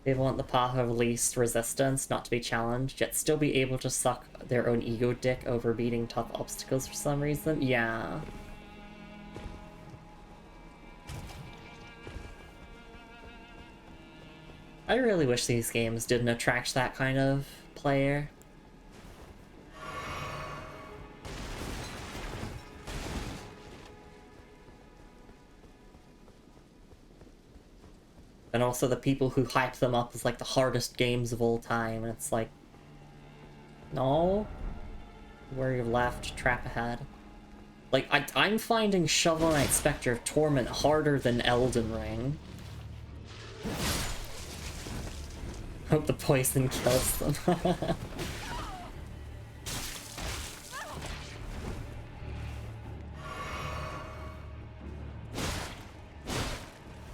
They want the path of least resistance, not to be challenged, yet still be able to suck their own ego dick over beating tough obstacles for some reason. Yeah. I really wish these games didn't attract that kind of player. And also the people who hype them up as like the hardest games of all time, and it's like, no, where you've left, trap ahead. Like, I'm finding Shovel Knight Spectre of Torment harder than Elden Ring. Hope the poison kills them.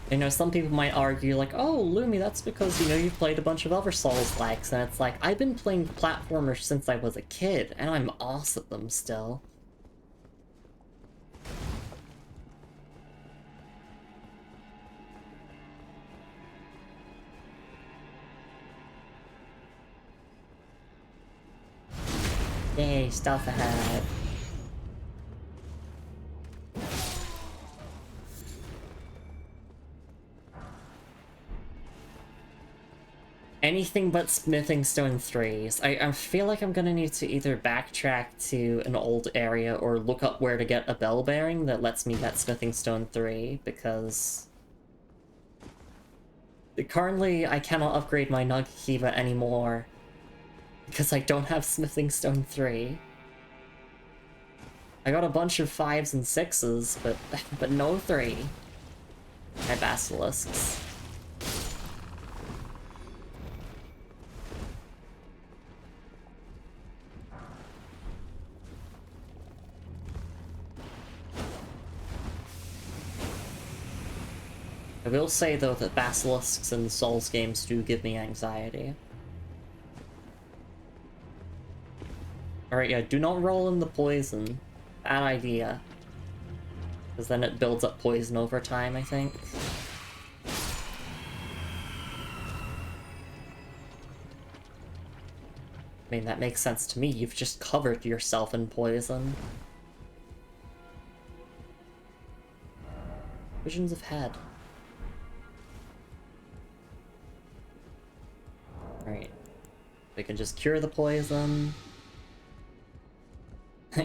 You know, some people might argue, like, oh, Lumi, that's because, you know, you've played a bunch of other Souls-likes, and it's like, I've been playing platformers since I was a kid, and I'm awesome at them still. Yay, stealth ahead. Anything but Smithing Stone 3s. I feel like I'm gonna need to either backtrack to an old area or look up where to get a bell bearing that lets me get Smithing Stone 3, because currently I cannot upgrade my Nagakiba anymore because I don't have Smithing Stone 3. I got a bunch of 5s and 6s, but no 3. My basilisks. I will say, though, that basilisks in Souls games do give me anxiety. Alright, yeah, do not roll in the poison. Bad idea. Because then it builds up poison over time, I think. I mean, that makes sense to me. You've just covered yourself in poison. Visions of Head. Right. We can just cure the poison.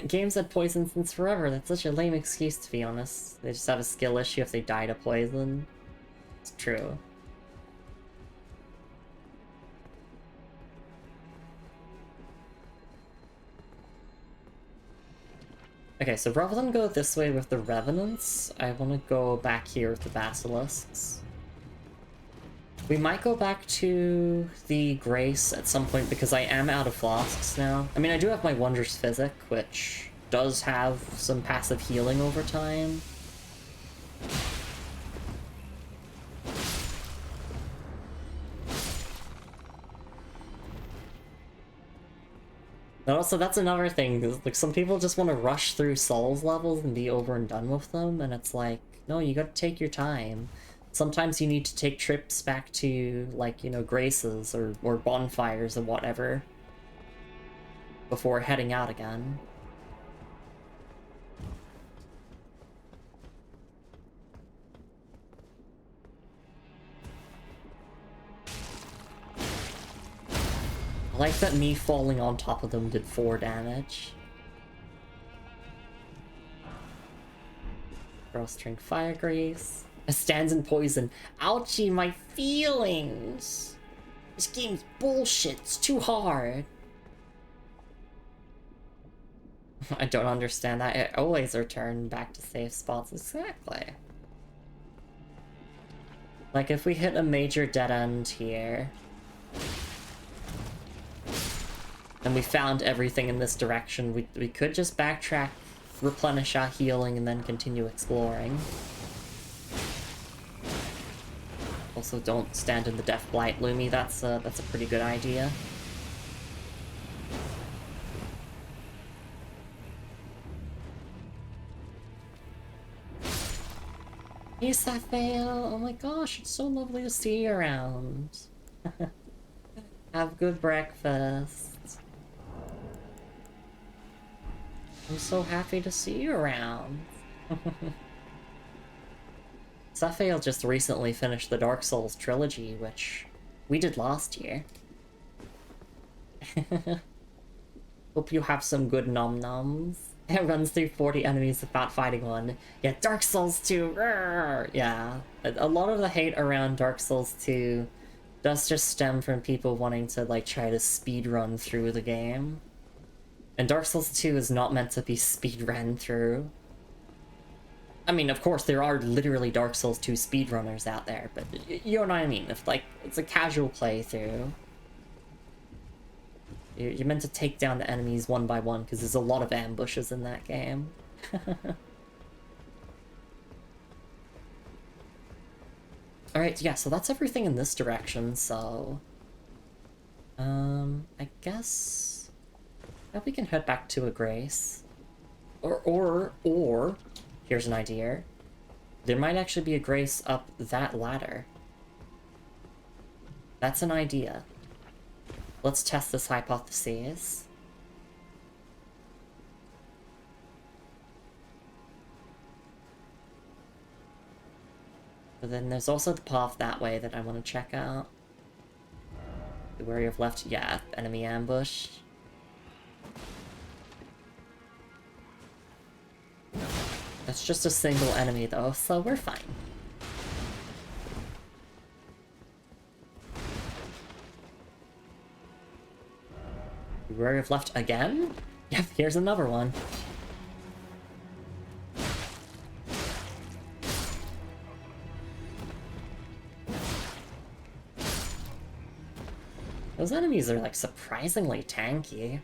Games had poison since forever. That's such a lame excuse, to be honest. They just have a skill issue if they die to poison. It's true. Okay, so rather than go this way with the Revenants, I want to go back here with the Basilisks. We might go back to the Grace at some point because I am out of flasks now. I mean, I do have my Wondrous Physic, which does have some passive healing over time. And also, that's another thing, is, like, some people just want to rush through Souls levels and be over and done with them, and it's like, no, you gotta take your time. Sometimes you need to take trips back to, like, you know, Graces or bonfires or whatever before heading out again. I like that me falling on top of them did 4 damage. Drawstring Fire Grace. Stands in poison. Ouchie, my feelings! This game's bullshit. It's too hard. I don't understand that. I always return back to safe spots. Exactly. Like, if we hit a major dead end here, and we found everything in this direction, we could just backtrack, replenish our healing, and then continue exploring. Also, don't stand in the Death Blight, Lumi. That's a pretty good idea. Hey, Sapphale! Oh my gosh, it's so lovely to see you around. Have good breakfast. I'm so happy to see you around. Sapphale just recently finished the Dark Souls trilogy, which we did last year. Hope you have some good nom-noms. It runs through 40 enemies without fighting one. Yeah, Dark Souls 2! Rrr! Yeah, a lot of the hate around Dark Souls 2 does just stem from people wanting to, like, try to speedrun through the game. And Dark Souls 2 is not meant to be speedrun through. I mean, of course, there are literally Dark Souls 2 speedrunners out there, but you know what I mean? If, like, it's a casual playthrough. You're meant to take down the enemies one by one, because there's a lot of ambushes in that game. Alright, yeah, so that's everything in this direction, so... I guess... yeah, we can head back to a Grace. Or... here's an idea. There might actually be a Grace up that ladder. That's an idea. Let's test this hypothesis. But then there's also the path that way that I want to check out. Be wary of left. Yeah, enemy ambush. That's just a single enemy though, so we're fine. Be wary of left again? Yep, here's another one. Those enemies are, like, surprisingly tanky.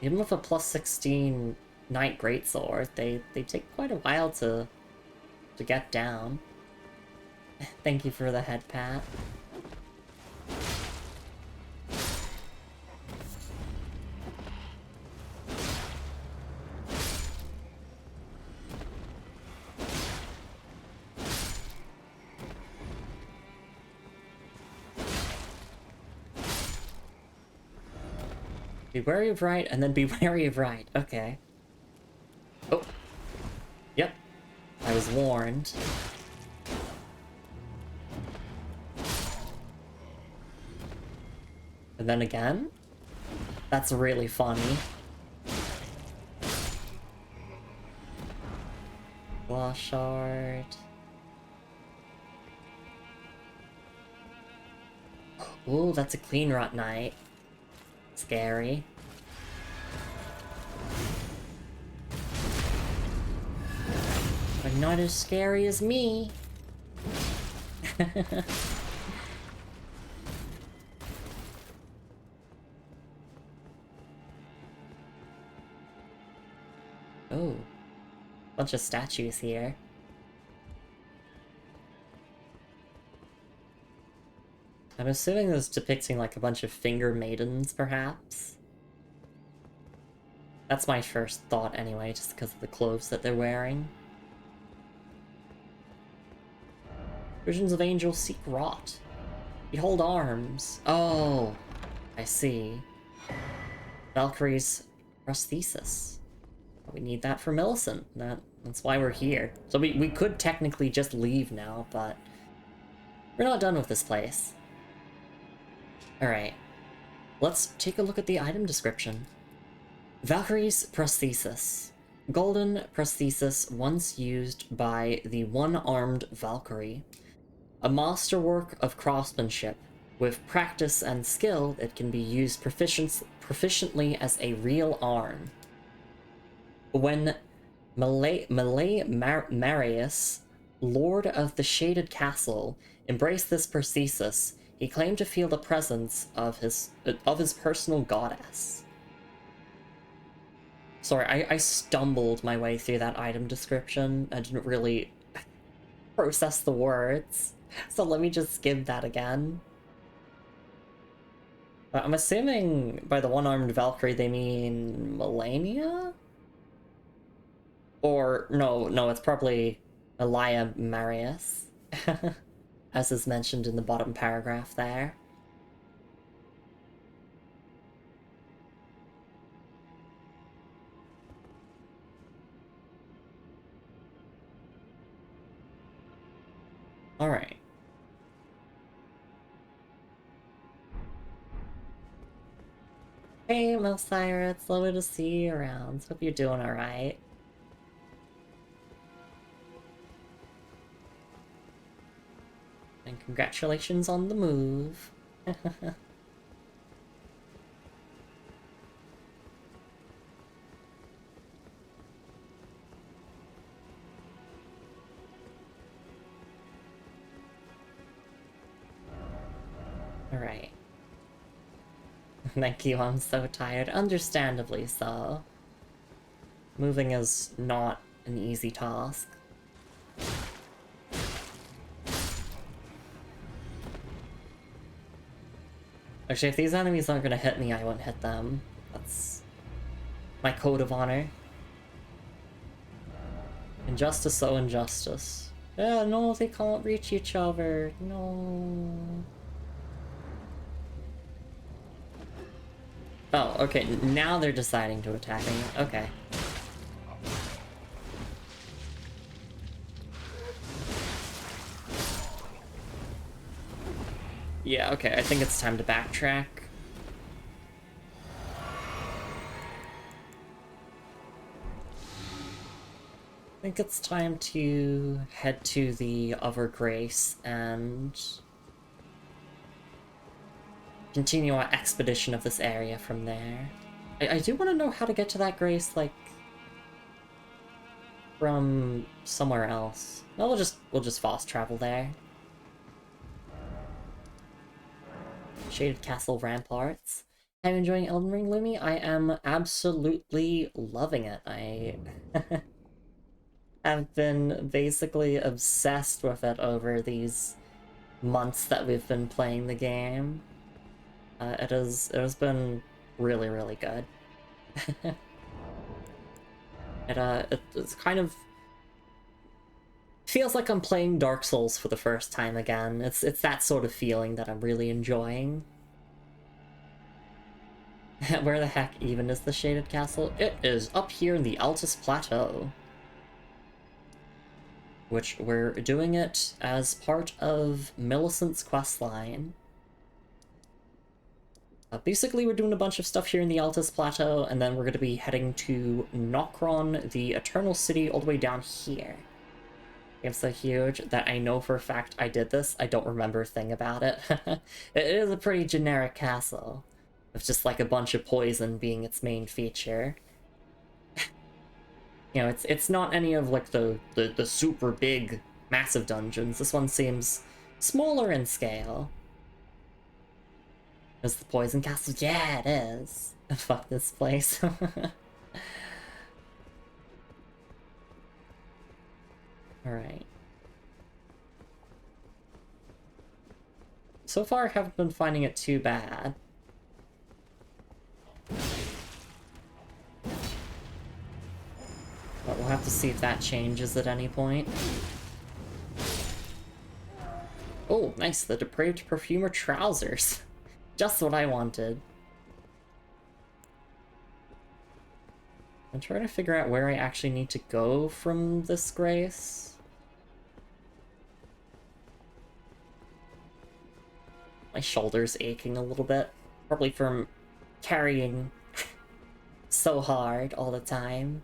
Even with a plus 16 Knight Greatsword, they take quite a while to get down. Thank you for the head pat. Be wary of right, and then be wary of right. Okay. Oh. Yep. I was warned. And then again? That's really funny. Glass shard. Ooh, that's a clean rot knight. Scary. But not as scary as me. Oh, bunch of statues here. I'm assuming this is depicting like a bunch of finger maidens, perhaps? That's my first thought anyway, just because of the clothes that they're wearing. Visions of angels seek rot. Behold arms. Oh, I see. Valkyrie's prosthesis. We need that for Millicent. That's why we're here. So we could technically just leave now, but we're not done with this place. Alright. Let's take a look at the item description. Valkyrie's prosthesis. Golden prosthesis once used by the one-armed Valkyrie. A masterwork of craftsmanship. With practice and skill, it can be used proficiently as a real arm. When Marius, Lord of the Shaded Castle, embraced this prosthesis, he claimed to feel the presence of his personal goddess. Sorry, I stumbled my way through that item description. I didn't really process the words, so let me just skim that again. I'm assuming by the one-armed Valkyrie they mean Melania? Or, no, it's probably Elia Marius, as is mentioned in the bottom paragraph there. Alright. Hey, Melsira, it's lovely to see you around. Hope you're doing alright. And congratulations on the move. Alright. Thank you, I'm so tired. Understandably so. Moving is not an easy task. Actually, if these enemies aren't gonna hit me, I won't hit them. That's my code of honor. Injustice, so injustice. Yeah, no, they can't reach each other. No. Oh, okay, now they're deciding to attack me. Okay. Yeah, okay, I think it's time to backtrack. I think it's time to head to the Other Grace and continue our expedition of this area from there. I do want to know how to get to that Grace, like, from somewhere else. No, we'll just fast travel there. Shaded Castle Ramparts. I'm enjoying Elden Ring, Lumi. I am absolutely loving it. I have been basically obsessed with it over these months that we've been playing the game. It has been really, really good. It's kind of feels like I'm playing Dark Souls for the first time again. It's that sort of feeling that I'm really enjoying. Where the heck even is the Shaded Castle? It is up here in the Altus Plateau. Which we're doing it as part of Millicent's questline. Basically, we're doing a bunch of stuff here in the Altus Plateau, and then we're going to be heading to Nokron, the Eternal City, all the way down here. It's so huge that I know for a fact I did this. I don't remember a thing about it. It is a pretty generic castle, with just like a bunch of poison being its main feature. You know, it's not any of like the super big, massive dungeons. This one seems smaller in scale. Is the Poison Castle? Yeah, it is. Fuck this place. Alright. So far, I haven't been finding it too bad. But we'll have to see if that changes at any point. Oh, nice, the Depraved Perfumer trousers. Just what I wanted. I'm trying to figure out where I actually need to go from this grace. My shoulder's aching a little bit. Probably from carrying so hard all the time.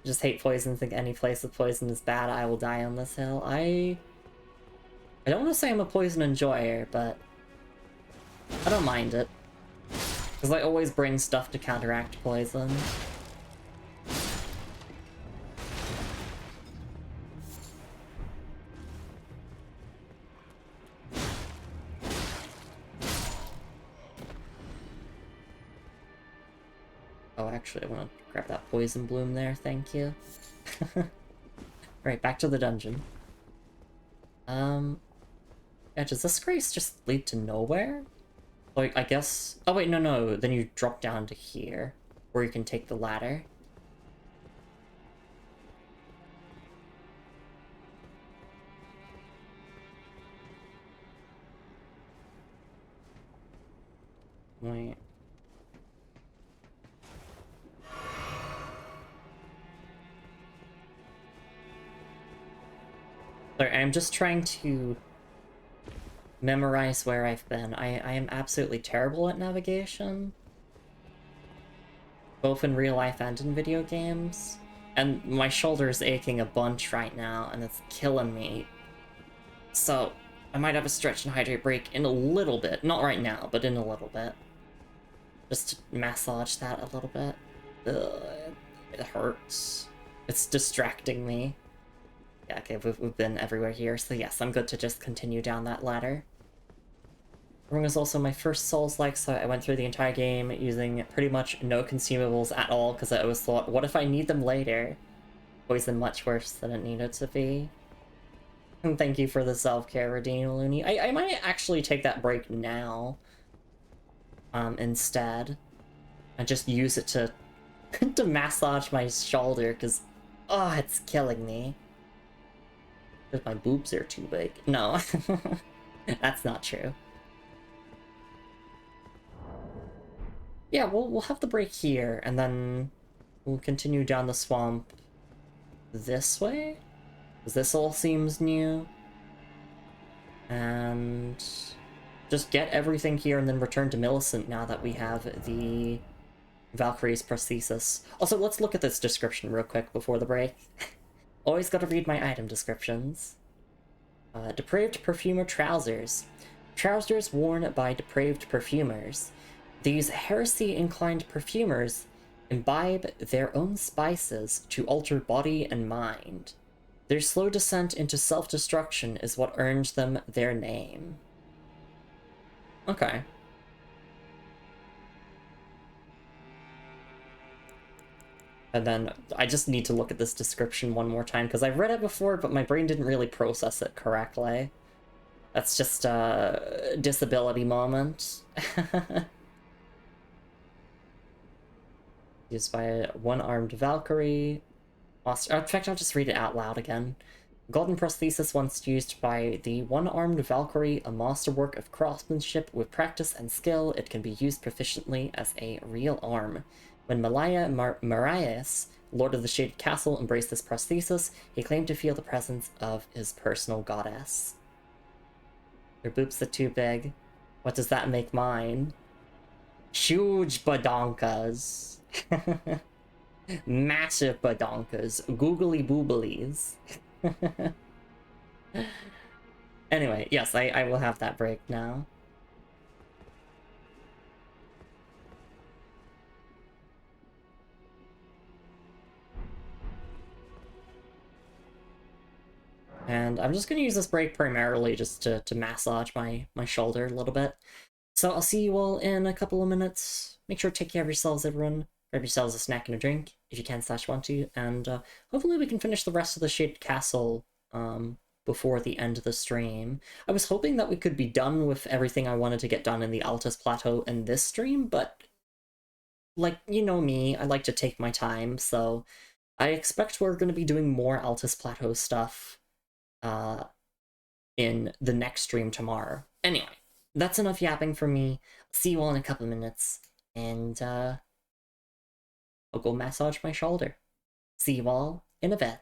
Just hate poison, think any place with poison is bad. I will die on this hill. I don't want to say I'm a poison enjoyer, but I don't mind it. Because I always bring stuff to counteract poison. Oh, actually, I want to grab that poison bloom there, thank you. Right, back to the dungeon. Yeah, does this grace just lead to nowhere? Like, I guess... Oh wait, no, then you drop down to here, where you can take the ladder. Wait. Sorry, I'm just trying to memorize where I've been. I am absolutely terrible at navigation. Both in real life and in video games. And my shoulder's aching a bunch right now, and it's killing me. So, I might have a stretch and hydrate break in a little bit. Not right now, but in a little bit. Just to massage that a little bit. Ugh, it hurts. It's distracting me. Yeah, okay, we've been everywhere here, so yes, I'm good to just continue down that ladder. Rung is also my first Souls-like, so I went through the entire game using pretty much no consumables at all, because I always thought, what if I need them later? Poison much worse than it needed to be. And thank you for the self-care, Radina Looney. I might actually take that break now. Instead. And just use it to, to massage my shoulder, because, oh, it's killing me. Because my boobs are too big. No. That's not true. Yeah, we'll have the break here, and then we'll continue down the swamp this way? Because this all seems new. And just get everything here and then return to Millicent now that we have the Valkyrie's prosthesis. Also, let's look at this description real quick before the break. Always gotta read my item descriptions. Depraved Perfumer Trousers. Trousers worn by depraved perfumers. These heresy-inclined perfumers imbibe their own spices to alter body and mind. Their slow descent into self-destruction is what earned them their name. Okay. And then I just need to look at this description one more time, because I've read it before, but my brain didn't really process it correctly. That's just a disability moment. Used by a one-armed Valkyrie. In fact, I'll just read it out loud again. Golden prosthesis once used by the one-armed Valkyrie, a masterwork of craftsmanship with practice and skill, it can be used proficiently as a real arm. When Malaya Marias, Lord of the Shaded Castle, embraced this prosthesis, he claimed to feel the presence of his personal goddess. Your boobs are too big. What does that make mine? Huge badonkas. Massive badonkas. Googly booblies. Anyway, yes, I will have that break now. And I'm just going to use this break primarily just to massage my shoulder a little bit. So I'll see you all in a couple of minutes. Make sure to take care of yourselves, everyone. Grab yourselves a snack and a drink, if you can / want to. And hopefully we can finish the rest of the Shaded Castle before the end of the stream. I was hoping that we could be done with everything I wanted to get done in the Altus Plateau in this stream, but like, you know me, I like to take my time, so I expect we're going to be doing more Altus Plateau stuff in the next stream tomorrow. Anyway, that's enough yapping for me. See you all in a couple of minutes, and I'll go massage my shoulder. See you all in a bit.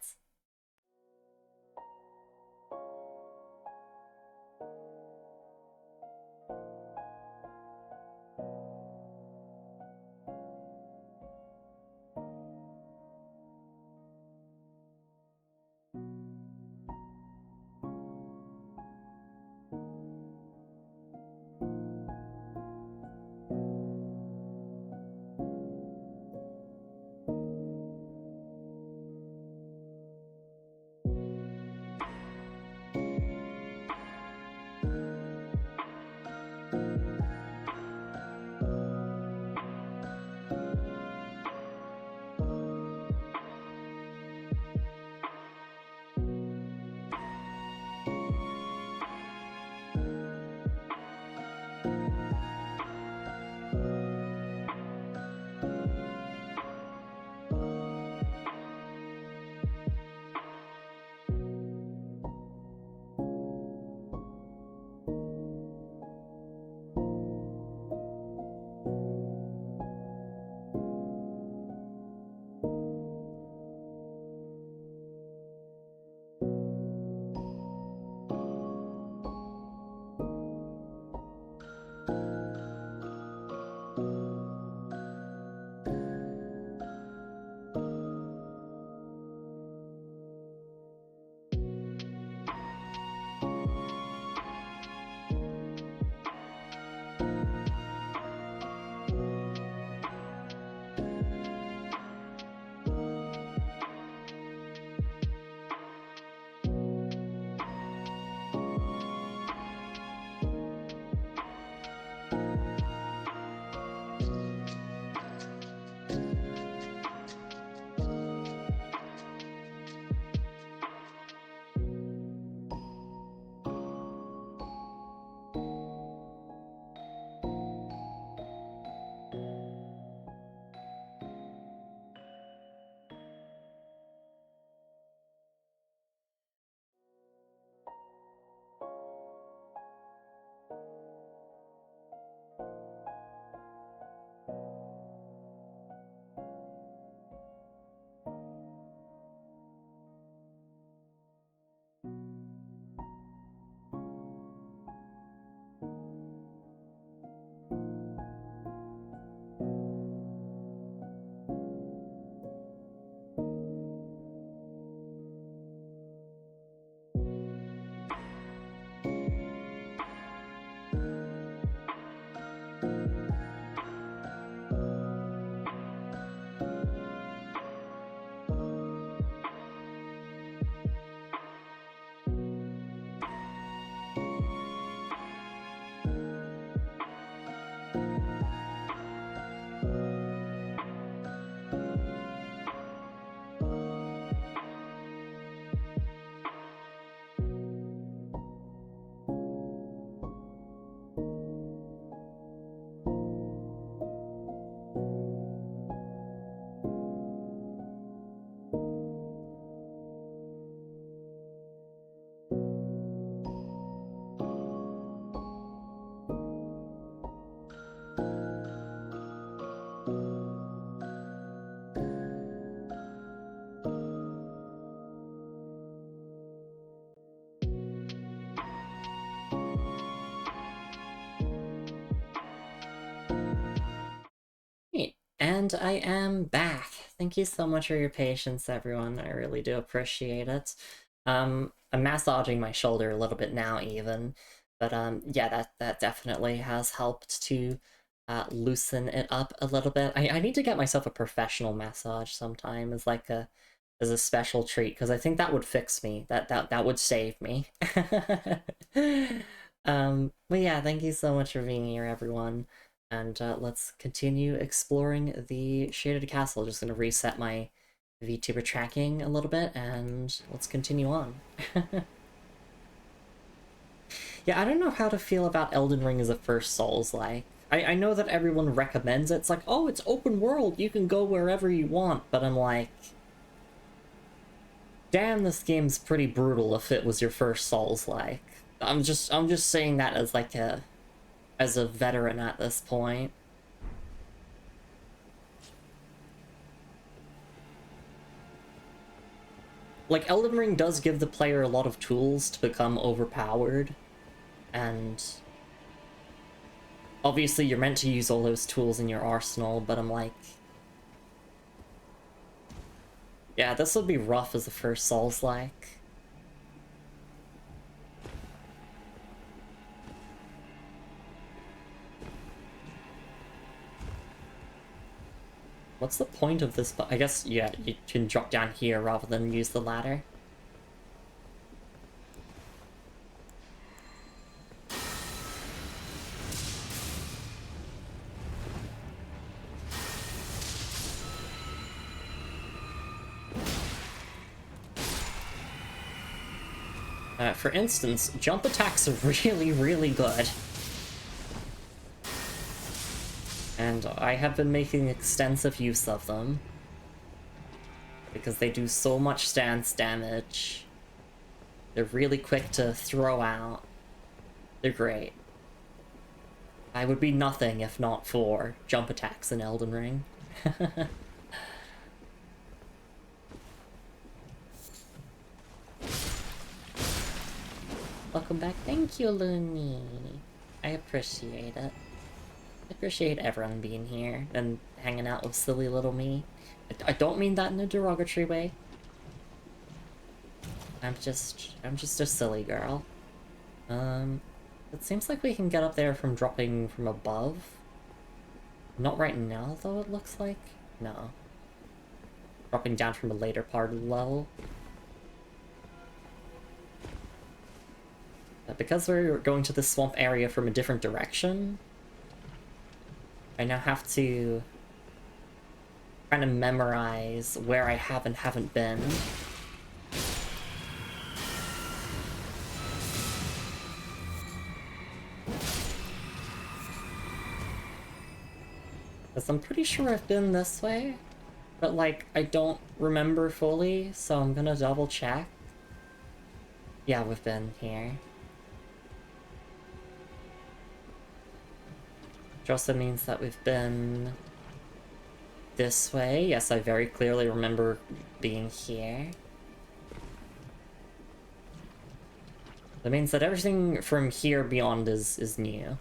And I am back. Thank you so much for your patience, everyone. I really do appreciate it. I'm massaging my shoulder a little bit now, even. But yeah, that definitely has helped to loosen it up a little bit. I need to get myself a professional massage sometime as like a as a special treat, because I think that would fix me. That would save me. But yeah, thank you so much for being here, everyone. And let's continue exploring the Shaded Castle. Just gonna reset my VTuber tracking a little bit, and let's continue on. Yeah, I don't know how to feel about Elden Ring as a first Souls-like. I know that everyone recommends it. It's like, oh, it's open world, you can go wherever you want, but I'm like... damn, this game's pretty brutal if it was your first Souls-like. I'm just saying that as like as a veteran at this point. Like, Elden Ring does give the player a lot of tools to become overpowered, and obviously you're meant to use all those tools in your arsenal, but I'm like... yeah, this would be rough as the first Souls-like. What's the point of this? I guess, yeah, you can drop down here rather than use the ladder. For instance, jump attacks are really, really good. And I have been making extensive use of them, because they do so much stance damage. They're really quick to throw out. They're great. I would be nothing if not for jump attacks in Elden Ring. Welcome back. Thank you, Lumi. I appreciate it. I appreciate everyone being here and hanging out with silly little me. I don't mean that in a derogatory way. I'm just a silly girl. It seems like we can get up there from dropping from above. Not right now, though, it looks like. No. Dropping down from a later part of the level. But because we're going to the swamp area from a different direction, I now have to kind of memorize where I have and haven't been. Because I'm pretty sure I've been this way, but like, I don't remember fully, so I'm gonna double check. Yeah, we've been here. Which also means that we've been this way. Yes, I very clearly remember being here. That means that everything from here beyond is new.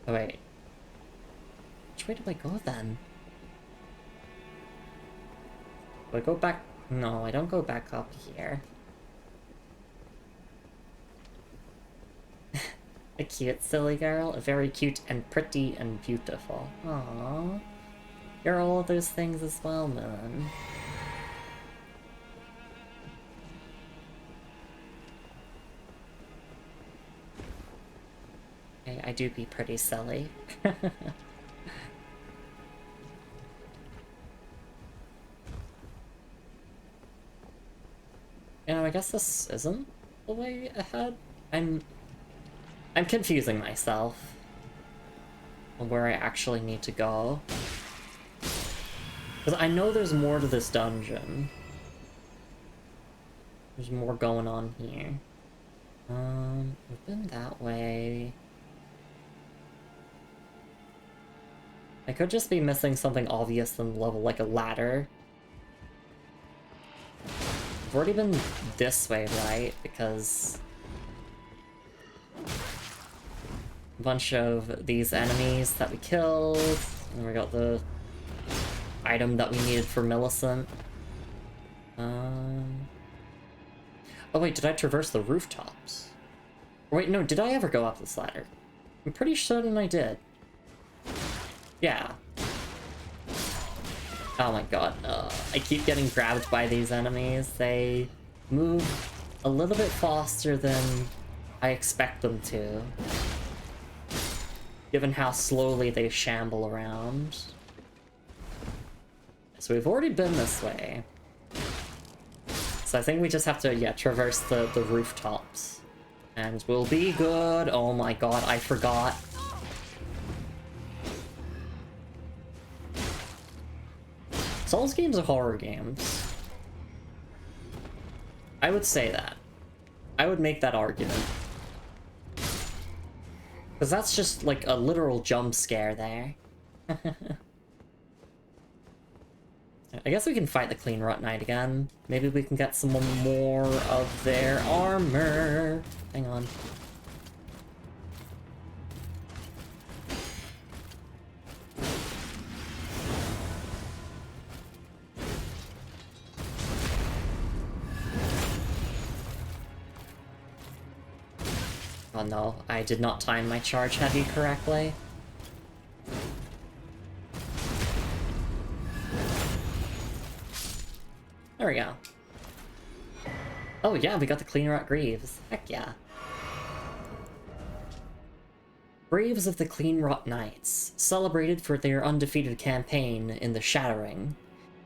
Oh wait. Which way do I go then? Do I go back? No, I don't go back up here. A cute silly girl, very cute and pretty and beautiful. Aww. You're all of those things as well, Moon. I do be pretty silly. You know, I guess this isn't the way ahead. I'm confusing myself on where I actually need to go. Because I know there's more to this dungeon. There's more going on here. We've been that way. I could just be missing something obvious in the level, like a ladder. I've already been this way, right? Because a bunch of these enemies that we killed, and we got the item that we needed for Millicent. Oh wait, did I traverse the rooftops? Wait, no, did I ever go up this ladder? I'm pretty certain I did. Yeah. Oh my god, I keep getting grabbed by these enemies. They move a little bit faster than I expect them to, given how slowly they shamble around. So we've already been this way. So I think we just have to, yeah, traverse the rooftops. And we'll be good. Oh my god, I forgot. Souls games are horror games. I would say that. I would make that argument. Because that's just like a literal jump scare there. I guess we can fight the Clean Rot Knight again. Maybe we can get some more of their armor. Hang on. Oh no, I did not time my charge heavy correctly. There we go. Oh yeah, we got the Clean Rot Greaves. Heck yeah. Braves of the Clean Rot Knights, celebrated for their undefeated campaign in the Shattering.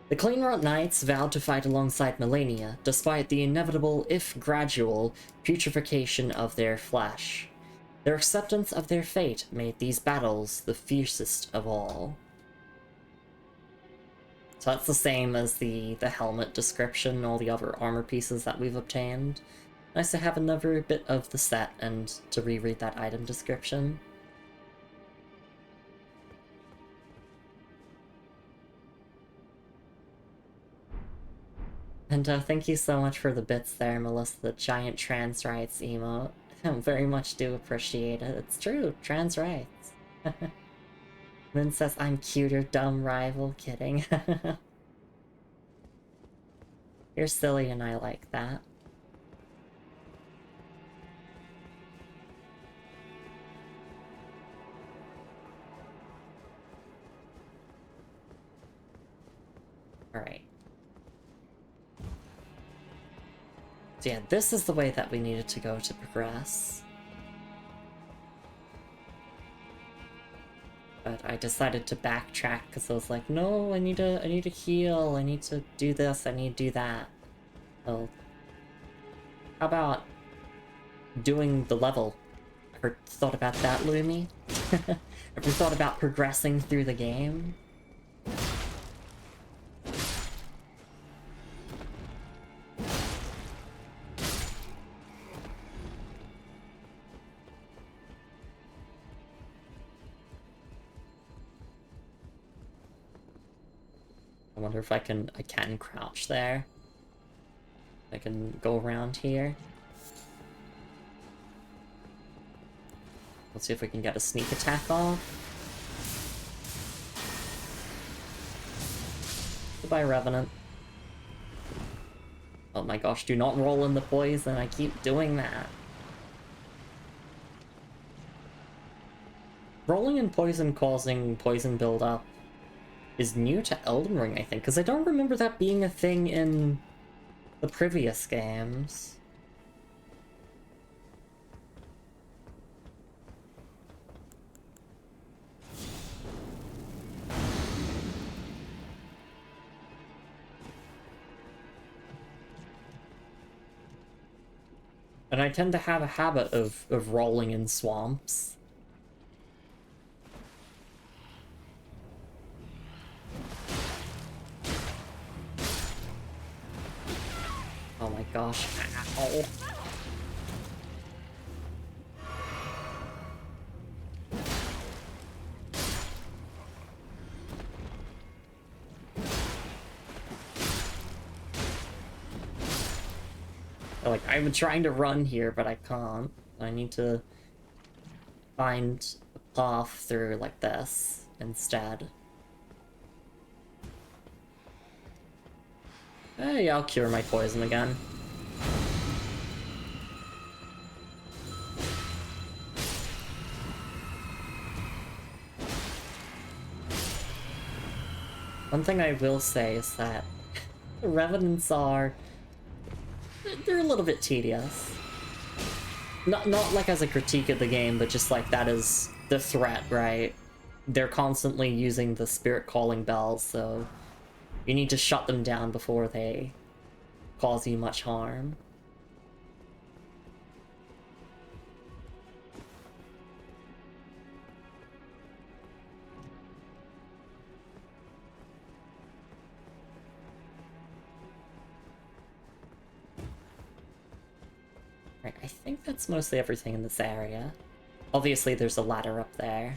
The Clean Rot Knights vowed to fight alongside Melania, despite the inevitable, if gradual, putrefaction of their flesh. Their acceptance of their fate made these battles the fiercest of all. So that's the same as the helmet description, all the other armor pieces that we've obtained. Nice to have another bit of the set and to reread that item description. And thank you so much for the bits there, Melissa, the giant trans rights emote. I very much do appreciate it. It's true, trans rights. Min says, I'm cuter, dumb rival. Kidding. You're silly and I like that. Alright. So yeah, this is the way that we needed to go to progress. But I decided to backtrack because I was like, no, I need to heal, I need to do this, I need to do that. Well, how about doing the level? Ever thought about that, Lumi? Ever thought about progressing through the game? I wonder if I can crouch there. I can go around here. Let's see if we can get a sneak attack off. Goodbye, Revenant. Oh my gosh, do not roll in the poison, I keep doing that. Rolling in poison causing poison buildup is new to Elden Ring, I think, because I don't remember that being a thing in the previous games. And I tend to have a habit of rolling in swamps. Oh my gosh, ow. Like, I'm trying to run here, but I can't. I need to find a path through like this instead. Yeah, I'll cure my poison again. One thing I will say is that the Revenants are... they're a little bit tedious. Not like as a critique of the game, but just like that is the threat, right? They're constantly using the spirit calling bells, so you need to shut them down before they cause you much harm. Right, I think that's mostly everything in this area. Obviously, there's a ladder up there.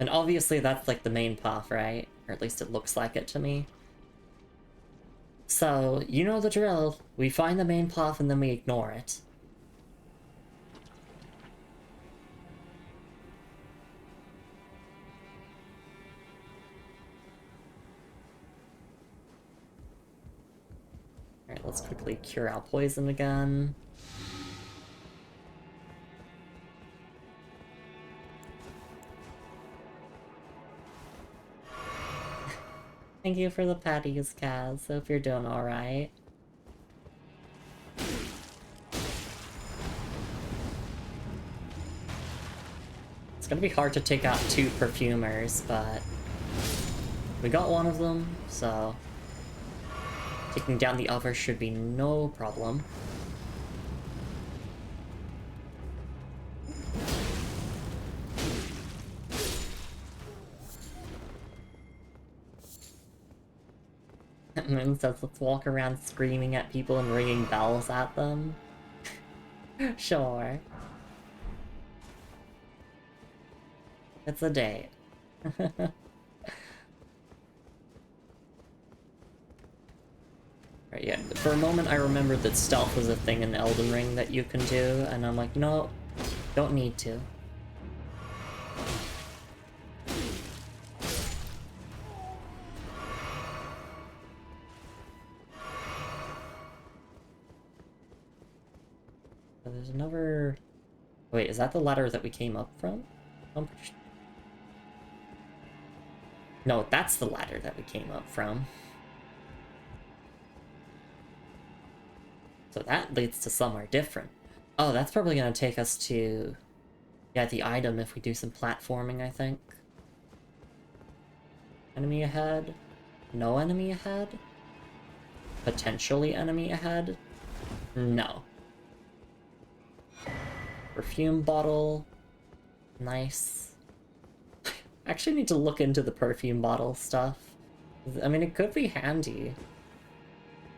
And obviously that's like the main path, right? Or at least it looks like it to me. So, you know the drill. We find the main path and then we ignore it. Alright, let's quickly cure our poison again. Thank you for the patties, Kaz. Hope you're doing alright. It's gonna be hard to take out 2 perfumers, but we got one of them, so taking down the other should be no problem. Moon says, let's walk around screaming at people and ringing bells at them. Sure. It's a date. Right, yeah. For a moment I remembered that stealth was a thing in Elden Ring that you can do, and I'm like, no, don't need to. So there's another... Wait, is that the ladder that we came up from? I'm pretty sure... No, that's the ladder that we came up from. So that leads to somewhere different. Oh, that's probably gonna take us to... yeah, the item if we do some platforming, I think. Enemy ahead? No enemy ahead? Potentially enemy ahead? No. Perfume bottle. Nice. I actually need to look into the perfume bottle stuff. I mean, it could be handy.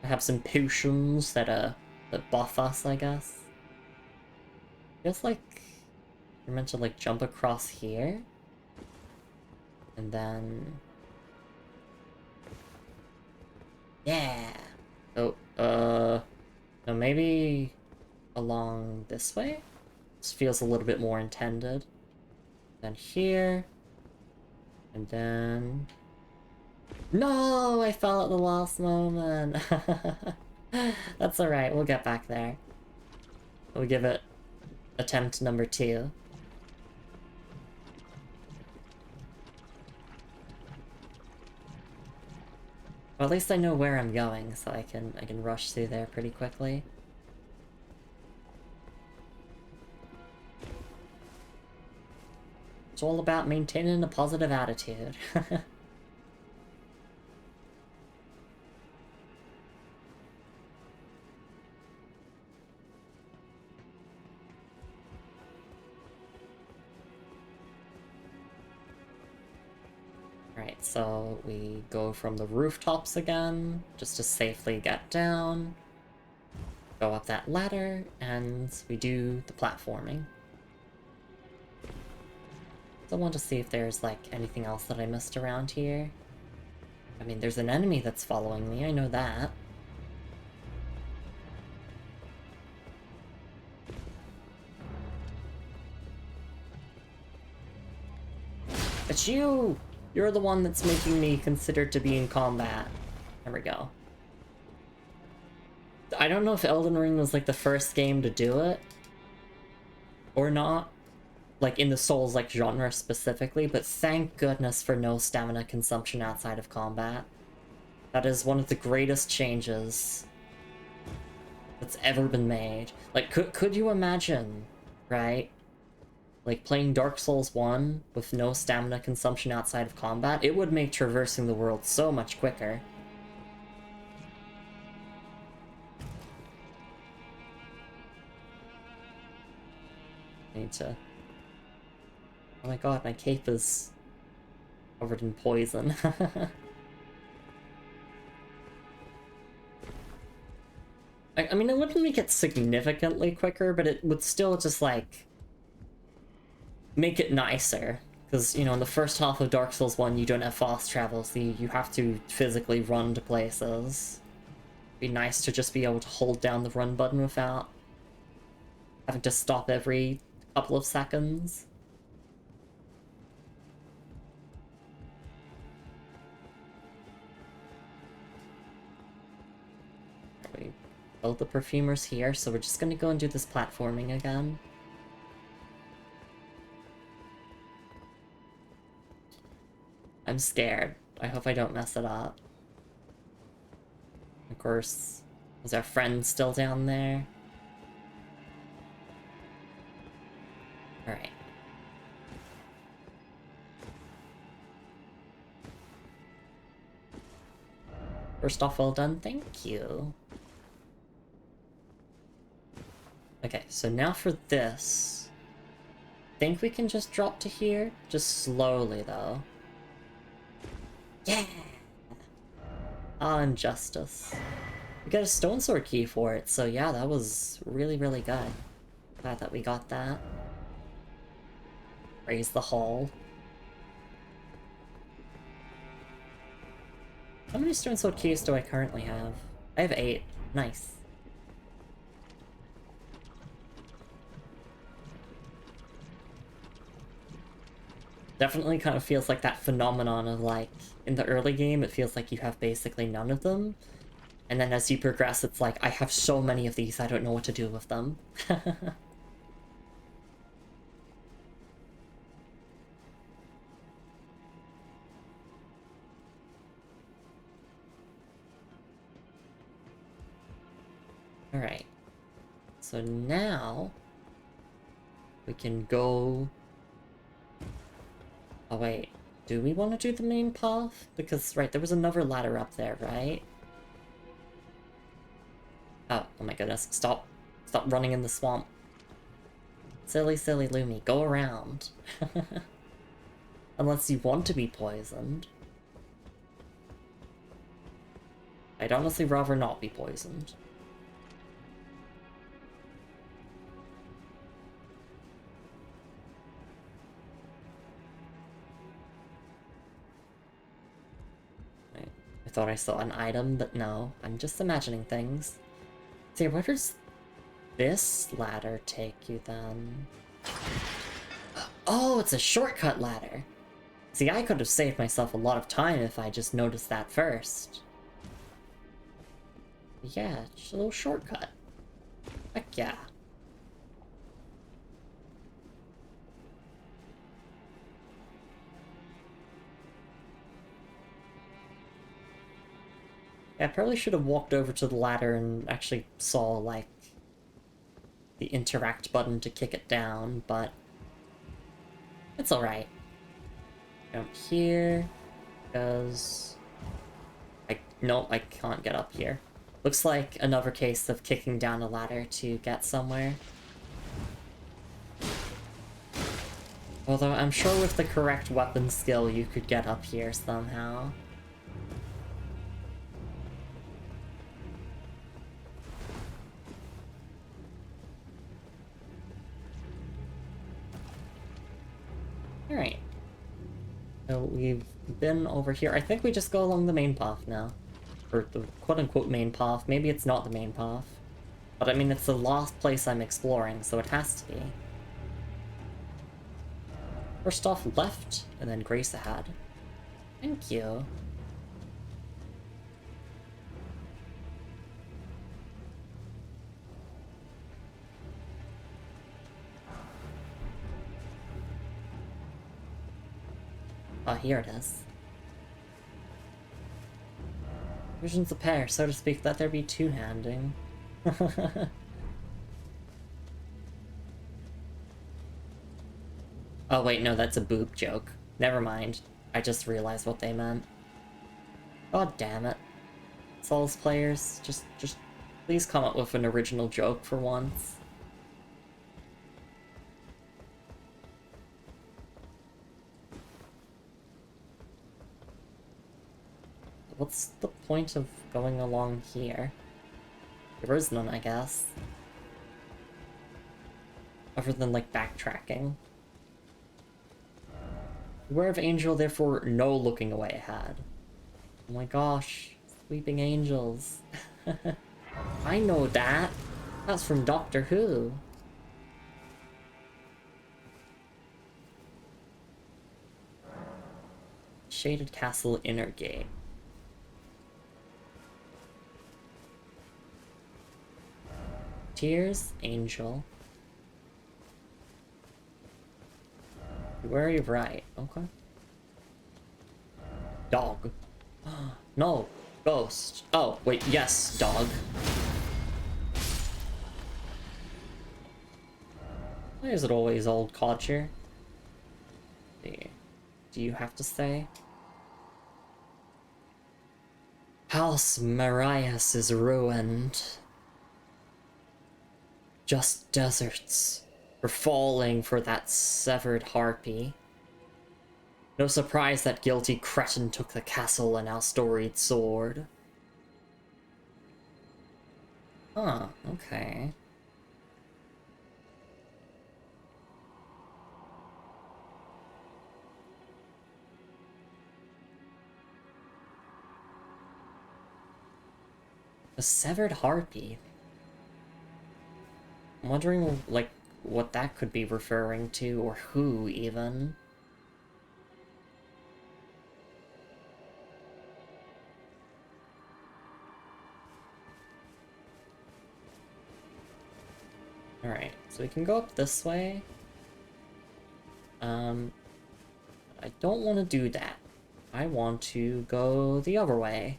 I have some potions that buff us, I guess. Feels like you're meant to, like, jump across here. And then... yeah! Oh, no, maybe along this way? This feels a little bit more intended. Then here. And then... no! I fell at the last moment! That's alright, we'll get back there. We'll give it attempt number 2. Well, at least I know where I'm going, so I can rush through there pretty quickly. It's all about maintaining a positive attitude. Alright, so we go from the rooftops again, just to safely get down. Go up that ladder, and we do the platforming. I want to see if there's, like, anything else that I missed around here. I mean, there's an enemy that's following me, I know that. It's you! You're the one that's making me consider to be in combat. There we go. I don't know if Elden Ring was like the first game to do it or not, like in the Souls like genre specifically, but thank goodness for no stamina consumption outside of combat. That is one of the greatest changes that's ever been made. Like, could you imagine, right? Like playing Dark Souls 1 with no stamina consumption outside of combat? It would make traversing the world so much quicker. I need to... Oh my god, my cape is covered in poison. I mean, it wouldn't make it significantly quicker, but it would still just, like, make it nicer. Because, you know, in the first half of Dark Souls 1, you don't have fast travel, so you have to physically run to places. It'd be nice to just be able to hold down the run button without having to stop every couple of seconds. We built the perfumers here, so we're just gonna go and do this platforming again. I'm scared. I hope I don't mess it up. Of course, is our friend still down there? Alright. First off, well done, thank you. Okay, so now for this. Think we can just drop to here? Just slowly, though. Yeah! Ah, Injustice. We got a stone sword key for it, so yeah, that was really, really good. Glad that we got that. Raise the hull. How many stone sword keys do I currently have? I have 8. Nice. Definitely kind of feels like that phenomenon of, like, in the early game, it feels like you have basically none of them. And then as you progress, it's like, I have so many of these, I don't know what to do with them. Alright. So now... we can go... Oh wait, do we want to do the main path? Because, right, there was another ladder up there, right? Oh my goodness, stop. Stop running in the swamp. Silly, silly Lumi, go around. Unless you want to be poisoned. I'd honestly rather not be poisoned. I thought I saw an item, but no, I'm just imagining things. See, where does this ladder take you then? Oh, it's a shortcut ladder! See, I could have saved myself a lot of time if I just noticed that first. Yeah, just a little shortcut. Heck yeah. Yeah, I probably should have walked over to the ladder and actually saw, like, the interact button to kick it down, but it's alright. Jump here, because... Nope, I can't get up here. Looks like another case of kicking down a ladder to get somewhere. Although I'm sure with the correct weapon skill you could get up here somehow. Alright. So we've been over here. I think we just go along the main path now. Or the quote-unquote main path. Maybe it's not the main path. But I mean, it's the last place I'm exploring, so it has to be. First off, left, and then Grace ahead. Thank you. Oh, here it is. Visions a pair, so to speak, let there be two-handing. Oh wait, no, that's a boob joke. Never mind. I just realized what they meant. God damn it. Souls players, just please come up with an original joke for once. What's the point of going along here? There is none, I guess. Other than, like, backtracking. Beware of Angel, therefore no looking away ahead. Oh my gosh. Sleeping Angels. I know that. That's from Doctor Who. Shaded Castle Inner Gate. Tears, Angel. Beware of right. Okay. Dog. No. Ghost. Oh, wait, yes, dog. Why is it always old Codger? Do you have to say? House Marias is ruined. Just deserts. We're falling for that severed harpy. No surprise that guilty cretin took the castle and our storied sword. Huh, okay. The severed harpy. I'm wondering, like, what that could be referring to, or who, even. Alright, so we can go up this way. I don't want to do that. I want to go the other way.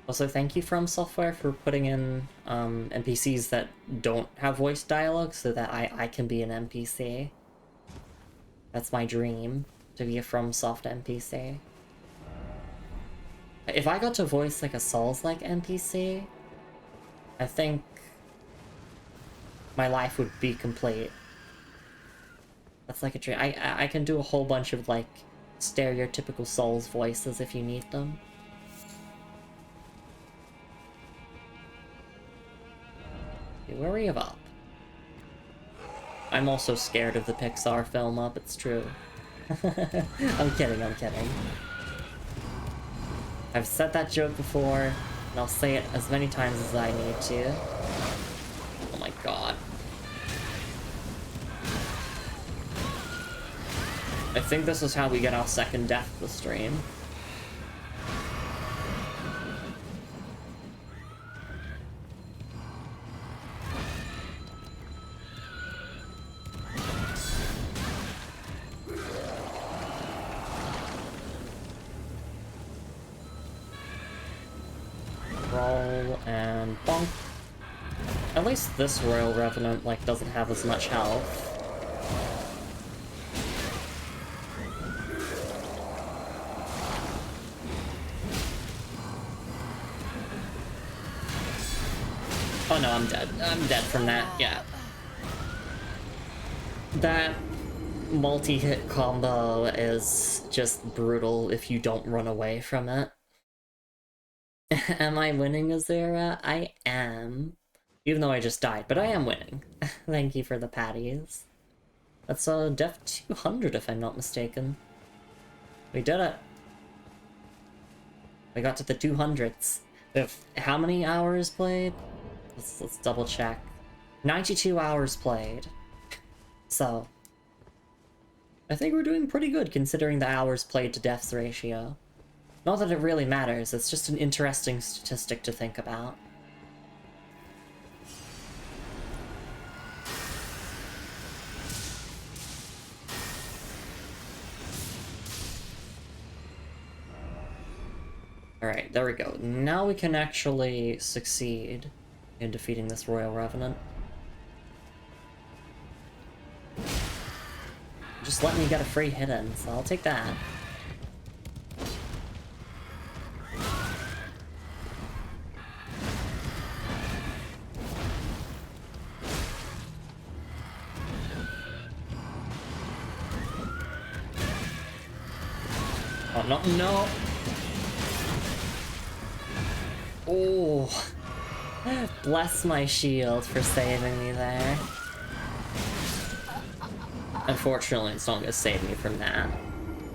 Also, thank you From Software for putting in NPCs that don't have voice dialogue so that I can be an NPC. That's my dream, to be a FromSoft NPC. If I got to voice like a Souls-like NPC, I think my life would be complete. That's like a dream. I can do a whole bunch of like stereotypical Souls voices if you need them. Worry of Up. I'm also scared of the Pixar film Up, it's true. I'm kidding, I'm kidding. I've said that joke before, and I'll say it as many times as I need to. Oh my god. I think this is how we get our second death of the stream. Roll and bonk. At least this Royal Revenant, like, doesn't have as much health. Oh no, I'm dead. I'm dead from that, yeah. That multi-hit combo is just brutal if you don't run away from it. Am I winning, Azura? I am. Even though I just died, but I am winning. Thank you for the patties. That's Def 200 if I'm not mistaken. We did it. We got to the 200s. We have how many hours played? Let's double check. 92 hours played. So, I think we're doing pretty good considering the hours played to deaths ratio. Not that it really matters, it's just an interesting statistic to think about. Alright, there we go. Now we can actually succeed in defeating this Royal Revenant. Just let me get a free hit in, so I'll take that. Oh, no, no! Oh! Bless my shield for saving me there. Unfortunately, it's not gonna save me from that.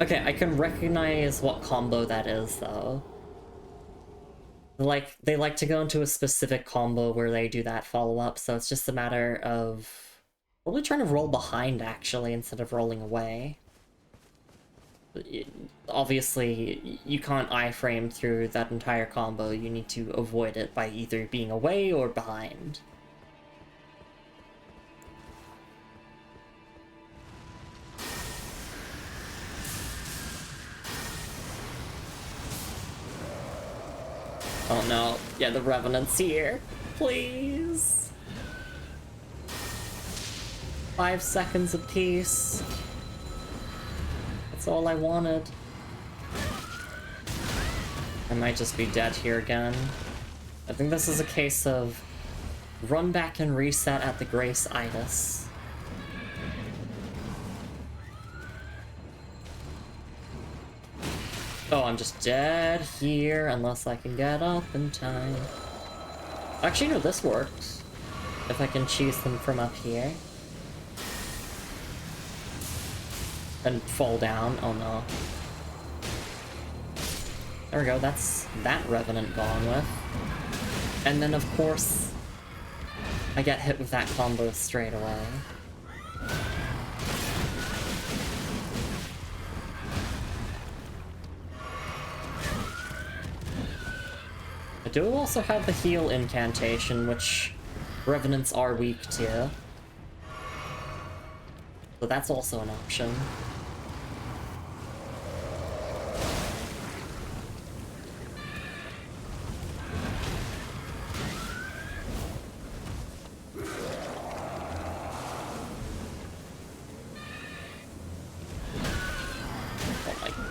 Okay, I can recognize what combo that is, though. Like, they like to go into a specific combo where they do that follow-up, so it's just a matter of probably trying to roll behind, actually, instead of rolling away. Obviously, you can't iframe through that entire combo. You need to avoid it by either being away or behind. Oh no, yeah, the Revenant's here. Please. 5 seconds of peace. That's all I wanted. I might just be dead here again. I think this is a case of run back and reset at the Grace Itis. Oh, I'm just dead here unless I can get up in time. Actually, no, this works. If I can cheese them from up here. And fall down. Oh no. There we go, that's that Revenant gone with. And then, of course, I get hit with that combo straight away. I do also have the heal incantation, which Revenants are weak to. So that's also an option.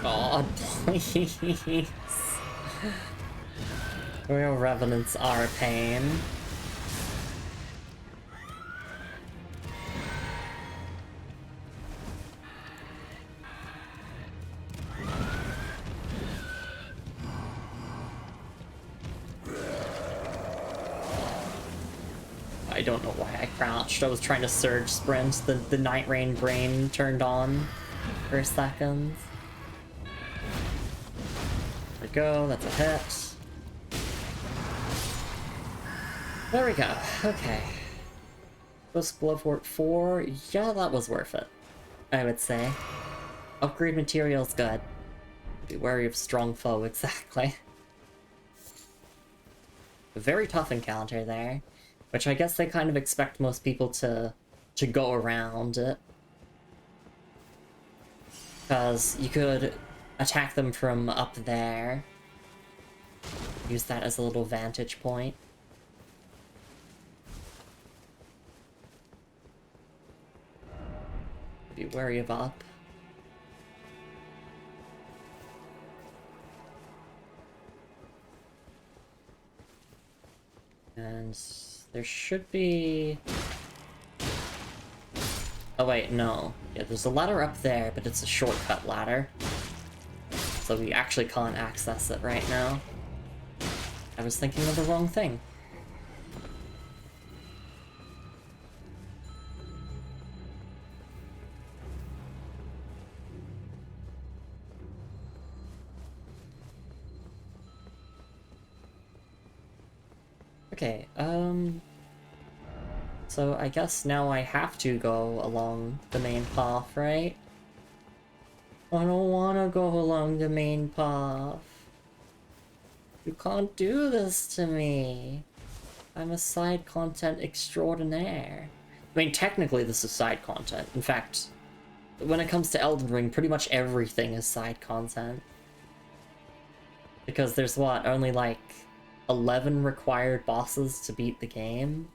God, please. Royal Revenants are a pain. I don't know why I crouched. I was trying to surge sprint. The Night Rain brain turned on for a second. There we go, that's a hit. There we go, okay. Post Bloodwort 4, yeah, that was worth it, I would say. Upgrade material's good. Be wary of strong foe, exactly. A very tough encounter there, which I guess they kind of expect most people to go around it. Because you could attack them from up there. Use that as a little vantage point. Be wary of up. And there should be... Oh wait, no. Yeah, there's a ladder up there, but it's a shortcut ladder. So we actually can't access it right now. I was thinking of the wrong thing. Okay, So I guess now I have to go along the main path, right? I don't wanna go along the main path. You can't do this to me. I'm a side content extraordinaire. I mean, technically this is side content. In fact, when it comes to Elden Ring, pretty much everything is side content. Because there's what, only like 11 required bosses to beat the game?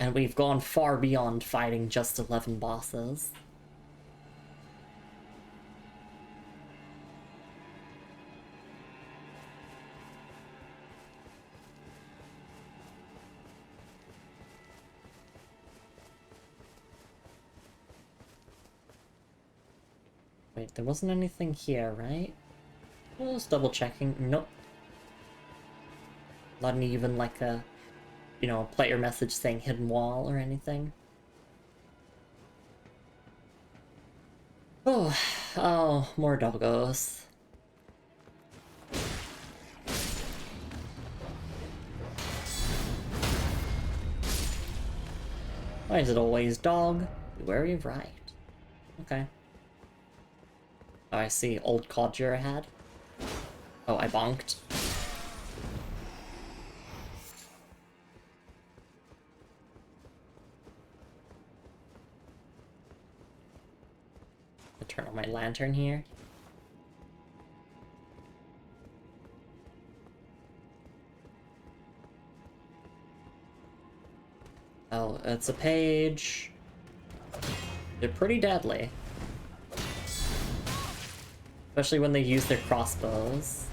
And we've gone far beyond fighting just 11 bosses. Wait, there wasn't anything here, right? Just double checking. Nope. Not even like a, you know, a player message saying hidden wall or anything. Oh, oh, more doggos. Why is it always dog? Be wary of right. Okay. Oh, I see. Old codger ahead. Oh, I bonked. I'll turn on my lantern here. Oh, it's a page. They're pretty deadly. Especially when they use their crossbows.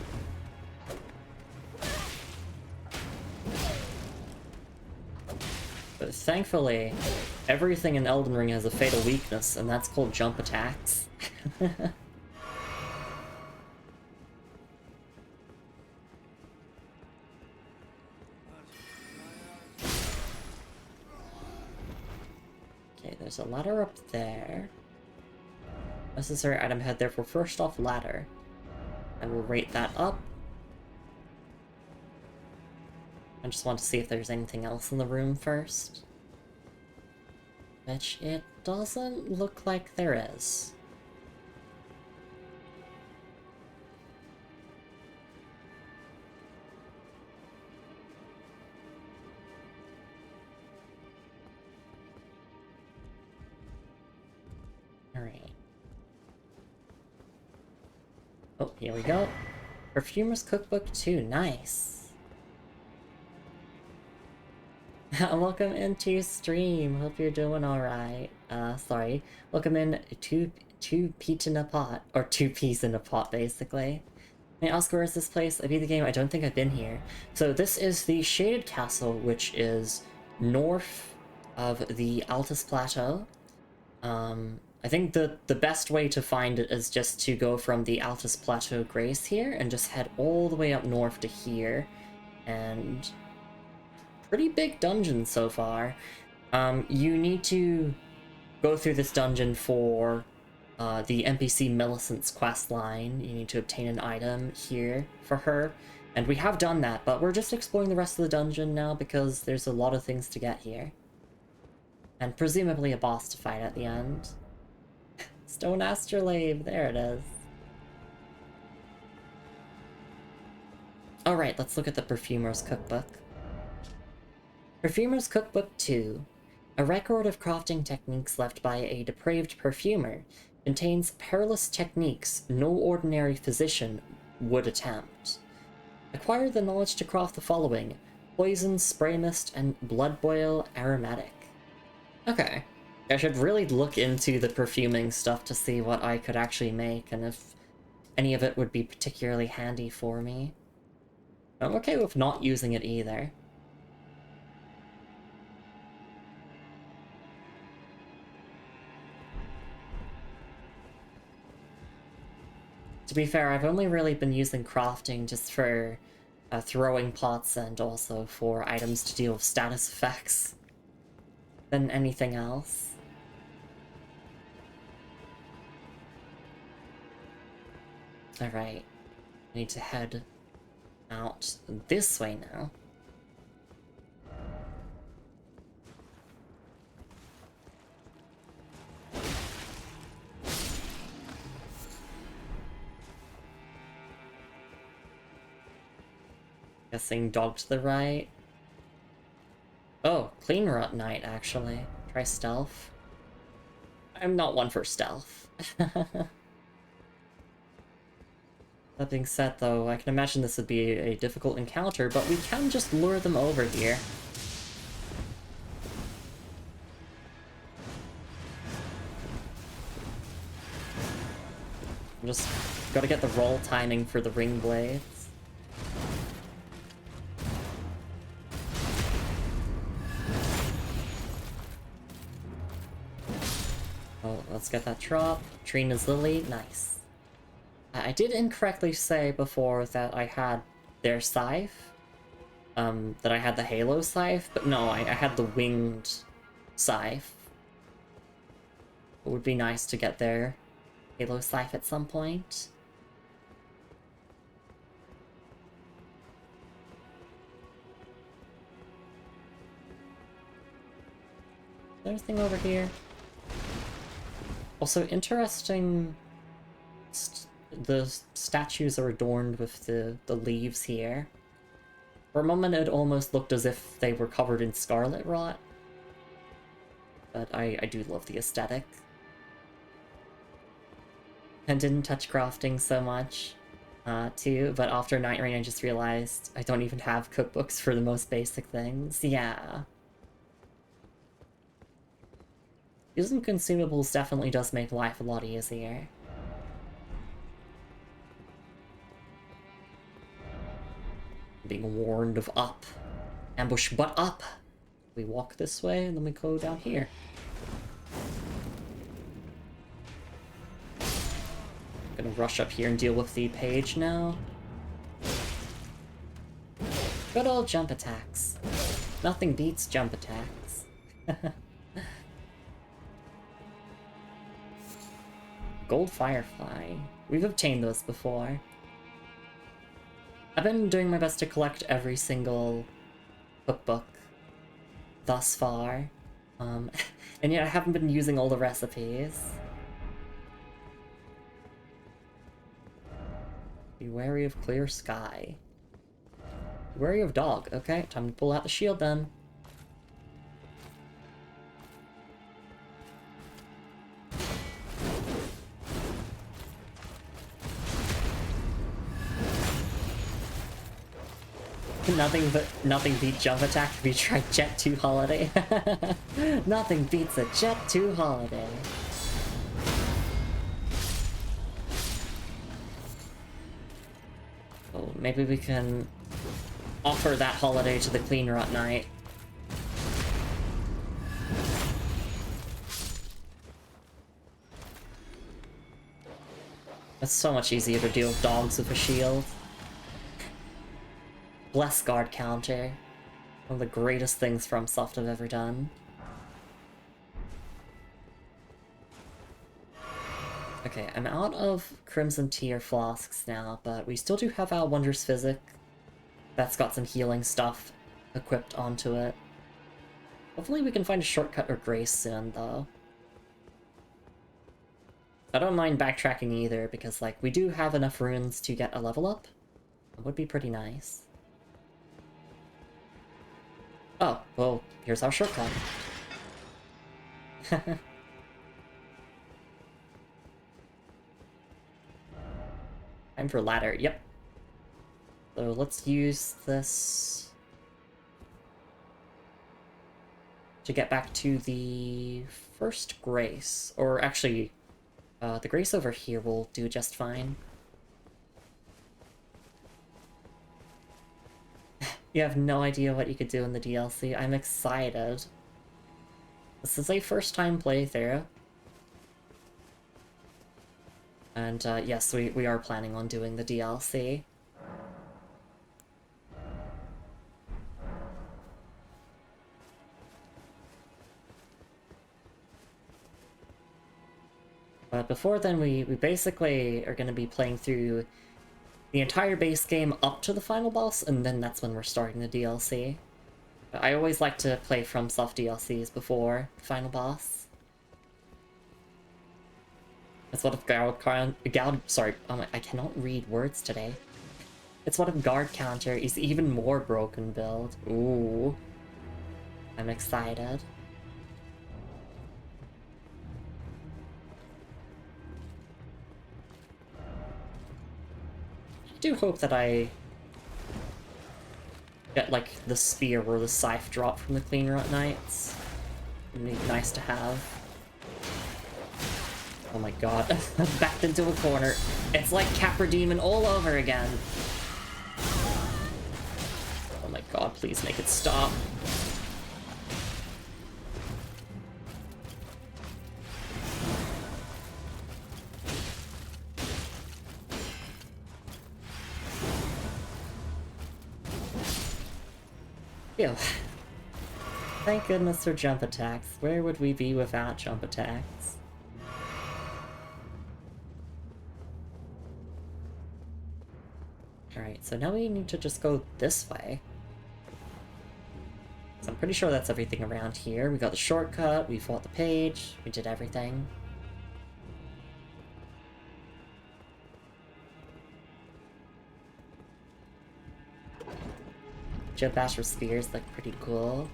But thankfully, everything in Elden Ring has a fatal weakness, and that's called jump attacks. Okay, there's a ladder up there. Necessary item head, therefore first off ladder. I will rate that up. I just want to see if there's anything else in the room first. Which it doesn't look like there is. Alright. Oh, here we go. Perfumer's Cookbook 2, nice. Welcome into stream. Hope you're doing alright. Sorry. Welcome in two peas in a pot. Or 2 peas in a pot, basically. May I ask, where is this place? I beat the game, I don't think I've been here. So this is the Shaded Castle, which is north of the Altus Plateau. I think the best way to find it is just to go from the Altus Plateau Grace here and just head all the way up north to here. And pretty big dungeon so far. You need to go through this dungeon for the NPC Millicent's quest line. You need to obtain an item here for her. And we have done that, but we're just exploring the rest of the dungeon now because there's a lot of things to get here. And presumably a boss to fight at the end. Stone Astrolabe, there it is. Alright, let's look at the Perfumer's Cookbook. Perfumer's Cookbook 2, a record of crafting techniques left by a depraved perfumer, contains perilous techniques no ordinary physician would attempt. Acquire the knowledge to craft the following: poison, spray mist, and blood boil aromatic. Okay. I should really look into the perfuming stuff to see what I could actually make, and if any of it would be particularly handy for me. I'm okay with not using it either. To be fair, I've only really been using crafting just for throwing pots and also for items to deal with status effects than anything else. Alright, I need to head out this way now. Guessing dog to the right. Oh, clean rut night, actually. Try stealth. I'm not one for stealth. That being said, though, I can imagine this would be a difficult encounter, but we can just lure them over here. Just gotta get the roll timing for the ring blades. Oh, let's get that drop. Trina's Lily, nice. I did incorrectly say before that I had their scythe. That I had the Halo scythe, but no, I had the winged scythe. It would be nice to get their Halo scythe at some point. Is there anything over here? Also, interesting... the statues are adorned with the leaves here. For a moment it almost looked as if they were covered in scarlet rot. But I do love the aesthetic. And didn't touch crafting so much, too, but after Night Rain I just realized I don't even have cookbooks for the most basic things. Yeah. Using consumables definitely does make life a lot easier. Being warned of up. Ambush but up! We walk this way and then we go down here. Gonna rush up here and deal with the page now. Good old jump attacks. Nothing beats jump attacks. Gold Firefly. We've obtained those before. I've been doing my best to collect every single cookbook thus far. And yet I haven't been using all the recipes. Be wary of clear sky. Be wary of dog. Okay, time to pull out the shield then. Nothing beat jump attack if you try Jet 2 Holiday. Nothing beats a Jet 2 Holiday. Oh, maybe we can offer that holiday to the Clean Rot Knight. It's so much easier to deal with dogs with a shield. Bless guard counter. One of the greatest things FromSoft have ever done. Okay, I'm out of Crimson Tear flasks now, but we still do have our Wondrous Physic. That's got some healing stuff equipped onto it. Hopefully we can find a shortcut or grace soon, though. I don't mind backtracking either, because, like, we do have enough runes to get a level up. It would be pretty nice. Oh, well, here's our shortcut. Time for ladder, yep. So let's use this to get back to the first grace. Or actually, the grace over here will do just fine. You have no idea what you could do in the DLC. I'm excited. This is a first-time playthrough. And yes, we are planning on doing the DLC. But before then, we basically are going to be playing through the entire base game up to the final boss, and then that's when we're starting the DLC. I always like to play FromSoft DLCs before the final boss. That's what if sorry, I cannot read words today. It's what if guard counter is even more broken build? Ooh. I'm excited. I do hope that I get, like, the spear or the scythe drop from the Clean Rut Knights. It'd be nice to have. Oh my god, backed into a corner. It's like Capra Demon all over again. Oh my god, please make it stop. Phew. Thank goodness for jump attacks. Where would we be without jump attacks? Alright, so now we need to just go this way. So I'm pretty sure that's everything around here. We got the shortcut, we fought the page, we did everything. Jump Basher spears look pretty cool.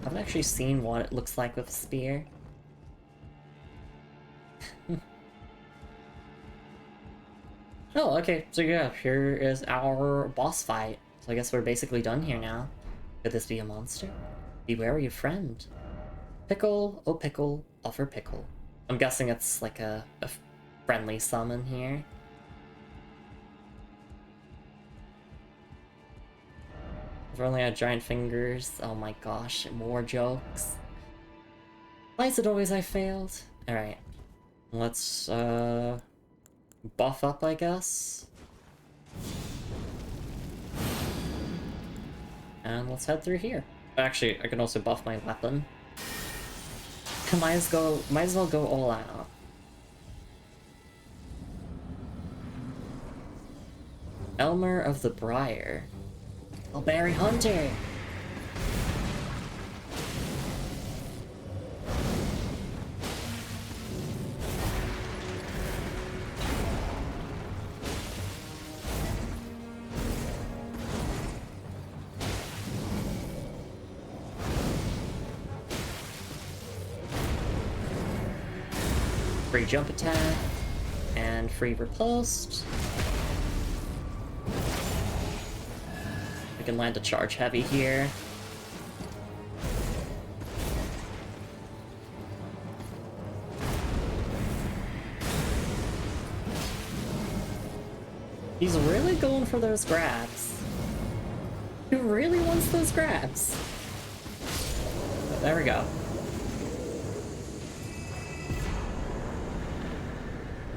I haven't actually seen what it looks like with a spear. Oh, okay, so yeah, here is our boss fight. So I guess we're basically done here now. Could this be a monster? Beware your friend. Pickle, oh pickle, offer pickle. I'm guessing it's like a friendly summon here. I've only had giant fingers. Oh my gosh, more jokes. Why is it always I failed? Alright. Let's, buff up, I guess. And let's head through here. Actually, I can also buff my weapon. Might as well go all out. Elmer of the Briar. Mulberry Hunter! Free jump attack, and free repulsed. We can land a charge heavy here. He's really going for those grabs. He really wants those grabs. There we go.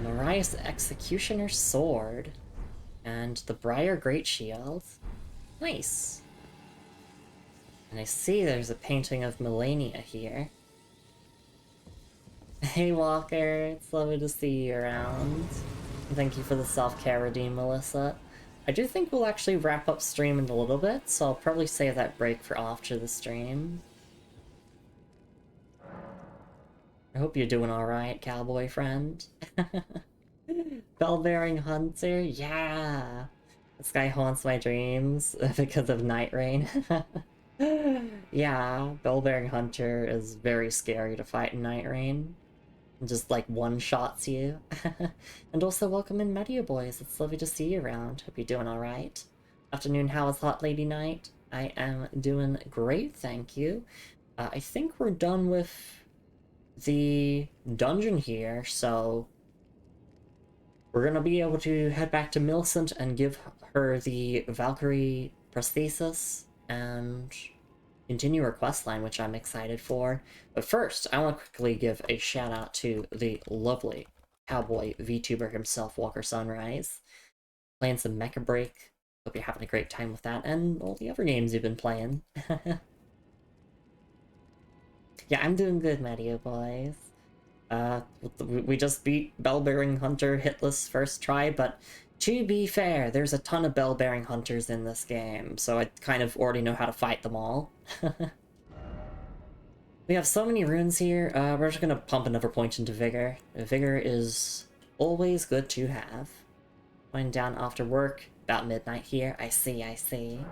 Mariah's Executioner Sword. And the Briar Great Shield. Nice. And I see there's a painting of Melania here. Hey Walker, it's lovely to see you around. Thank you for the self-care redeem, Melissa. I do think we'll actually wrap up stream in a little bit, so I'll probably save that break for after the stream. I hope you're doing alright, cowboy friend. Bell-bearing Hunter? Yeah! This guy haunts my dreams because of Night Rain. Yeah, Bell-bearing Hunter is very scary to fight in Night Rain. Just like one-shots you. And also welcome in Media Boys, it's lovely to see you around. Hope you're doing alright. Afternoon, how is Hot Lady Night? I am doing great, thank you. I think we're done with the dungeon here, so we're gonna be able to head back to Millicent and give her the Valkyrie prosthesis and continue her questline, which I'm excited for. But first, I want to quickly give a shout out to the lovely cowboy VTuber himself, Walker Sunrise. Playing some Mecha Break. Hope you're having a great time with that, and all the other games you've been playing. Yeah, I'm doing good, Media Boys. We just beat Bell-bearing Hunter hitless first try, but to be fair, there's a ton of Bell-bearing Hunters in this game, so I kind of already know how to fight them all. We have so many runes here, we're just gonna pump another point into Vigor. Vigor is always good to have. Going down after work, about midnight here. I see, I see.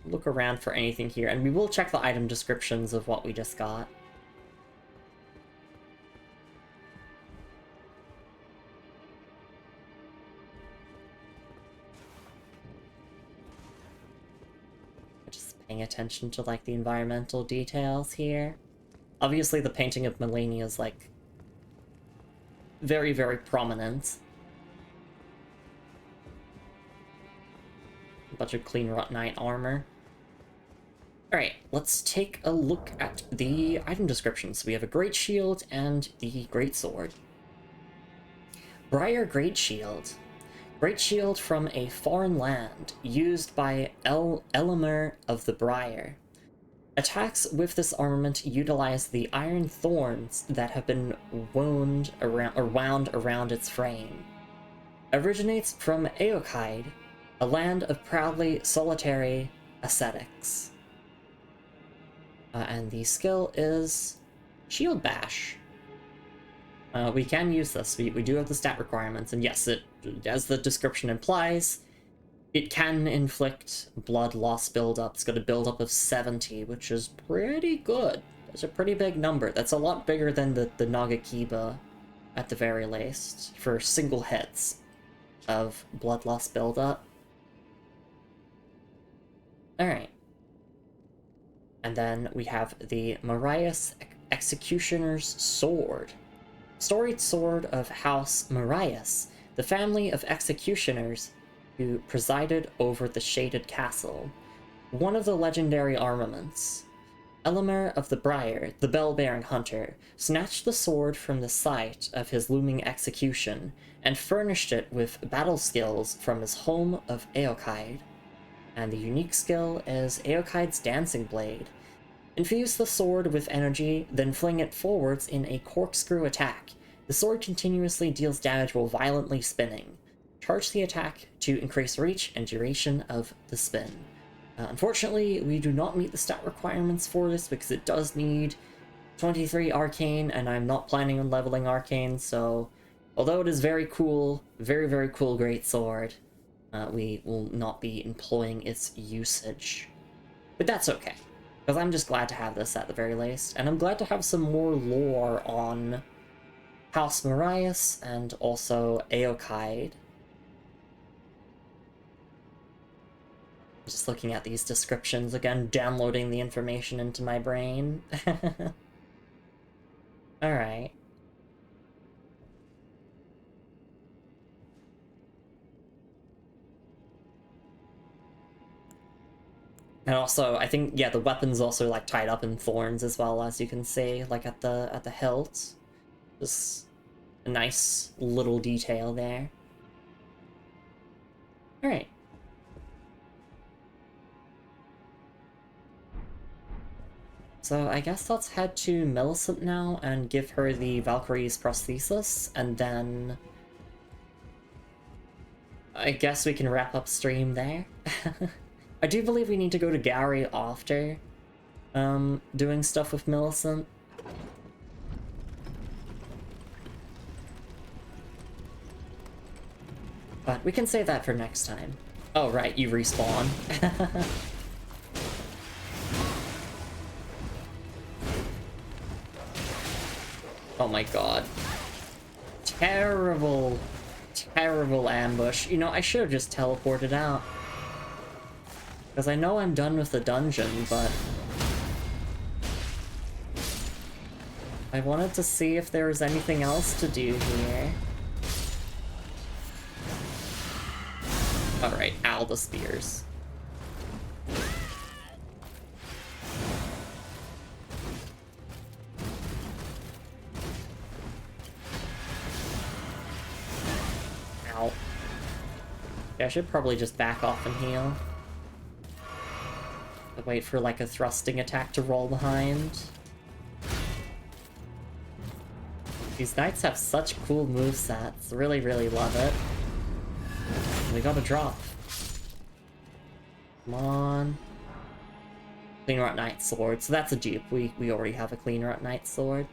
Look around for anything here, and we will check the item descriptions of what we just got. Just paying attention to, like, the environmental details here. Obviously, the painting of Melania is, like, very, very prominent. A bunch of clean Knight armor. Alright, let's take a look at the item descriptions. We have a Great Shield and the Great Sword. Briar Great Shield. Great Shield from a foreign land, used by Elamir of the Briar. Attacks with this armament utilize the iron thorns that have been wound around its frame. Originates from Eokide, a land of proudly solitary ascetics. And the skill is Shield Bash. We can use this. We do have the stat requirements, and yes, it, as the description implies, it can inflict blood loss buildup. It's got a buildup of 70, which is pretty good. That's a pretty big number. That's a lot bigger than the Nagakiba, at the very least, for single hits of blood loss buildup. Alright. And then we have the Marius Executioner's Sword. Storied sword of House Marius, the family of executioners who presided over the Shaded Castle. One of the legendary armaments. Elamir of the Briar, the bell-bearing hunter, snatched the sword from the site of his looming execution and furnished it with battle skills from his home of Eokide. And the unique skill is Eokide's Dancing Blade. Infuse the sword with energy, then fling it forwards in a corkscrew attack. The sword continuously deals damage while violently spinning. Charge the attack to increase reach and duration of the spin. Unfortunately, we do not meet the stat requirements for this because it does need 23 Arcane, and I'm not planning on leveling Arcane, so although it is very cool, very, very cool greatsword, we will not be employing its usage. But that's okay, because I'm just glad to have this at the very least, and I'm glad to have some more lore on House Marius and also Eokide. Just looking at these descriptions again, downloading the information into my brain. Alright. And also, I think, yeah, the weapon's also, like, tied up in thorns as well, as you can see, like, at the hilt. Just a nice little detail there. Alright. So I guess let's head to Millicent now and give her the Valkyrie's prosthesis, and then I guess we can wrap up stream there. I do believe we need to go to Gary after doing stuff with Millicent. But we can save that for next time. Oh right, you respawn. Oh my god. Terrible, terrible ambush. You know, I should have just teleported out. Because I know I'm done with the dungeon, but I wanted to see if there was anything else to do here. Alright, ow, the spears. Ow. Yeah, I should probably just back off and heal. Wait for, like, a thrusting attack to roll behind. These knights have such cool movesets. Really, really love it. We got a drop. Come on. Clean Rot Knight Sword. So that's a dupe. We already have a Clean Rot Knight Sword.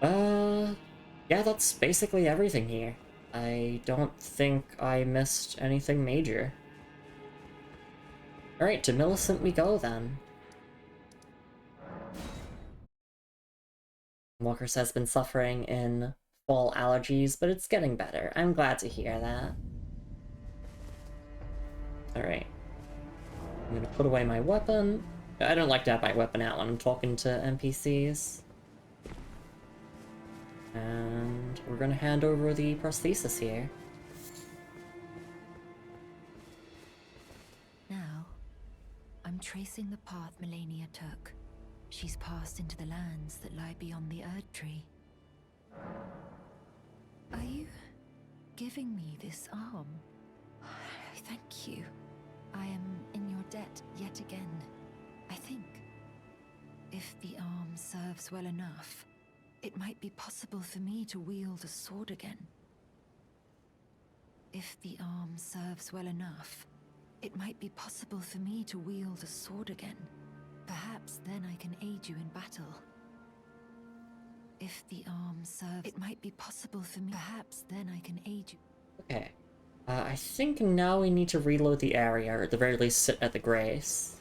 Yeah, that's basically everything here. I don't think I missed anything major. Alright, to Millicent we go then. Walker's has been suffering in fall allergies, but it's getting better. I'm glad to hear that. Alright. I'm gonna put away my weapon. I don't like to have my weapon out when I'm talking to NPCs. And we're gonna hand over the prosthesis here. Now, I'm tracing the path Melania took. She's passed into the lands that lie beyond the Erd Tree. Are you giving me this arm? Thank you. I am in your debt yet again. I think if the arm serves well enough, it might be possible for me to wield a sword again. If the arm serves well enough, it might be possible for me to wield a sword again. Perhaps then I can aid you in battle. If the arm serves, it might be possible for me. Perhaps then I can aid you. Okay. I think now we need to reload the area, or at the very least sit at the Grace.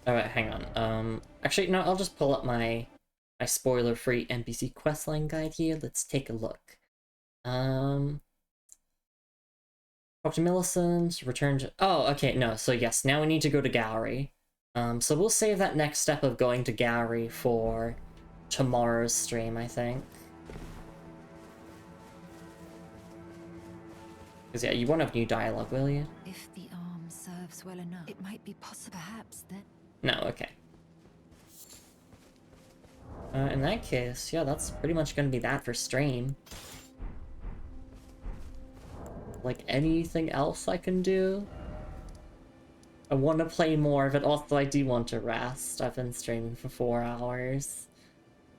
Alright, hang on. Actually, no, I'll just pull up my spoiler-free NPC questline guide here. Let's take a look. Talk to Millicent, return to... Oh, okay, no, so yes, now we need to go to Gallery. So we'll save that next step of going to Gallery for tomorrow's stream, I think. Because, yeah, you won't have new dialogue, will you? If the arm serves well enough, it might be possible. Perhaps then. No, okay. In that case, yeah, that's pretty much gonna be that for stream. Like, anything else I can do? I want to play more, but also I do want to rest. I've been streaming for 4 hours.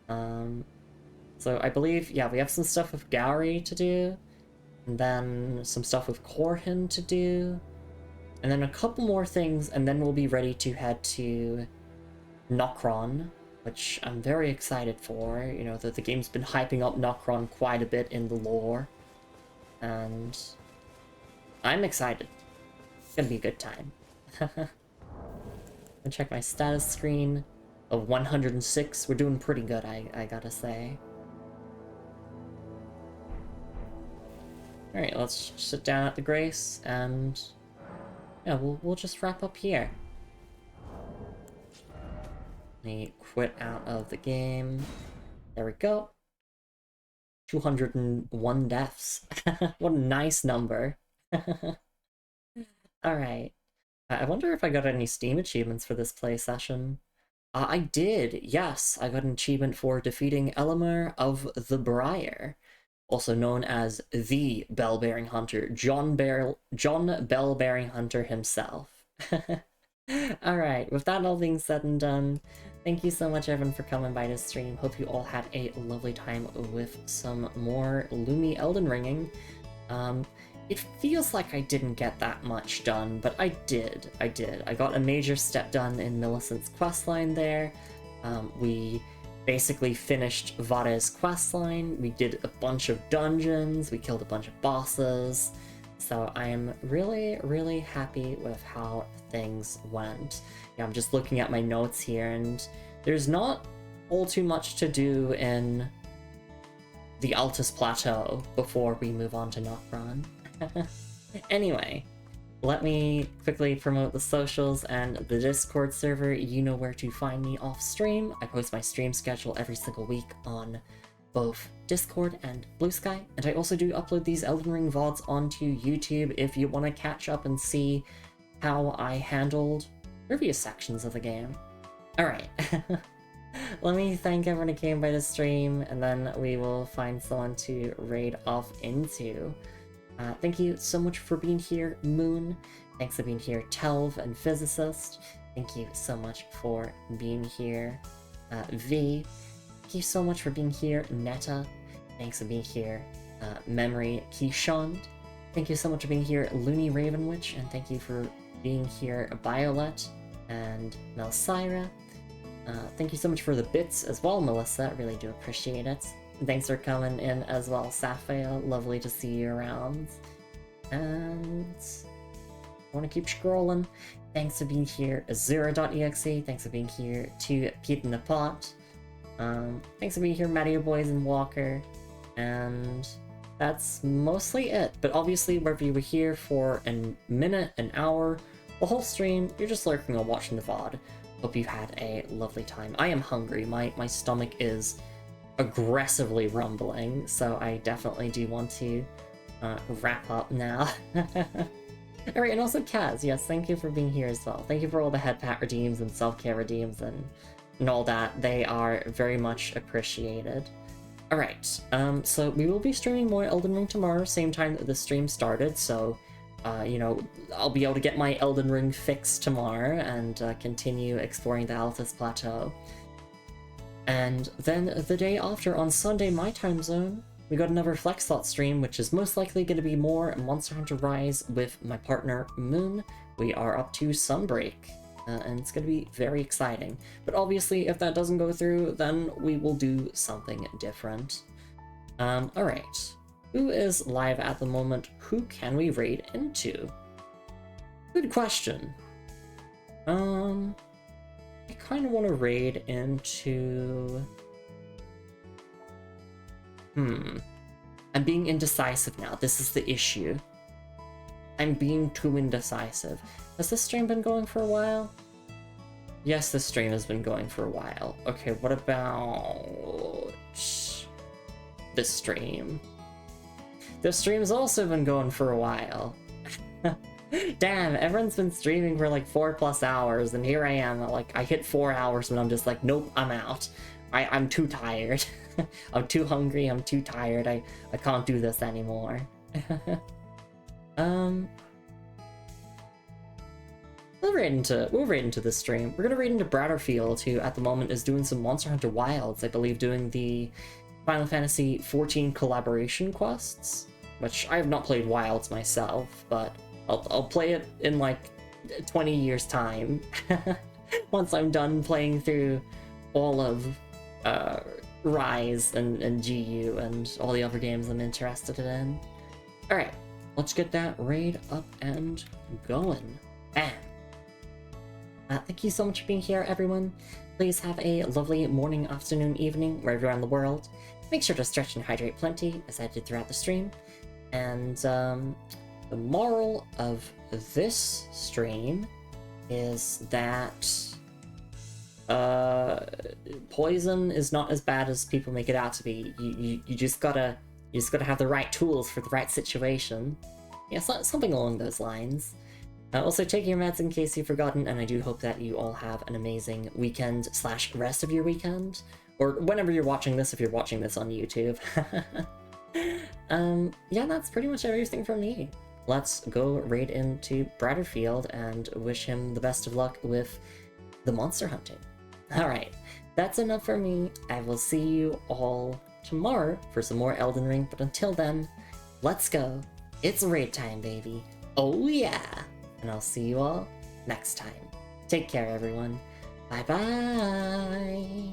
So I believe, yeah, we have some stuff with Gowry to do, and then some stuff with Corhin to do, and then a couple more things, and then we'll be ready to head to Nokron, which I'm very excited for. You know, the game's been hyping up Nokron quite a bit in the lore, and I'm excited. It's gonna be a good time. And check my status screen of 106. We're doing pretty good, I gotta say. Alright, let's sit down at the Grace, and yeah, we'll just wrap up here. Let me quit out of the game. There we go. 201 deaths. What a nice number. Alright. I wonder if I got any Steam achievements for this play session. I did, yes. I got an achievement for defeating Elamir of the Briar, also known as the Bell-Bearing Hunter, John Bell-Bearing Hunter himself. Alright, with that all being said and done, thank you so much everyone for coming by this stream. Hope you all had a lovely time with some more Lumi Elden Ringing. It feels like I didn't get that much done, but I did. I got a major step done in Millicent's questline there. We basically finished Vare's questline. We did a bunch of dungeons. We killed a bunch of bosses. So I am really, really happy with how things went. Yeah, I'm just looking at my notes here, and there's not all too much to do in the Altus Plateau before we move on to Nokron. Anyway, let me quickly promote the socials and the Discord server. You know where to find me off stream. I post my stream schedule every single week on both Discord and Blue Sky, and I also do upload these Elden Ring VODs onto YouTube if you want to catch up and see how I handled previous sections of the game. Alright, let me thank everyone who came by the stream, and then we will find someone to raid off into. Thank you so much for being here, Moon. Thanks for being here, Telv and Physicist. thank you so much for being here. V, thank you so much for being here. Netta, thanks for being here. Memory Keyshawn, thank you so much for being here. Looney Ravenwitch, and thank you for being here. Violet and Melsira. Thank you so much for the bits as well, Melissa. I really do appreciate it. Thanks for coming in as well, Sapphire. Lovely to see you around. And I want to keep scrolling. Thanks for being here, Azura.exe. Thanks for being here to Pete in the Pot. Thanks for being here, Mario Boys and Walker. And that's mostly it. But obviously, whether you were here for a minute, an hour, the whole stream, you're just lurking or watching the VOD. Hope you had a lovely time. I am hungry. My stomach is aggressively rumbling, so I definitely do want to wrap up now. Alright, and also Kaz, yes, thank you for being here as well. Thank you for all the head pat redeems and self-care redeems and all that. They are very much appreciated. Alright, so we will be streaming more Elden Ring tomorrow, same time that the stream started, so you know, I'll be able to get my Elden Ring fix tomorrow and continue exploring the Altus Plateau. And then the day after, on Sunday, my time zone, we got another Flex Thought stream, which is most likely going to be more Monster Hunter Rise with my partner, Moon. We are up to Sunbreak, and it's going to be very exciting. But obviously, if that doesn't go through, then we will do something different. Alright. Who is live at the moment? Who can we raid into? Good question. I kind of want to raid into... I'm being indecisive now. This is the issue. I'm being too indecisive. Has this stream been going for a while? Yes, this stream has been going for a while. Okay, what about... this stream? This stream's also been going for a while. Damn, everyone's been streaming for like 4+ hours, and here I am, like, I hit 4 hours and I'm just like, nope, I'm out. I'm too tired. I'm too hungry, I'm too tired, I can't do this anymore. We'll raid into this stream. We're gonna raid into Bratterfield, who at the moment is doing some Monster Hunter Wilds, I believe doing the Final Fantasy XIV collaboration quests, which I have not played Wilds myself, but I'll play it in like 20 years time. Once I'm done playing through all of Rise and GU and all the other games I'm interested in. Alright, let's get that raid up and going. Bam! Thank you so much for being here, everyone. Please have a lovely morning, afternoon, evening, wherever you are in the world. Make sure to stretch and hydrate plenty, as I did throughout the stream. And the moral of this stream is that poison is not as bad as people make it out to be. You just gotta have the right tools for the right situation. Yeah, something along those lines. Also, take your meds in case you've forgotten, and I do hope that you all have an amazing weekend / rest of your weekend, or whenever you're watching this, if you're watching this on YouTube. Yeah, that's pretty much everything from me. Let's go raid into Bratterfield and wish him the best of luck with the monster hunting. Alright, that's enough for me. I will see you all tomorrow for some more Elden Ring, but until then, let's go. It's raid time, baby. Oh yeah! And I'll see you all next time. Take care, everyone. Bye-bye!